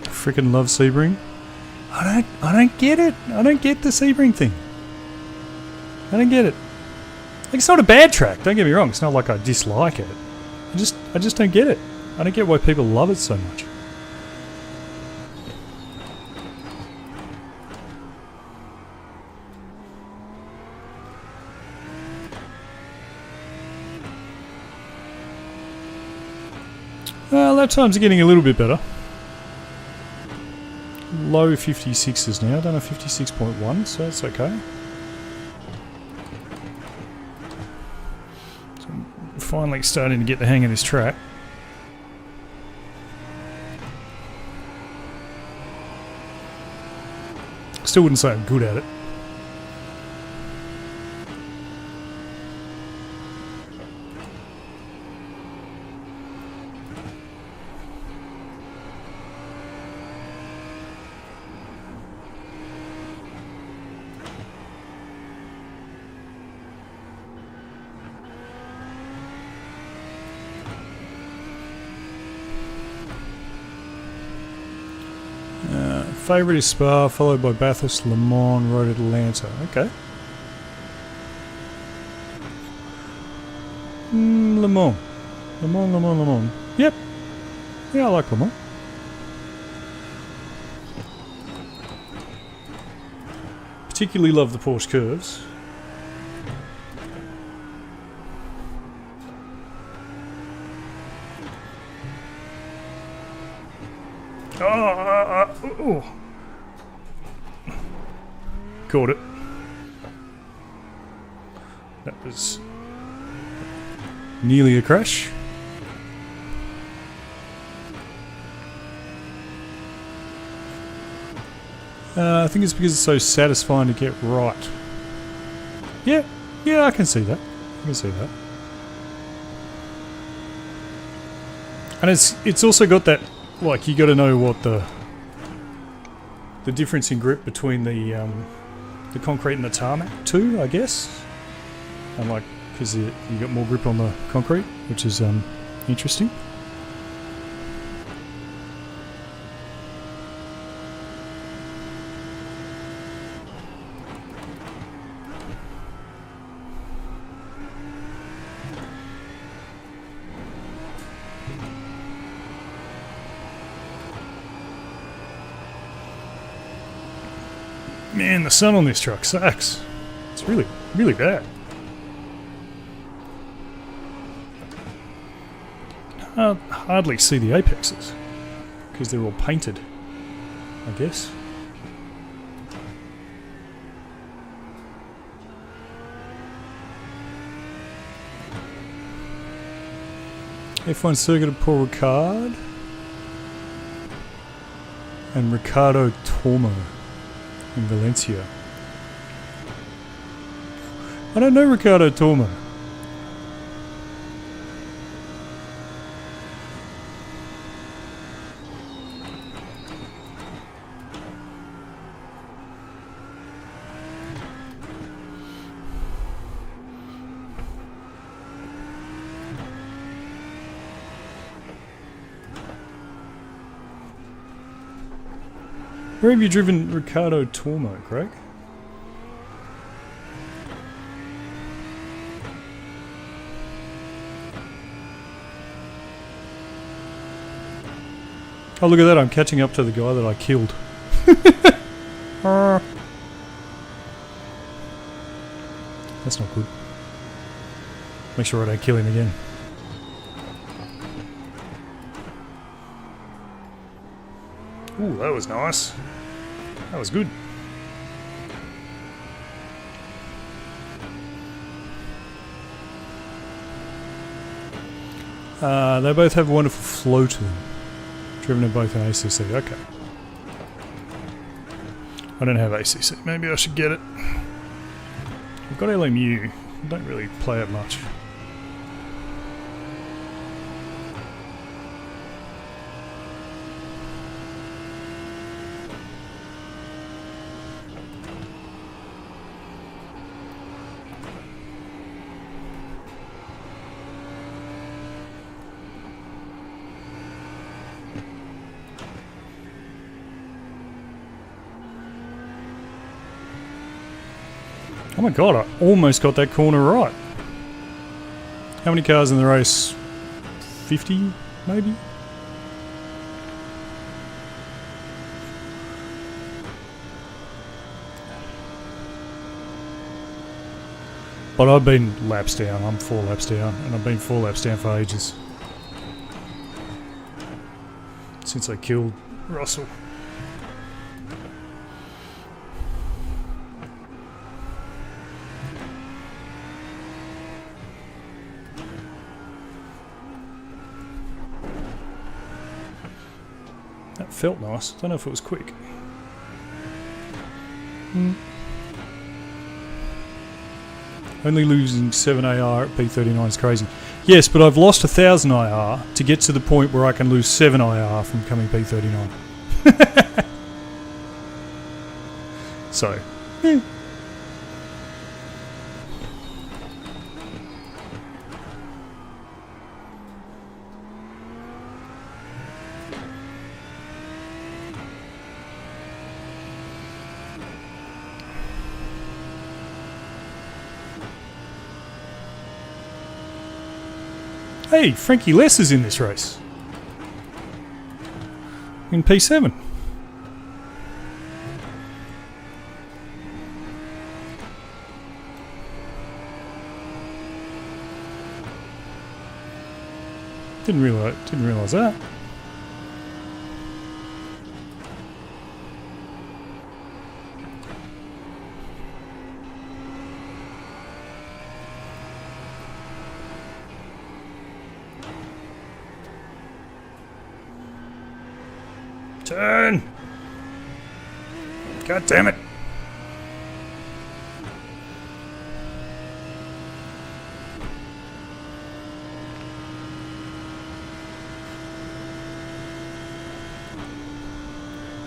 Speaker 1: Freaking love Sebring. I don't get it. I don't get the Sebring thing. I don't get it. Like, it's not a bad track, don't get me wrong. It's not like I dislike it. I just don't get it. I don't get why people love it so much. Lap times are getting a little bit better. Low 56s now, done a 56.1, so that's okay. So I'm finally starting to get the hang of this track. Still wouldn't say I'm good at it. Favourite is Spa, followed by Bathurst, Le Mans, Road Atlanta. Okay. Le Mans. Le Mans. Yep. Yeah, I like Le Mans. Particularly love the Porsche curves. Oh. Caught it. That was nearly a crash. I think it's because it's so satisfying to get right. Yeah, I can see that. And it's also got that like you got to know what the difference in grip between the concrete and the tarmac too, I guess. And like, because you got more grip on the concrete, which is interesting. Man, the sun on this truck sucks. It's really, really bad. Hardly see the apexes because they're all painted, I guess. F1 circuit of Paul Ricard and Ricardo Tormo in Valencia. I don't know Ricardo Tormo. Where have you driven Ricardo Tormo, Craig? Oh, look at that, I'm catching up to the guy that I killed. That's not good. Make sure I don't kill him again. Ooh, that was nice. That was good. They both have a wonderful flow to them. Driven in both an ACC, okay. I don't have ACC, maybe I should get it. I've got LMU, I don't really play it much. Oh my god, I almost got that corner right. How many cars in the race? 50, maybe? But I've been laps down, I'm 4 laps down, and I've been 4 laps down for ages. Since I killed Russell. That felt nice. Don't know if it was quick. Only losing 7 AR at P39 is crazy. Yes, but I've lost 1000 IR to get to the point where I can lose 7 IR from coming P39. So, yeah. Hey, Frankie Less is in this race. In P7. Didn't realise that. Turn! God damn it!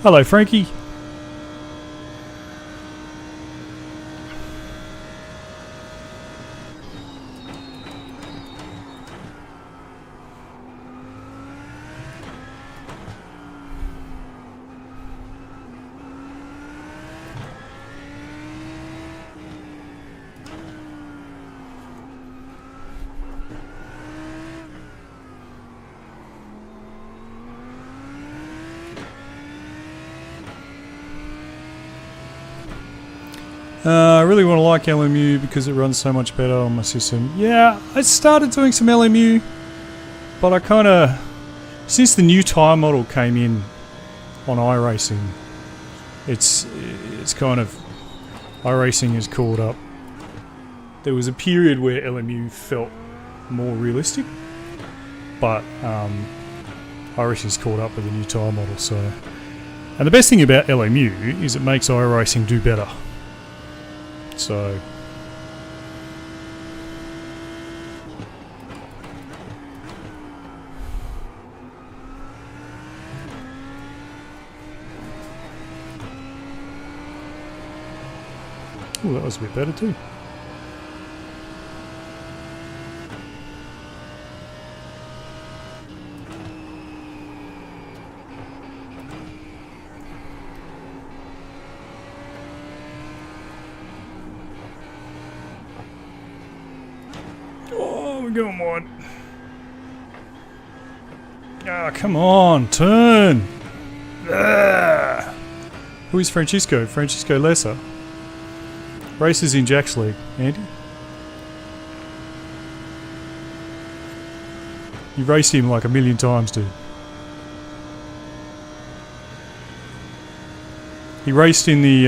Speaker 1: Hello, Frankie. I really want to like LMU because it runs so much better on my system. Yeah, I started doing some LMU, but I kind of... Since the new tyre model came in on iRacing, it's kind of... iRacing has caught up. There was a period where LMU felt more realistic, but iRacing's caught up with the new tyre model, so... And the best thing about LMU is it makes iRacing do better. So... Oh, that was a bit better too. Oh, we're going wide. Ah, come on, turn! Ah. Who is Francisco? Francisco Lesser. Races in Jack's League, Andy. You raced him like a million times, dude. He raced in the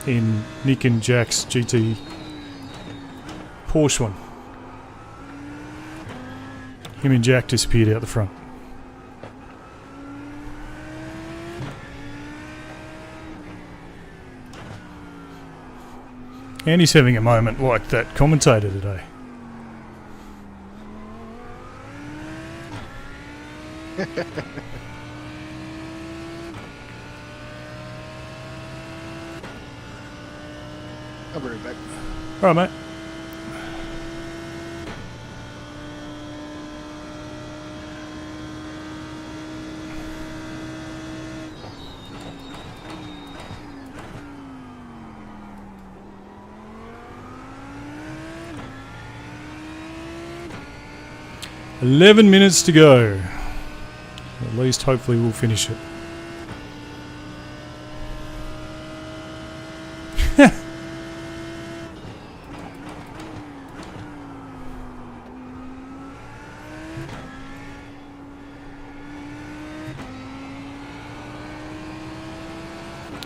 Speaker 1: in Nick and Jack's GT Porsche one. Him and Jack disappeared out the front. And he's having a moment like that commentator today.
Speaker 2: I'll be right back.
Speaker 1: Alright, mate. "11 minutes to go. At least hopefully we'll finish it."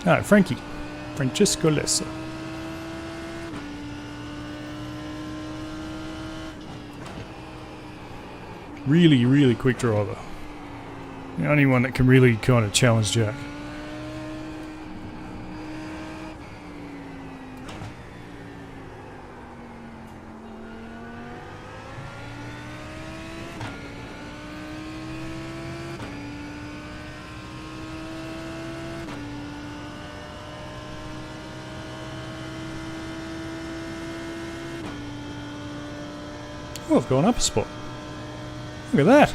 Speaker 1: Alright, Frankie. Francisco Lesser. Really, really quick driver. The only one that can really kind of challenge Jack. Oh, I've gone up a spot. Look at that.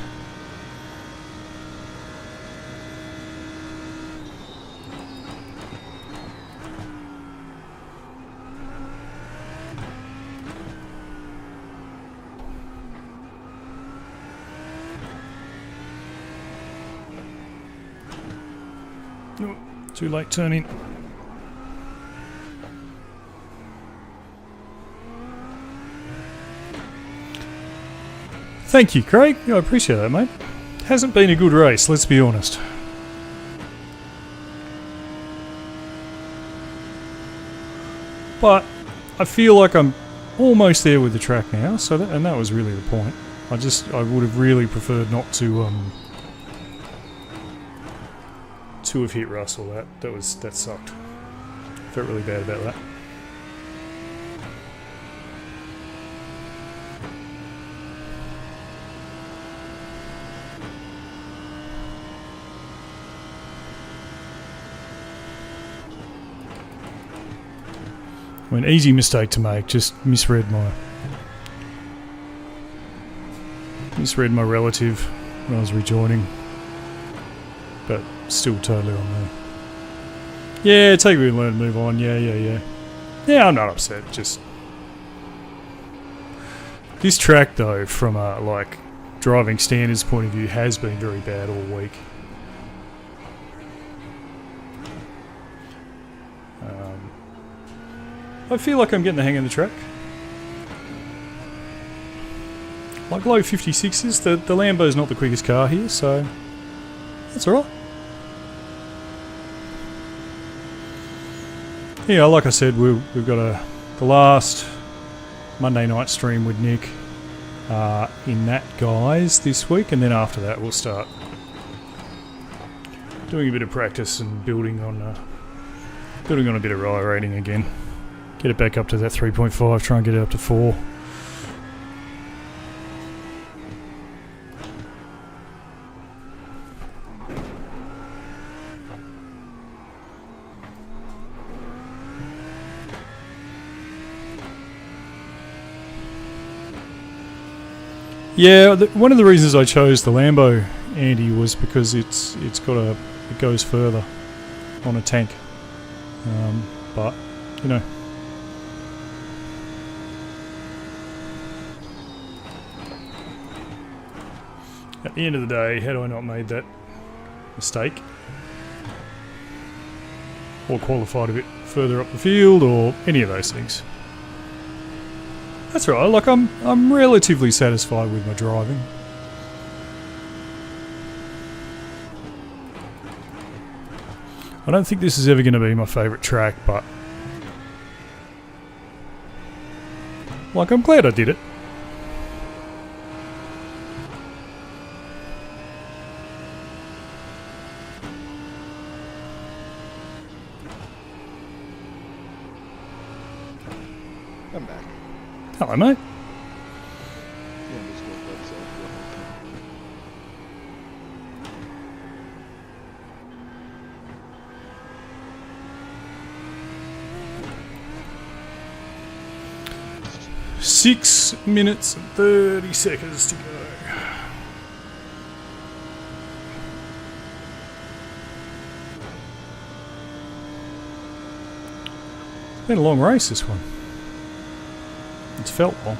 Speaker 1: Oh, too late turning. Thank you, Craig. I appreciate that, mate. Hasn't been a good race, let's be honest. But I feel like I'm almost there with the track now, so that was really the point. I would have really preferred not to have hit Russell. That sucked. Felt really bad about that. I mean, easy mistake to make. Just misread my relative when I was rejoining. But still totally on me. Yeah, take a learn and move on. Yeah. Yeah, I'm not upset. Just this track, though, from a like driving standards point of view, has been very bad all week. I feel like I'm getting the hang of the track. Like low 56s, the Lambo's not the quickest car here, so that's alright. Yeah, like I said, we've got the last Monday night stream with Nick in that guise this week, and then after that we'll start doing a bit of practice and building on a bit of ride rating again. Get it back up to that 3.5, try and get it up to 4. Yeah, one of the reasons I chose the Lambo, Andy, was because it goes further on a tank. But you know, at the end of the day, had I not made that mistake or qualified a bit further up the field or any of those things, that's right. Like I'm relatively satisfied with my driving. I don't think this is ever going to be my favourite track, but like I'm glad I did it.
Speaker 2: I'm back.
Speaker 1: Hello, mate.
Speaker 2: Yeah, I'm just going to website.
Speaker 1: 6 minutes and 30 seconds to go. It's been a long race, this one. It's felt long.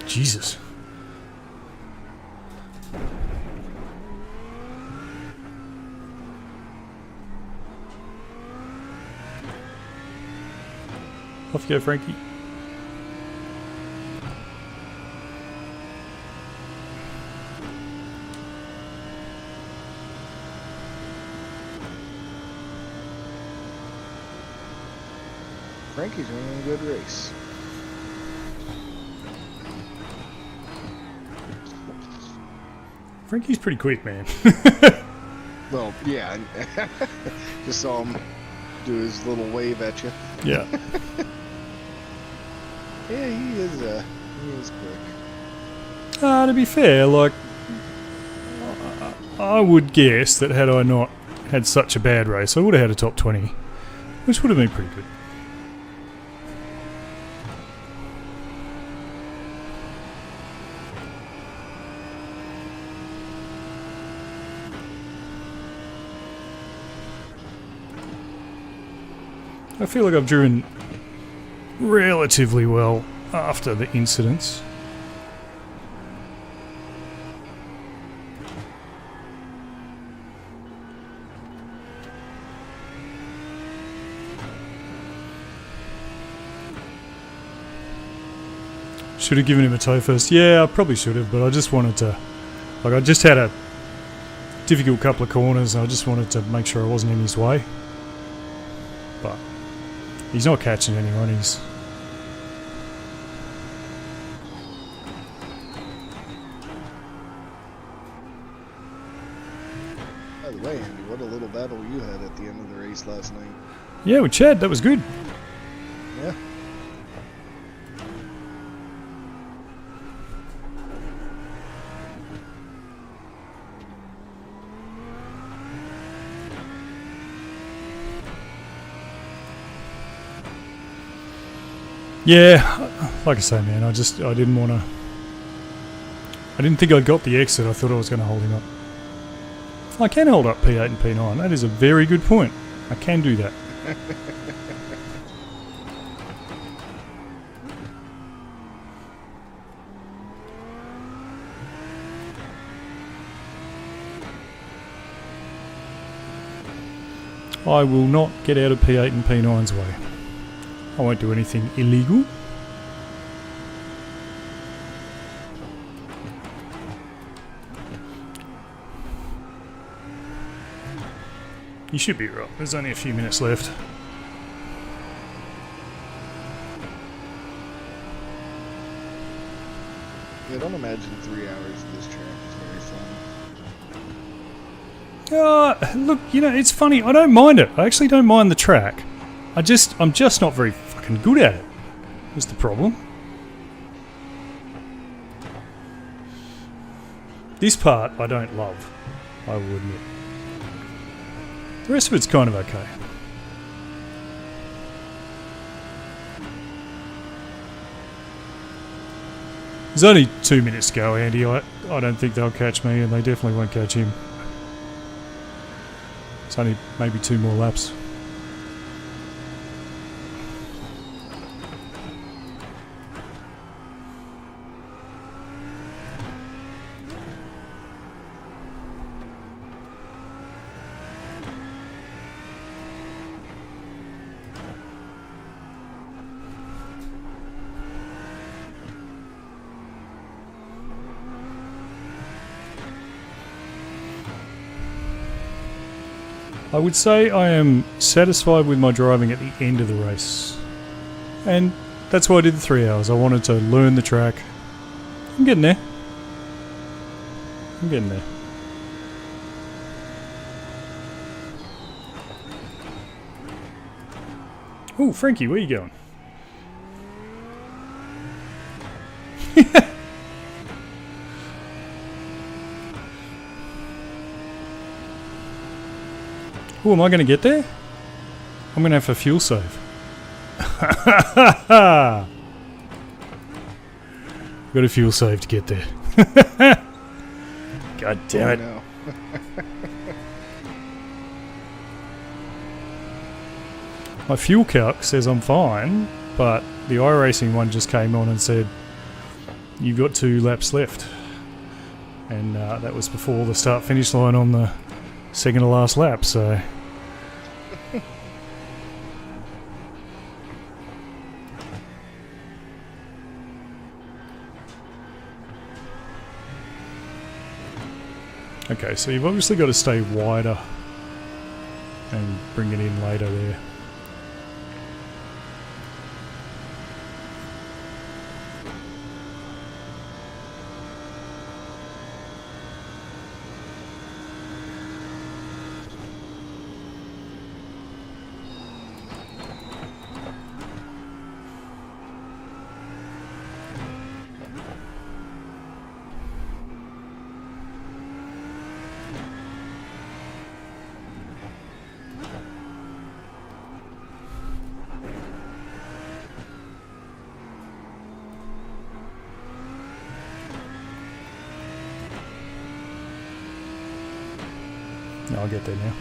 Speaker 1: Jesus. Off you go, Frankie.
Speaker 2: Frankie's running a good race.
Speaker 1: Frankie's pretty quick, man.
Speaker 2: Well, yeah. Just saw him do his little wave at you.
Speaker 1: Yeah.
Speaker 2: Yeah, he is quick.
Speaker 1: To be fair, like, I would guess that had I not had such a bad race, I would have had a top 20, which would have been pretty good. I feel like I've driven relatively well after the incidents. Should have given him a toe first. Yeah, I probably should have, but I just wanted to... Like, I just had a difficult couple of corners and I just wanted to make sure I wasn't in his way. But he's not catching anyone, he's...
Speaker 2: By the way, Andy, what a little battle you had at the end of the race last night.
Speaker 1: Yeah, with Chad, that was good.
Speaker 2: Yeah.
Speaker 1: Yeah, like I say, man, I didn't want to. I didn't think I'd got the exit. I thought I was going to hold him up. I can hold up P8 and P9. That is a very good point. I can do that. I will not get out of P8 and P9's way. I won't do anything illegal. You should be right. There's only a few minutes left.
Speaker 2: Yeah, don't imagine 3 hours of this track is very fun.
Speaker 1: Look, you know, it's funny. I don't mind it. I actually don't mind the track. I'm just not very fucking good at it. Was the problem. This part I don't love, I will admit. The rest of it's kind of okay. There's only 2 minutes to go, Andy. I don't think they'll catch me, and they definitely won't catch him. It's only maybe 2 more laps. I would say I am satisfied with my driving at the end of the race. And that's why I did the 3 hours. I wanted to learn the track. I'm getting there. I'm getting there. Oh, Frankie, where you going? Oh, am I going to get there? I'm going to have a fuel save. Got a fuel save to get there. God damn it.
Speaker 2: No.
Speaker 1: My fuel calc says I'm fine, but the iRacing one just came on and said, you've got 2 laps left. And that was before the start-finish line on the second to last lap, so... Okay, so you've obviously got to stay wider and bring it in later there. I'll get there now.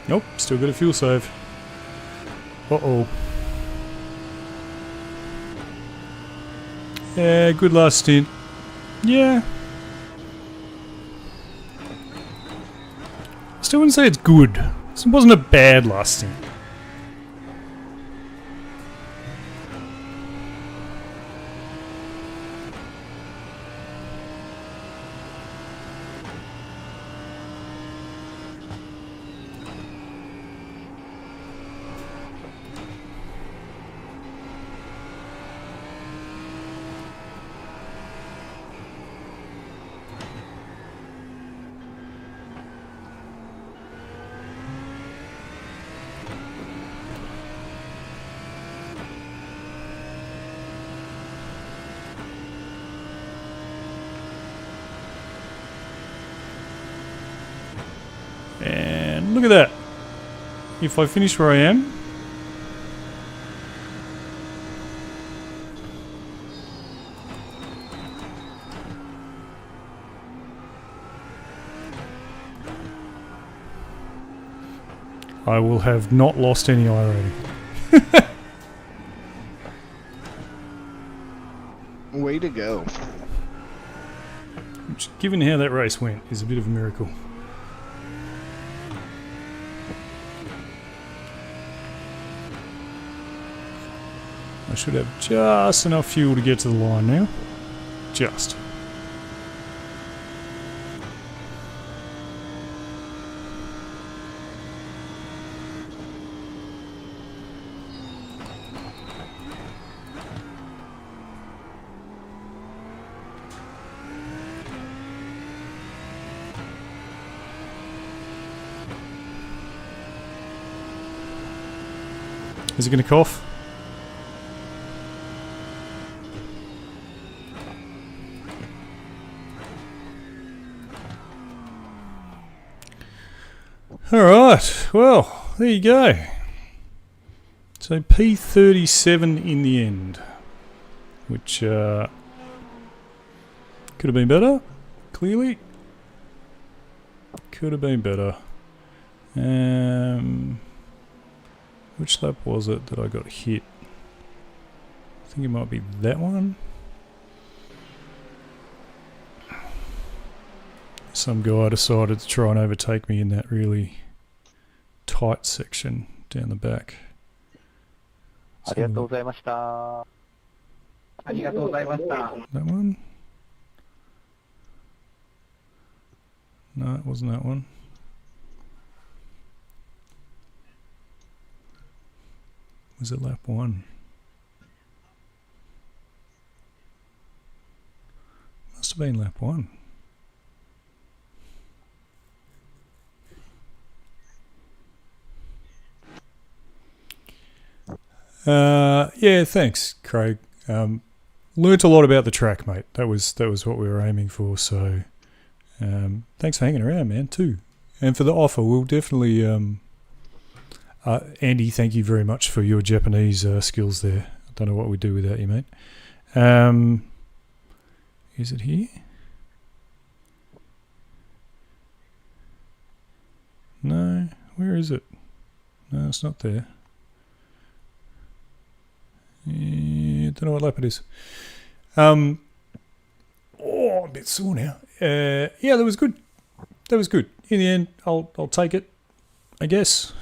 Speaker 1: Nope, still got a fuel save. Uh-oh. Yeah, good last stint. Yeah. Still wouldn't say it's good. It wasn't a bad last stint. look at that. If I finish where I am, I will have not lost any I rating.
Speaker 2: Way to go.
Speaker 1: Which, given how that race went, is a bit of a miracle. I should have just enough fuel to get to the line now. Just. Is he going to cough? Alright, well, there you go. So P37 in the end, which could have been better, clearly. Could have been better. Which lap was it that I got hit? I think it might be that one. Some guy decided to try and overtake me in that really tight section down the back.
Speaker 3: ありがとうございました。ありがとうございました。
Speaker 1: That one? No, it wasn't that one. Was it lap 1? Must have been lap 1. Yeah, thanks, Craig. Learnt a lot about the track, mate. That was what we were aiming for. So, thanks for hanging around, man, too, and for the offer. We'll definitely, Andy. Thank you very much for your Japanese skills there. I don't know what we'd do without you, mate. Is it here? No. Where is it? No, it's not there. Yeah, don't know what lap it is. I'm a bit sore now. Yeah, that was good. That was good. In the end, I'll take it, I guess.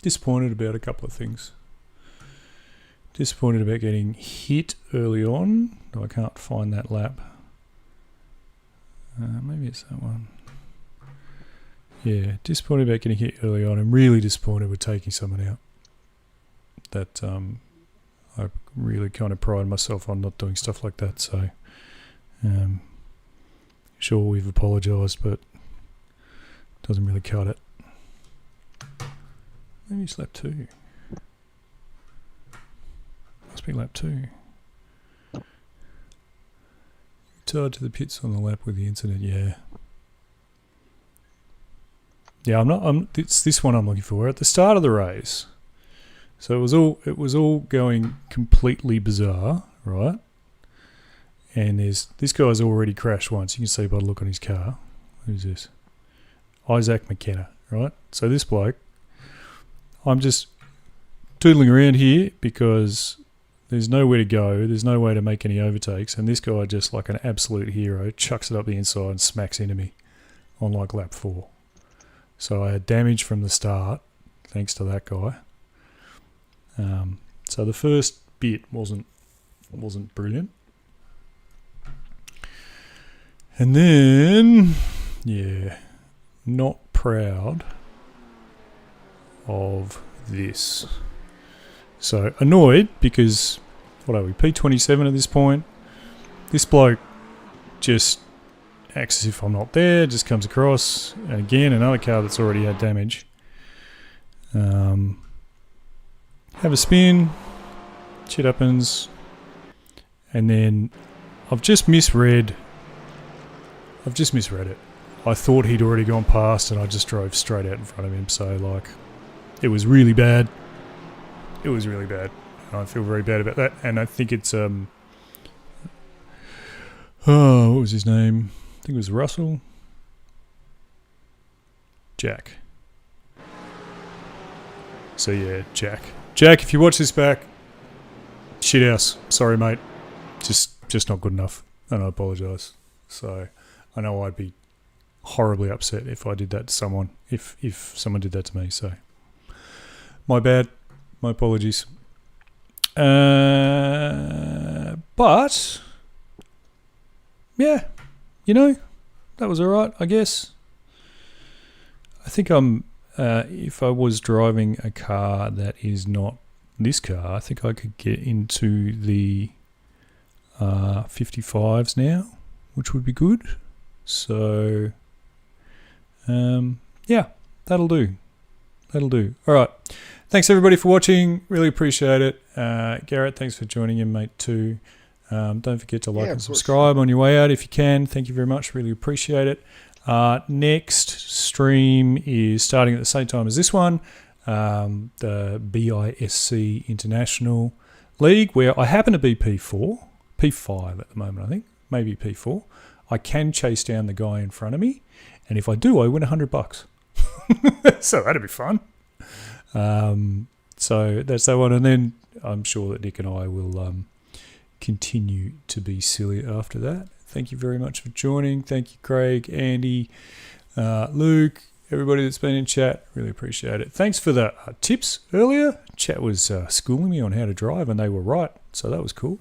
Speaker 1: Disappointed about a couple of things. Disappointed about getting hit early on. I can't find that lap. Maybe it's that one. Yeah, disappointed about getting hit early on. I'm really disappointed with taking someone out. That I really kind of pride myself on not doing stuff like that. So, sure, we've apologised, but doesn't really cut it. Maybe it's lap 2. Must be lap 2. Tied to the pits on the lap with the incident. Yeah. Yeah, it's this one I'm looking for. We're at the start of the race. So it was all going completely bizarre, right? And this guy's already crashed once. You can see by the look on his car. Who's this? Isaac McKenna, right? So this bloke, I'm just tootling around here because there's nowhere to go. There's no way to make any overtakes. And this guy, just like an absolute hero, chucks it up the inside and smacks into me on like lap 4. So I had damage from the start, thanks to that guy. So the first bit wasn't brilliant, and then yeah, not proud of this. So annoyed because what are we, P27 at this point? This bloke just acts as if I'm not there, just comes across, and again another car that's already had damage. Have a spin, shit happens, and then I've just misread it. I thought he'd already gone past, and I just drove straight out in front of him. So, like, it was really bad. It was really bad. And I feel very bad about that. And I think it's, what was his name? I think it was Russell. Jack. So, yeah, Jack. Jack, if you watch this back, shit house. Sorry, mate. Just not good enough. And I apologise. So, I know I'd be horribly upset if I did that to someone. If someone did that to me. So, my bad. My apologies. But, yeah, you know, that was alright, I guess. I think if I was driving a car that is not this car, I think I could get into the 55s now, which would be good. So, yeah, that'll do. That'll do. All right. Thanks, everybody, for watching. Really appreciate it. Garrett, thanks for joining in, mate, too. Don't forget to like and subscribe on your way out if you can. Thank you very much. Really appreciate it. Next stream is starting at the same time as this one, the BISC International League, where I happen to be P5 at the moment, I think, maybe P4. I can chase down the guy in front of me, and if I do, I win $100. So that'd be fun. So that's that one, and then I'm sure that Nick and I will continue to be silly after that. Thank you very much for joining. Thank you, Craig, Andy, Luke, everybody that's been in chat. Really appreciate it. Thanks for the tips earlier. Chat was schooling me on how to drive, and they were right, so that was cool.